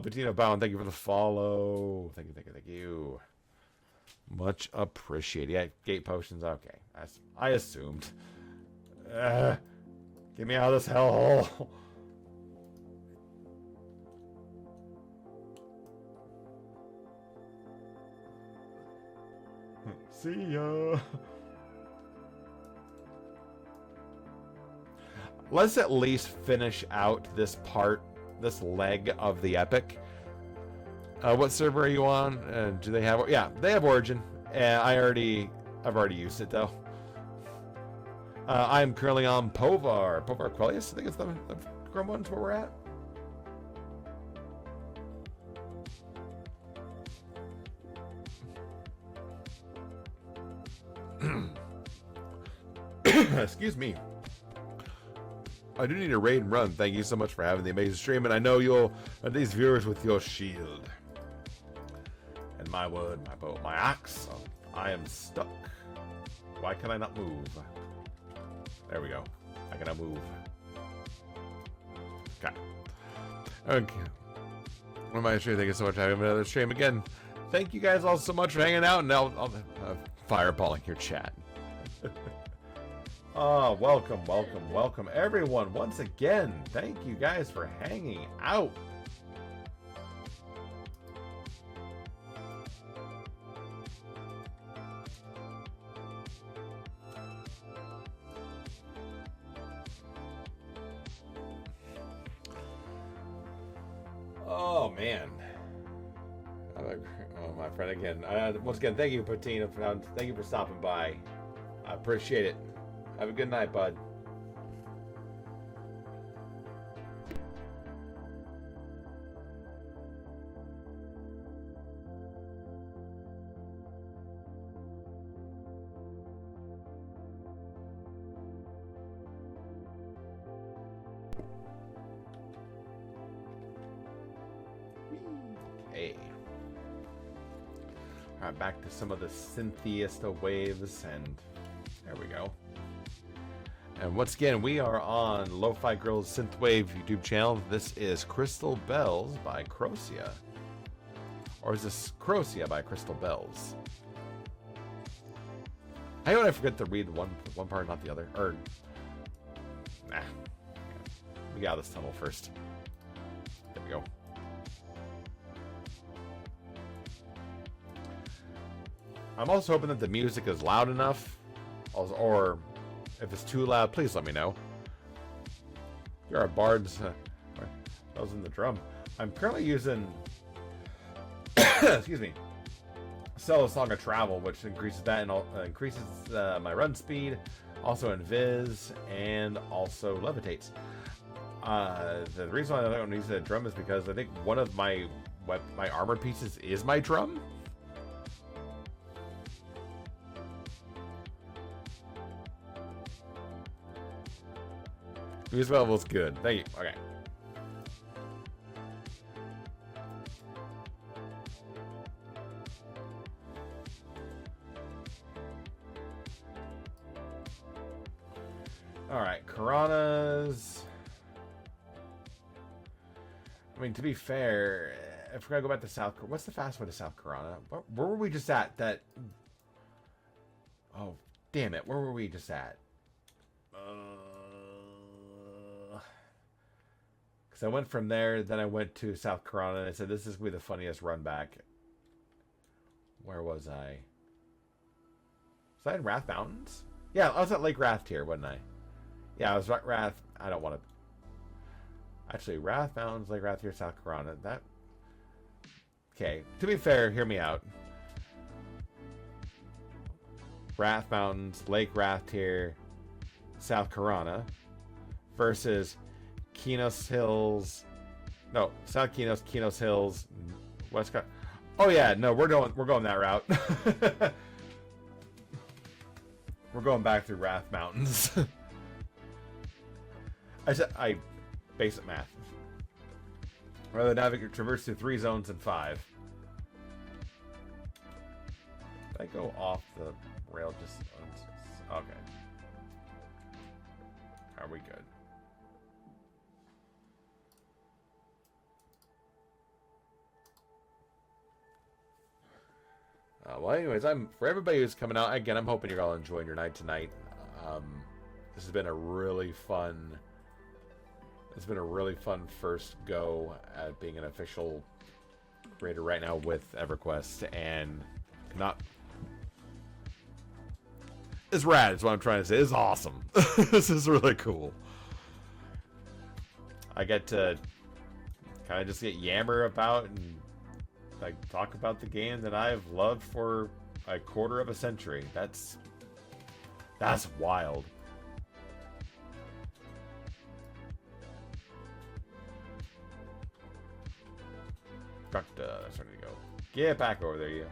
[SPEAKER 1] Bettina Bowen, thank you for the follow. Thank you, thank you, thank you. Much appreciated. Yeah, gate potions. Okay, I assumed. Get me out of this hellhole. See ya. Let's at least finish out this part, this leg of the epic. What server are you on? Do they have? Yeah, they have Origin. I've already used it though. I'm currently on Povar Quellius. I think it's the Chrome one's where we're at. Excuse me. I do need a raid and run. Thank you so much for having the amazing stream, and I know you'll these viewers with your shield and my wood, my bow, my axe. I am stuck. Why can I not move? There we go. I cannot move. Okay. Okay. What am I stream? Thank you so much for having another stream again. Thank you guys all so much for hanging out, and I'll fireballing your chat. Oh, welcome, welcome, welcome, everyone. Once again, thank you guys for hanging out. Oh, man. Oh, my friend, again. Once again, thank you, Patina. Thank you for stopping by. I appreciate it. Have a good night, bud. Hey. All right, back to some of the synthiest waves, and there we go. And once again, we are on Lo-Fi Girls Synthwave YouTube channel. This is Crystal Bells by Crocia. Or is this Crocia by Crystal Bells? I don't forget to read one part, not the other. Or, nah. We got this tunnel first. There we go. I'm also hoping that the music is loud enough, or if it's too loud, please let me know. You're a bard's. I was in the drum. I'm currently using, excuse me, Solo Song of Travel, which increases that and increases my run speed, also invis, and also levitates. The reason why I don't use the drum is because I think one of my armor pieces is my drum. Music level is good. Thank you. Okay. All right, Karanas. I mean, to be fair, if we're gonna go back to South, what's the fast way to South Karana? Where were we just at? That. Oh, damn it! Where were we just at? Because I went from there, then I went to South Karana, and I said, this is going to be the funniest run back. Where was I? Was I in Wrath Mountains? Yeah, I was at Lake Wrath here, wasn't I? Yeah, I was at Wrath. I don't want to... Actually, Wrath Mountains, Lake Wrath here, South Karana. That... Okay, to be fair, hear me out. Wrath Mountains, Lake Wrath here, South Corona, versus Kenos Hills. No, South Kenos, Kenos Hills, West. Oh yeah, no, we're going that route. We're going back through Wrath Mountains. I basic math. Rather navigate traverse through 3 zones than 5. Did I go off the rail just okay. Are we good? Well, anyways, for everybody who's coming out again. I'm hoping you're all enjoying your night tonight. This has been a really fun. It's been a really fun first go at being an official creator right now with EverQuest, and not. It's rad. Is what I'm trying to say. It's awesome. This is really cool. I get to kind of just get yammer about and like talk about the game that I've loved for a quarter of a century. That's wild. That's ready to go. Get back over there, you.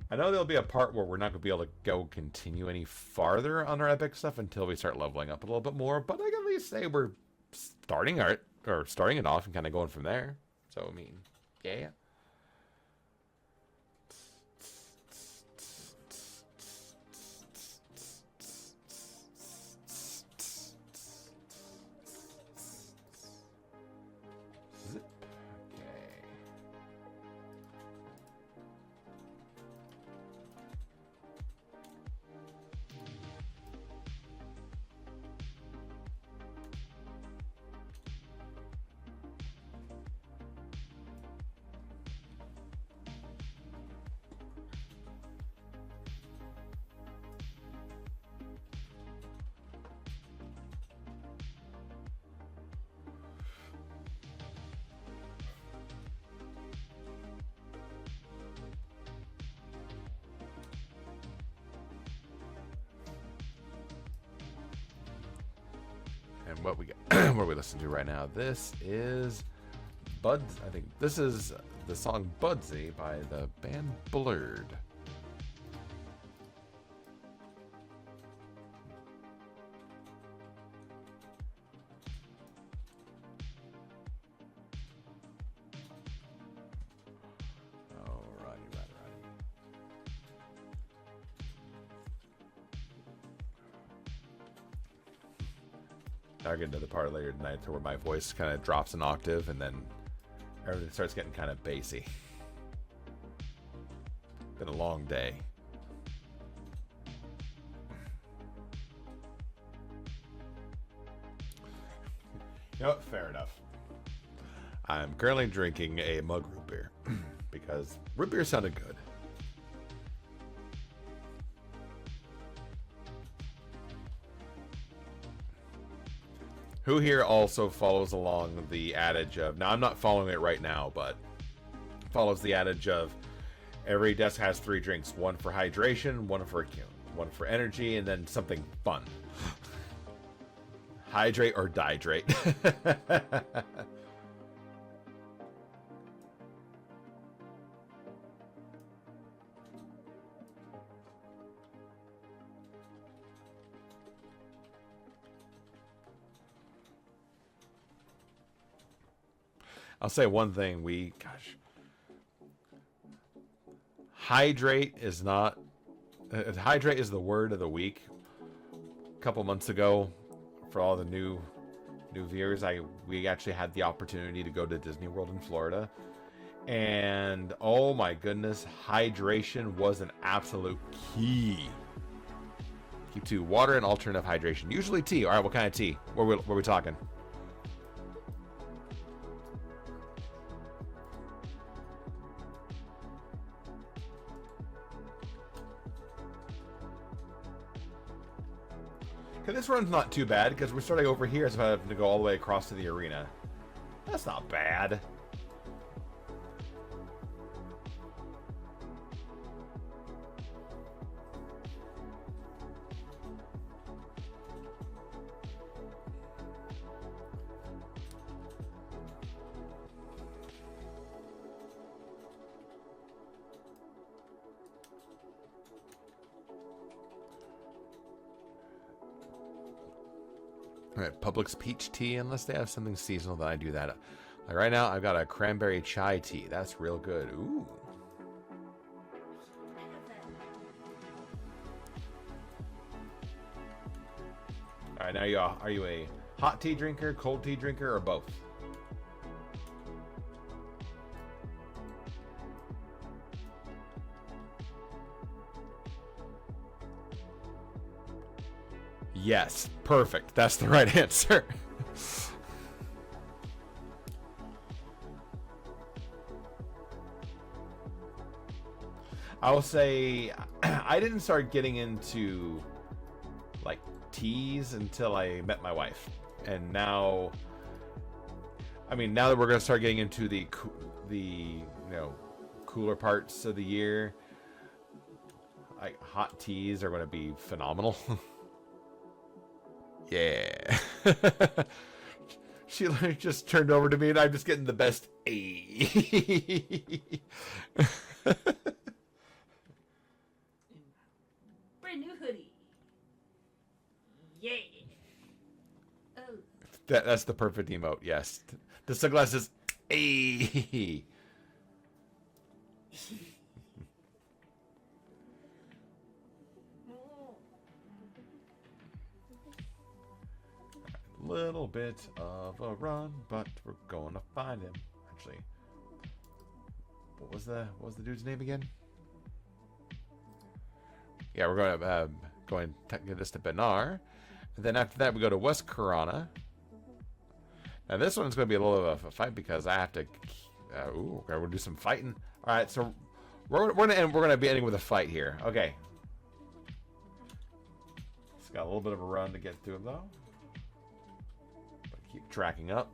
[SPEAKER 1] I know there'll be a part where we're not going to be able to continue any farther on our epic stuff until we start leveling up a little bit more, but I can at least say we're starting it off and kind of going from there. So, I mean, yeah. Zip. Okay. And what we got, what are we listening to right now? This is Buds. I think this is the song Budsy by the band Blurred. I'll get into the part later tonight where my voice kind of drops an octave and then everything starts getting kind of bassy. Been a long day. You know what? Fair enough. I'm currently drinking a mug root beer because root beer sounded good. Who here also follows along the adage of, now I'm not following it right now, but follows the adage of every desk has 3 drinks, one for hydration, one for energy, and then something fun. Hydrate or dihydrate. I'll say one thing, hydrate is not, hydrate is the word of the week. A couple months ago, for all the new viewers, we actually had the opportunity to go to Disney World in Florida. And oh my goodness, hydration was an absolute key. Keep to water and alternative hydration. Usually tea. All right, what kind of tea? What are we talking? And this run's not too bad because we're starting over here, so I have to go all the way across to the arena. That's not bad. All right, Publix peach tea, unless they have something seasonal, then I do that. Like right now, I've got a cranberry chai tea. That's real good. Ooh. All right, now are you a hot tea drinker, cold tea drinker, or both? Yes, perfect. That's the right answer. I will say I didn't start getting into like teas until I met my wife. And now, I mean, now that we're going to start getting into the cooler parts of the year, like hot teas are going to be phenomenal. Yeah. She just turned over to me and I'm just getting the best
[SPEAKER 3] Brand new hoodie. Yeah. Oh.
[SPEAKER 1] That's the perfect emote, yes. The sunglasses. A. Little bit of a run, but we're going to find him. Actually, what was the dude's name again? Yeah, we're going to get this to Benar, and then after that we go to West Corona. Now this one's going to be a little bit of a fight because I have to. Okay, we'll do some fighting. All right, so we're gonna be ending with a fight here. Okay, it's got a little bit of a run to get through though. Keep tracking up.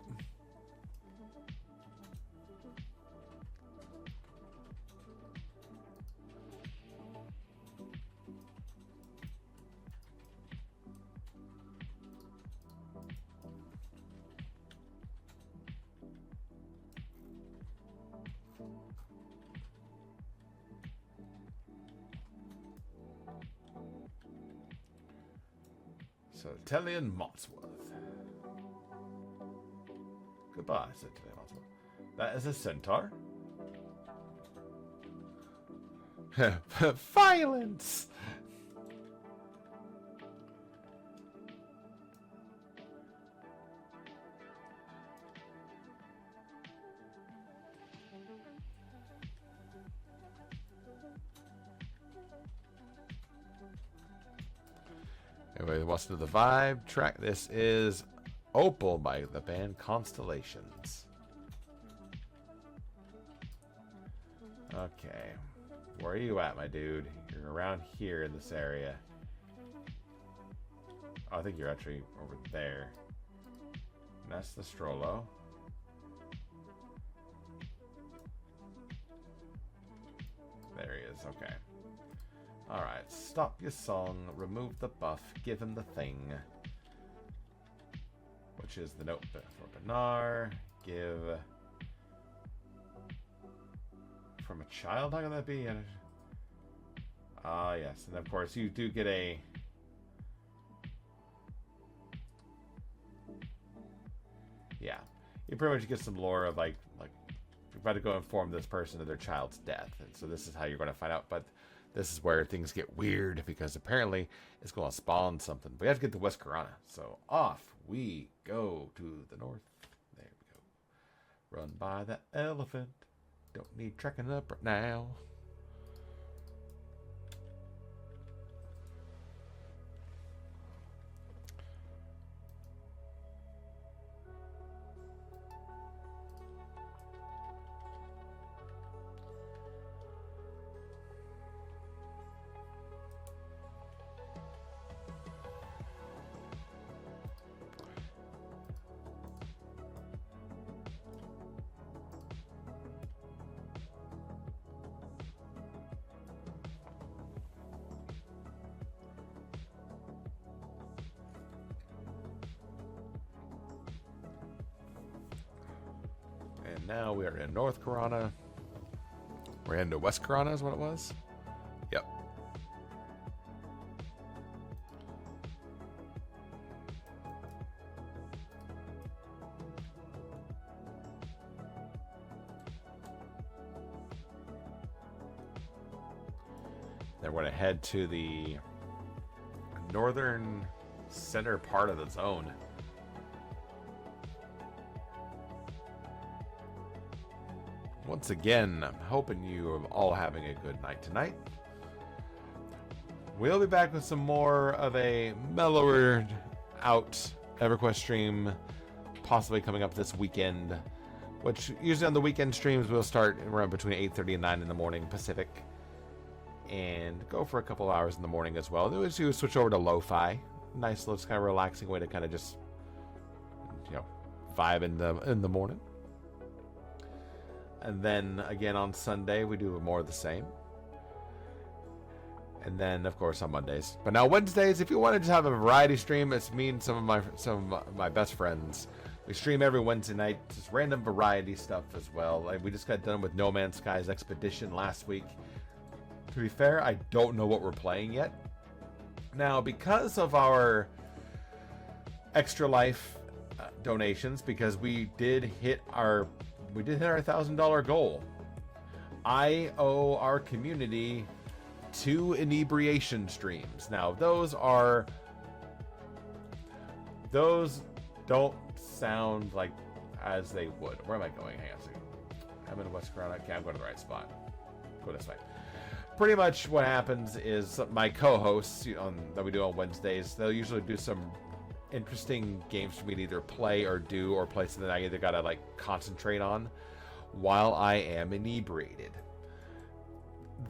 [SPEAKER 1] So Tellian Motsworth. Goodbye, said Tellian Motsworth. That is a centaur. Violence! Anybody wants to know the vibe track? This is Opal by the band Constellations. Okay. Where are you at, my dude? You're around here in this area. Oh, I think you're actually over there. And that's the Strollo. There he is, okay. Alright, stop your song, remove the buff, give him the thing. Which is the note for Benar. Give... From a child? How can that be? Ah, yes. And of course, you do get a... Yeah. You pretty much get some lore of, like you're about to go inform this person of their child's death. And so this is how you're going to find out. But this is where things get weird, because apparently it's going to spawn something. We have to get to West Corona. So off we go to the north. There we go. Run by that elephant. Don't need trekking up right now. now we are in North Corona. We're into West Corona is what it was. Yep. Then we're going to head to the northern center part of the zone. Once again, I'm hoping you are all having a good night tonight. We'll be back with some more of a mellower out EverQuest stream, possibly coming up this weekend, which usually on the weekend streams we'll start around between 8:30 and 9 in the morning Pacific, and go for a couple hours in the morning as well. Then we switch over to lo-fi, nice little kind of relaxing way to kind of just, you know, vibe in the morning. And then again on Sunday we do more of the same. And then of course on Mondays. But now Wednesdays, if you wanted to have a variety stream, it's me and some of my best friends. We stream every Wednesday night, just random variety stuff as well. Like we just got done with No Man's Sky's Expedition last week. To be fair, I don't know what we're playing yet. Now, because of our Extra Life donations, because we did hit our $1,000 goal, I owe our community 2 inebriation streams. Now, those don't sound like as they would. Where am I going? Hang on a second. I'm in West Corona. Okay, I'm going to the right spot. Go this way. Pretty much what happens is my co-hosts that we do on Wednesdays, they'll usually do some interesting games for me to either play or do, or play something I either gotta like concentrate on while I am inebriated.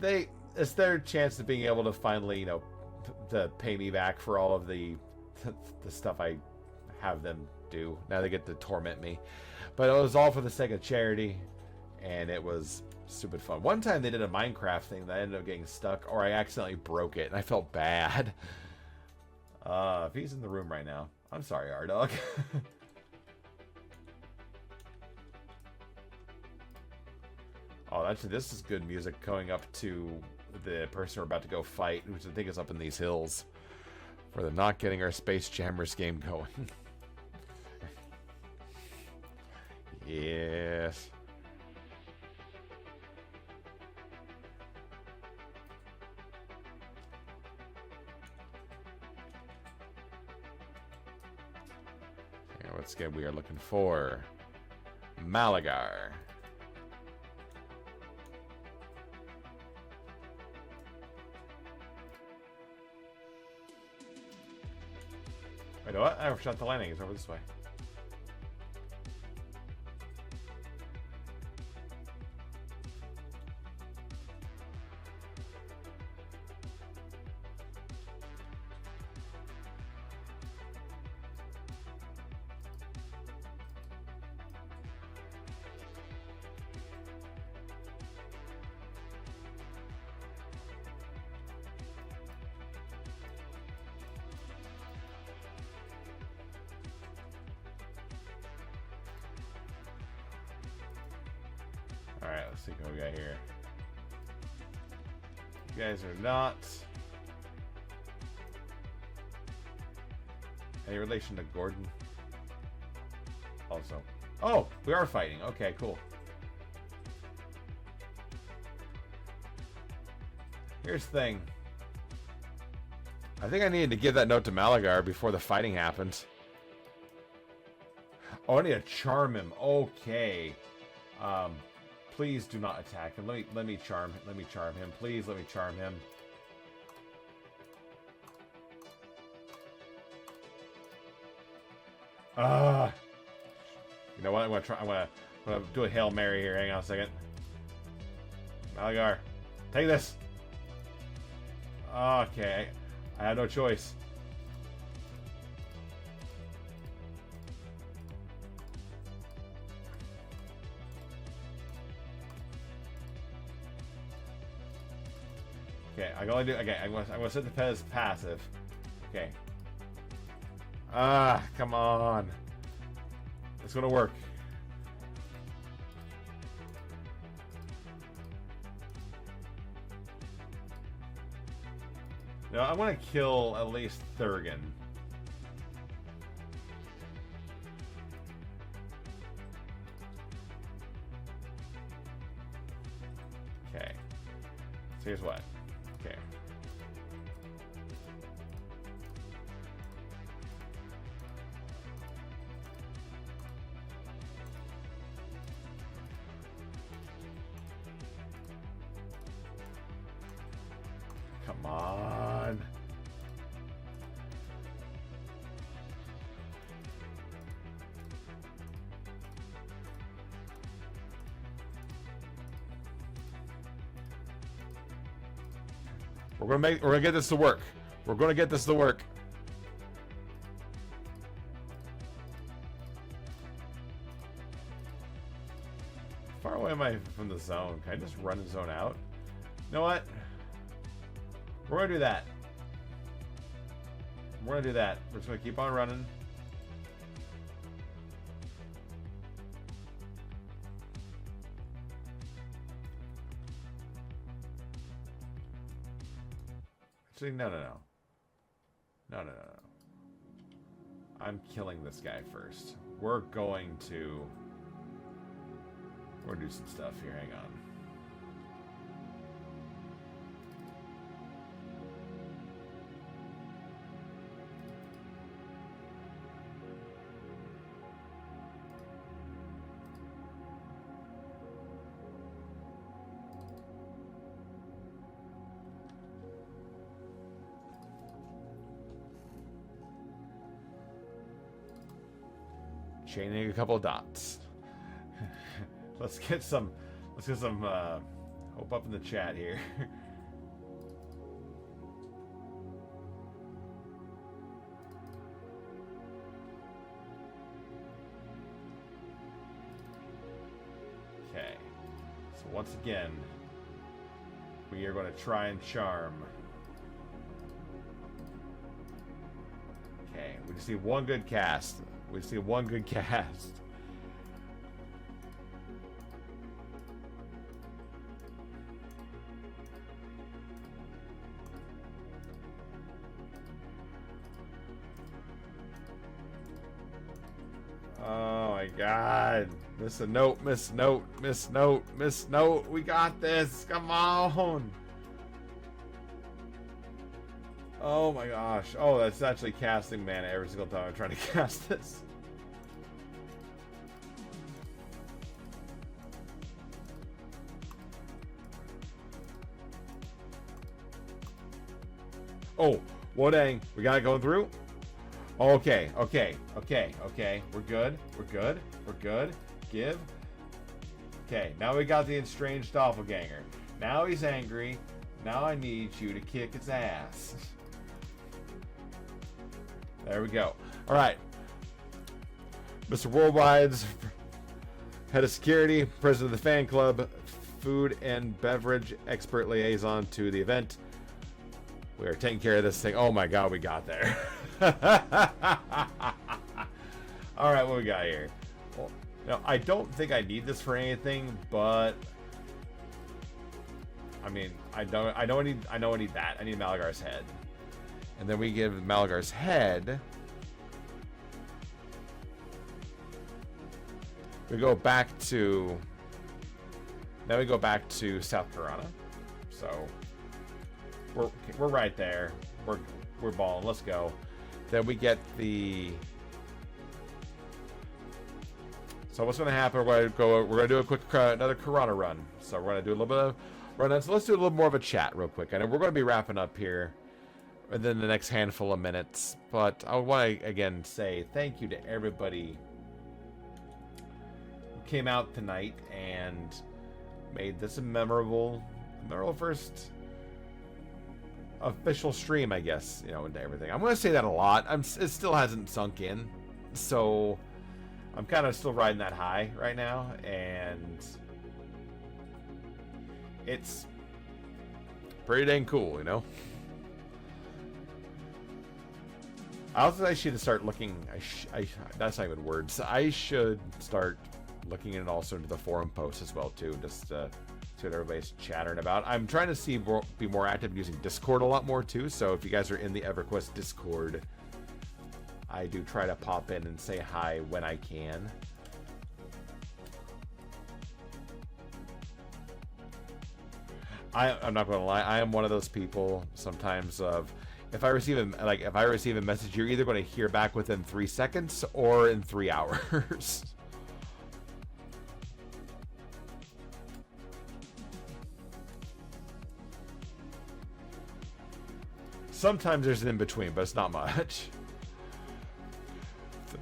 [SPEAKER 1] It's their chance of being able to finally, to pay me back for all of the stuff I have them do. Now they get to torment me, but it was all for the sake of charity, and it was stupid fun. One time they did a Minecraft thing that I ended up getting stuck, or I accidentally broke it, and I felt bad. If he's in the room right now, I'm sorry, R-Dog. Oh, this is good music going up to the person we're about to go fight, which I think is up in these hills, for the not getting our Space Jammers game going. Yes. Let's get, we are looking for Malagar. Wait, what? I shot the landing. It's over this way. Alright, let's see what we got here. You guys are not any relation to Gordon. Also. Oh, we are fighting. Okay, cool. Here's the thing. I think I needed to give that note to Malagar before the fighting happened. Oh, I need to charm him. Okay. Please do not attack him. Let me charm him. Please let me charm him. You know what? I'm gonna do a Hail Mary here. Hang on a second. Malagar, take this. Okay, I have no choice. Okay, I can only do. Okay, I'm gonna set the Pez passive. Okay. Come on. It's gonna work. No, I want to kill at least Thurgan. Okay. So here's what. Okay. Come on. We're gonna get this to work. We're gonna get this to work. How far away am I from the zone? Can I just run the zone out? You know what? We're gonna do that. We're gonna do that. We're just gonna keep on running. Actually, no. No. I'm killing this guy first. We're gonna do some stuff here. Hang on. Chaining a couple of dots. Let's get some hope up in the chat here. Okay. So once again, we are going to try and charm. Okay, we just need one good cast. We see one good cast. Oh my god. Miss a note, miss note, miss note, miss note. We got this. Come on. Oh my gosh. Oh, that's actually casting mana every single time I'm trying to cast this. Oh, what dang. We got it going through? Okay. We're good. Give. Okay, now we got the estranged doppelganger. Now he's angry. Now I need you to kick its ass. There we go. All right. Mr. Worldwide's head of security, president of the fan club, food and beverage expert liaison to the event. We are taking care of this thing. Oh my god, we got there. All right, what we got here? Well, now, I don't think I need this for anything, but I mean, I know I need that. I need Malagar's head. And then we give Malagar's head. We go back to. Now we go back to South Carolina. So we're right there. We're balling. Let's go. Then we get the. So what's going to happen? We're going to do a quick another Corona run. So we're going to do a little bit of run. So let's do a little more of a chat real quick. I know we're going to be wrapping up here within the next handful of minutes, but I want to again say thank you to everybody who came out tonight and made this a memorable first official stream, I guess, you know, into everything. I'm going to say that a lot. It still hasn't sunk in, so I'm kind of still riding that high right now, and it's pretty dang cool, you know. I also should start looking. That's not even words. I should start looking at also into the forum posts as well too, just to See what everybody's chattering about. I'm trying to be more active using Discord a lot more too. So if you guys are in the EverQuest Discord, I do try to pop in and say hi when I can. I'm not gonna lie. I am one of those people sometimes of if I receive a message, you're either going to hear back within 3 seconds or in 3 hours. Sometimes there's an in-between, but it's not much.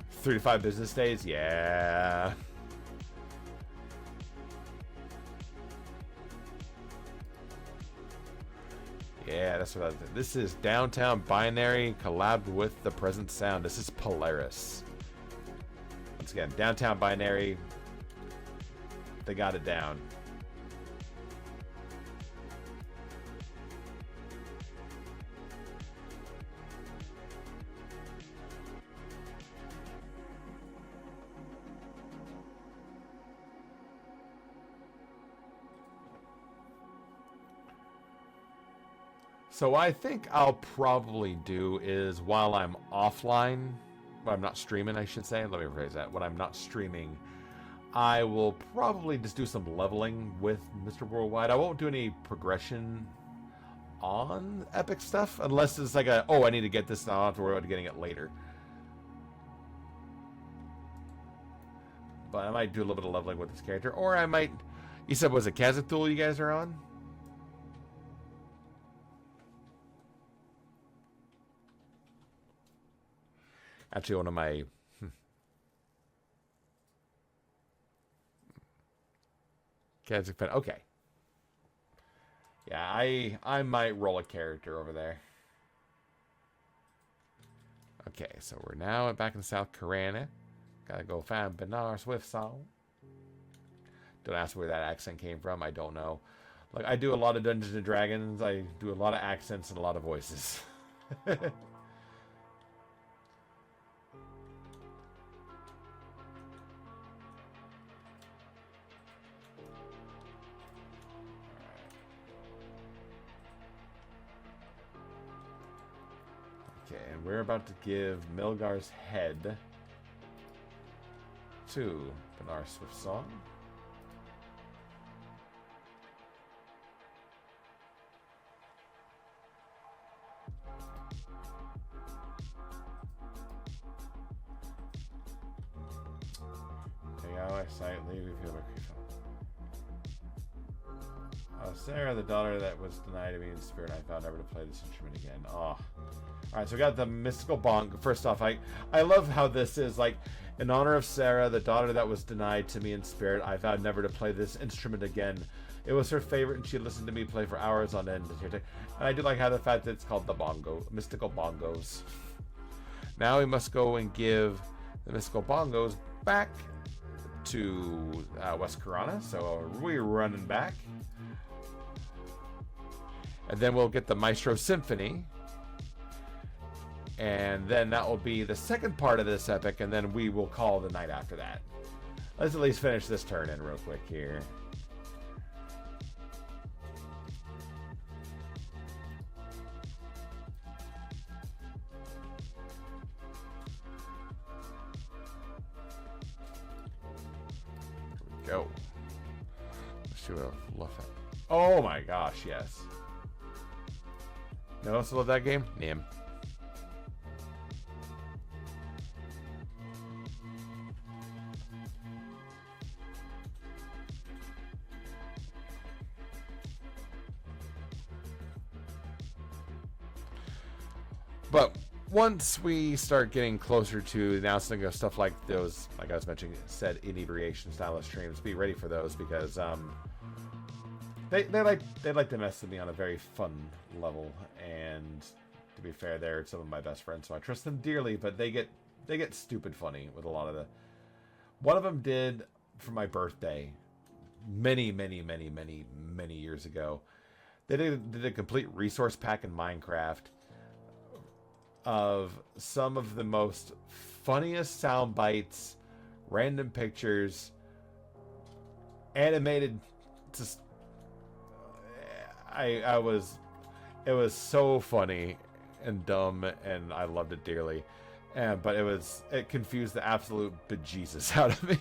[SPEAKER 1] 3 to 5 business days? Yeah. Yeah, that's what I did. This is Downtown Binary collabed with the present sound. This is Polaris. Once again, Downtown Binary. They got it down. So what I think I'll probably do is while I'm offline, when I'm not streaming, I should say, let me rephrase that. When I'm not streaming, I will probably just do some leveling with Mr. Worldwide. I won't do any progression on epic stuff unless it's like a, oh, I need to get this, and I don't have to worry about getting it later. But I might do a little bit of leveling with this character, or I might, you said, was it Kazathul you guys are on? Actually, one of my Kazakh. Okay. Yeah, I might roll a character over there. Okay, so we're now back in South Korea. Gotta go find Benar Swift song. Don't ask where that accent came from. I don't know. Like, I do a lot of Dungeons and Dragons. I do a lot of accents and a lot of voices. Okay, and we're about to give Milgar's head to Benar Swift Song. Take out my sight, leave if you look. Sarah, the daughter that was denied to me in spirit, I vowed never to play this instrument again. Oh. Alright, so we got the mystical bong. First off, I love how this is like, in honor of Sarah, the daughter that was denied to me in spirit, I vowed never to play this instrument again. It was her favorite, and she listened to me play for hours on end. And I do like how the fact that it's called the bongo, mystical bongos. Now we must go and give the mystical bongos back to West Karana. So we're running back. And then we'll get the Maestro Symphony. And then that will be the second part of this epic, and then we will call the night after that. Let's at least finish this turn in real quick here. Here we go. Let's see what I love that. Oh my gosh, yes. You know else love that game? Nim. But once we start getting closer to announcing of stuff like those, like I was mentioning, said inebriation style of streams, be ready for those because they like to mess with me on a very fun level, and to be fair, they're some of my best friends, so I trust them dearly. But they get stupid funny with a lot of the. One of them did for my birthday, many years ago. They did a complete resource pack in Minecraft of some of the most funniest sound bites, random pictures, animated, just it was so funny and dumb, and I loved it dearly. But it confused the absolute bejesus out of me.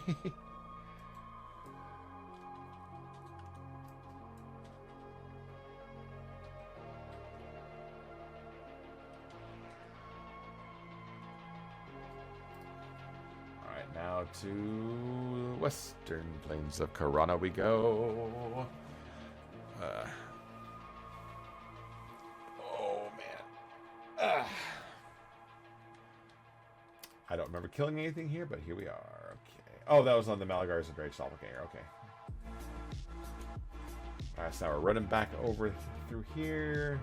[SPEAKER 1] Alright, now to western plains of Karana we go. Oh man. I don't remember killing anything here, but here we are. Okay. Oh, that was on the Malagars and Drake's Doppelganger. Okay. Alright, so now we're running back over through here.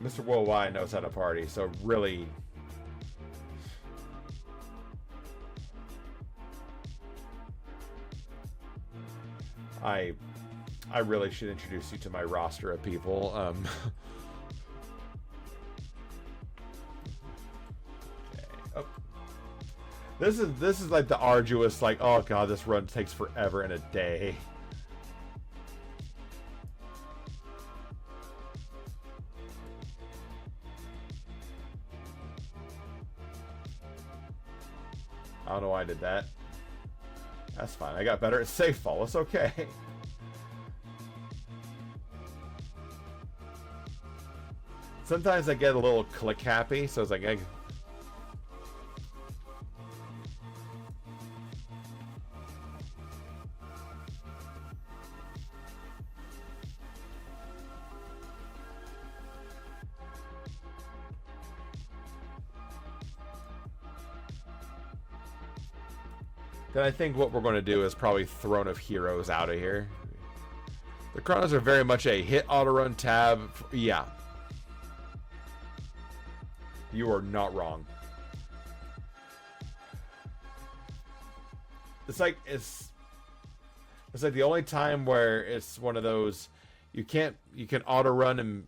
[SPEAKER 1] Mr. Worldwide knows how to party, so really... I really should introduce you to my roster of people. Okay. Oh. This is like the arduous, like, oh god, this run takes forever and a day. I don't know why I did that. That's fine. I got better at safe fall. It's okay. Sometimes I get a little click happy, so it's like Then I think what we're going to do is probably Throne of Heroes out of here. The Chronos are very much a hit auto run tab. Yeah. You are not wrong. It's like the only time where it's one of those you can auto run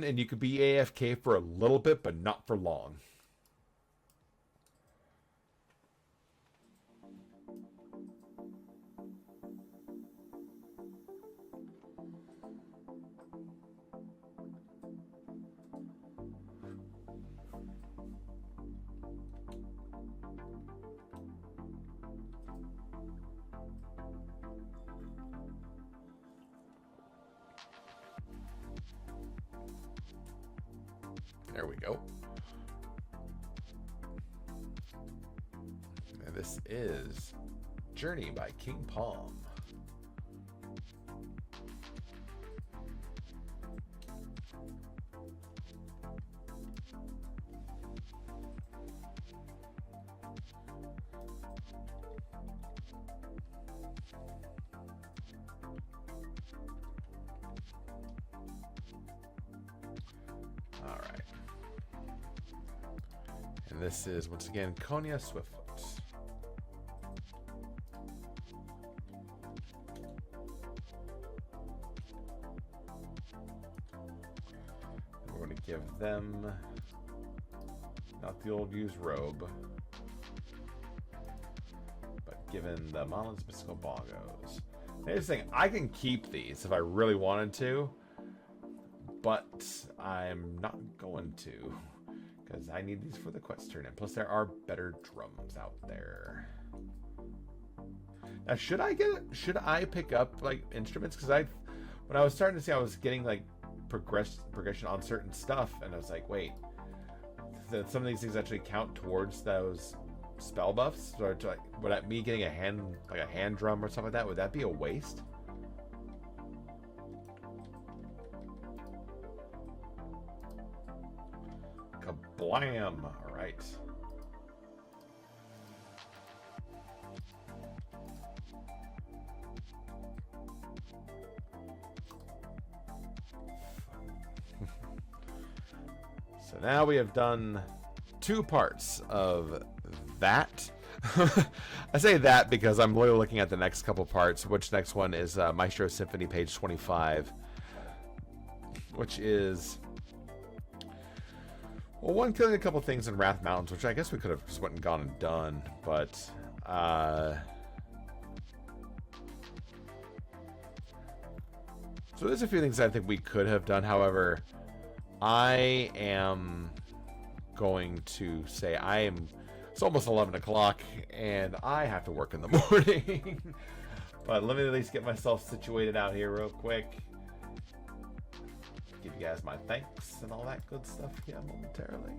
[SPEAKER 1] and you can be AFK for a little bit but not for long. There we go. And this is Journey by King Palm. And this is, once again, Konya Swiftfoot. We're going to give them, not the old used robe, but given the Monolith's Mystical Bongos. Here's the thing, I can keep these if I really wanted to, but I'm not going to. Because I need these for the quest turn, and plus there are better drums out there. Now, should I pick up like instruments? Because when I was starting to see, I was getting like progression on certain stuff, and I was like, wait, that some of these things actually count towards those spell buffs. So would me getting a hand drum or something like that, would that be a waste? Kablam! All right. So now we have done 2 parts of that. I say that because I'm literally looking at the next couple parts, which next one is Maestro Symphony, page 25, which is, well, one, killing a couple things in Wrath Mountains, which I guess we could have just went and gone and done, but so there's a few things I think we could have done. However, I am going to say it's almost 11 o'clock and I have to work in the morning. But let me at least get myself situated out here real quick. Give you guys my thanks and all that good stuff here momentarily.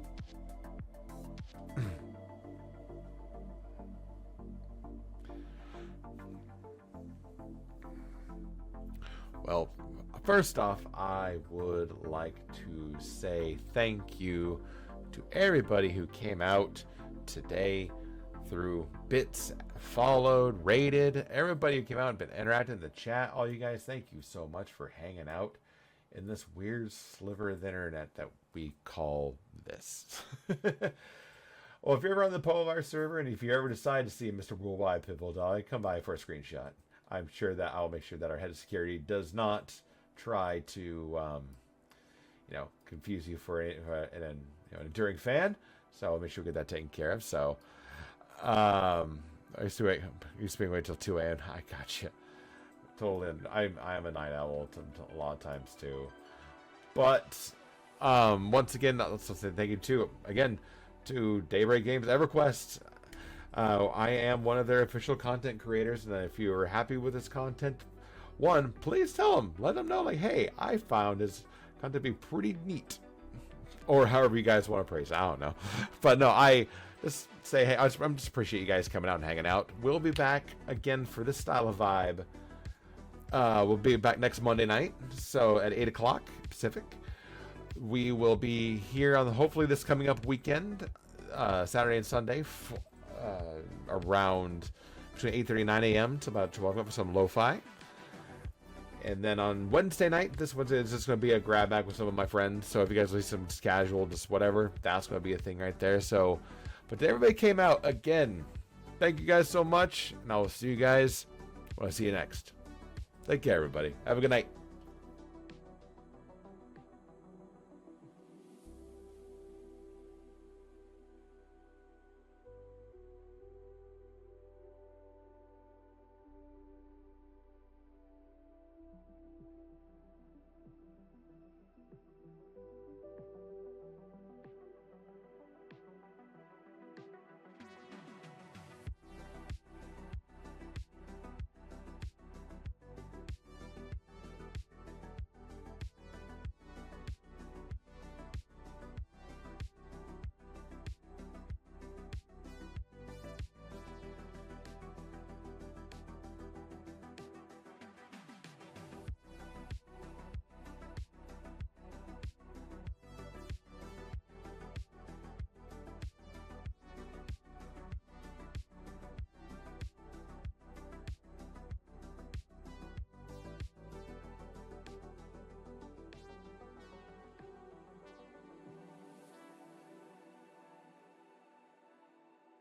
[SPEAKER 1] Well, first off, I would like to say thank you to everybody who came out today through bits, followed, rated, everybody who came out and been interacting in the chat. All you guys, thank you so much for hanging out in this weird sliver of the internet that we call this. Well, if you're ever on the Polar server and if you ever decide to see Mr. Worldwide Pitbull Dog, come by for a screenshot. I'm sure that I'll make sure that our head of security does not try to, confuse you for an enduring fan. So I'll make sure we get that taken care of. So, I used to wait till 2 a.m. I got you. Totally. I'm a night owl a lot of times too. But once again, let's say thank you to Daybreak Games EverQuest. I am one of their official content creators, and if you are happy with this content, please tell them. Let them know, like, hey, I found this content to be pretty neat. Or however you guys want to praise it. I don't know. But no, I just say, hey, I just appreciate you guys coming out and hanging out. We'll be back again for this style of vibe. We'll be back next Monday night, so at 8 o'clock Pacific. We will be here on hopefully this coming up weekend, Saturday and Sunday, around between 8:30 and 9 a.m. to about 12 for some lo-fi. And then on Wednesday night, this Wednesday is just going to be a grab bag with some of my friends. So if you guys need some casual, just whatever, that's going to be a thing right there. So, but everybody came out again. Thank you guys so much, and I will see you guys when I see you next. Take care, everybody. Have a good night.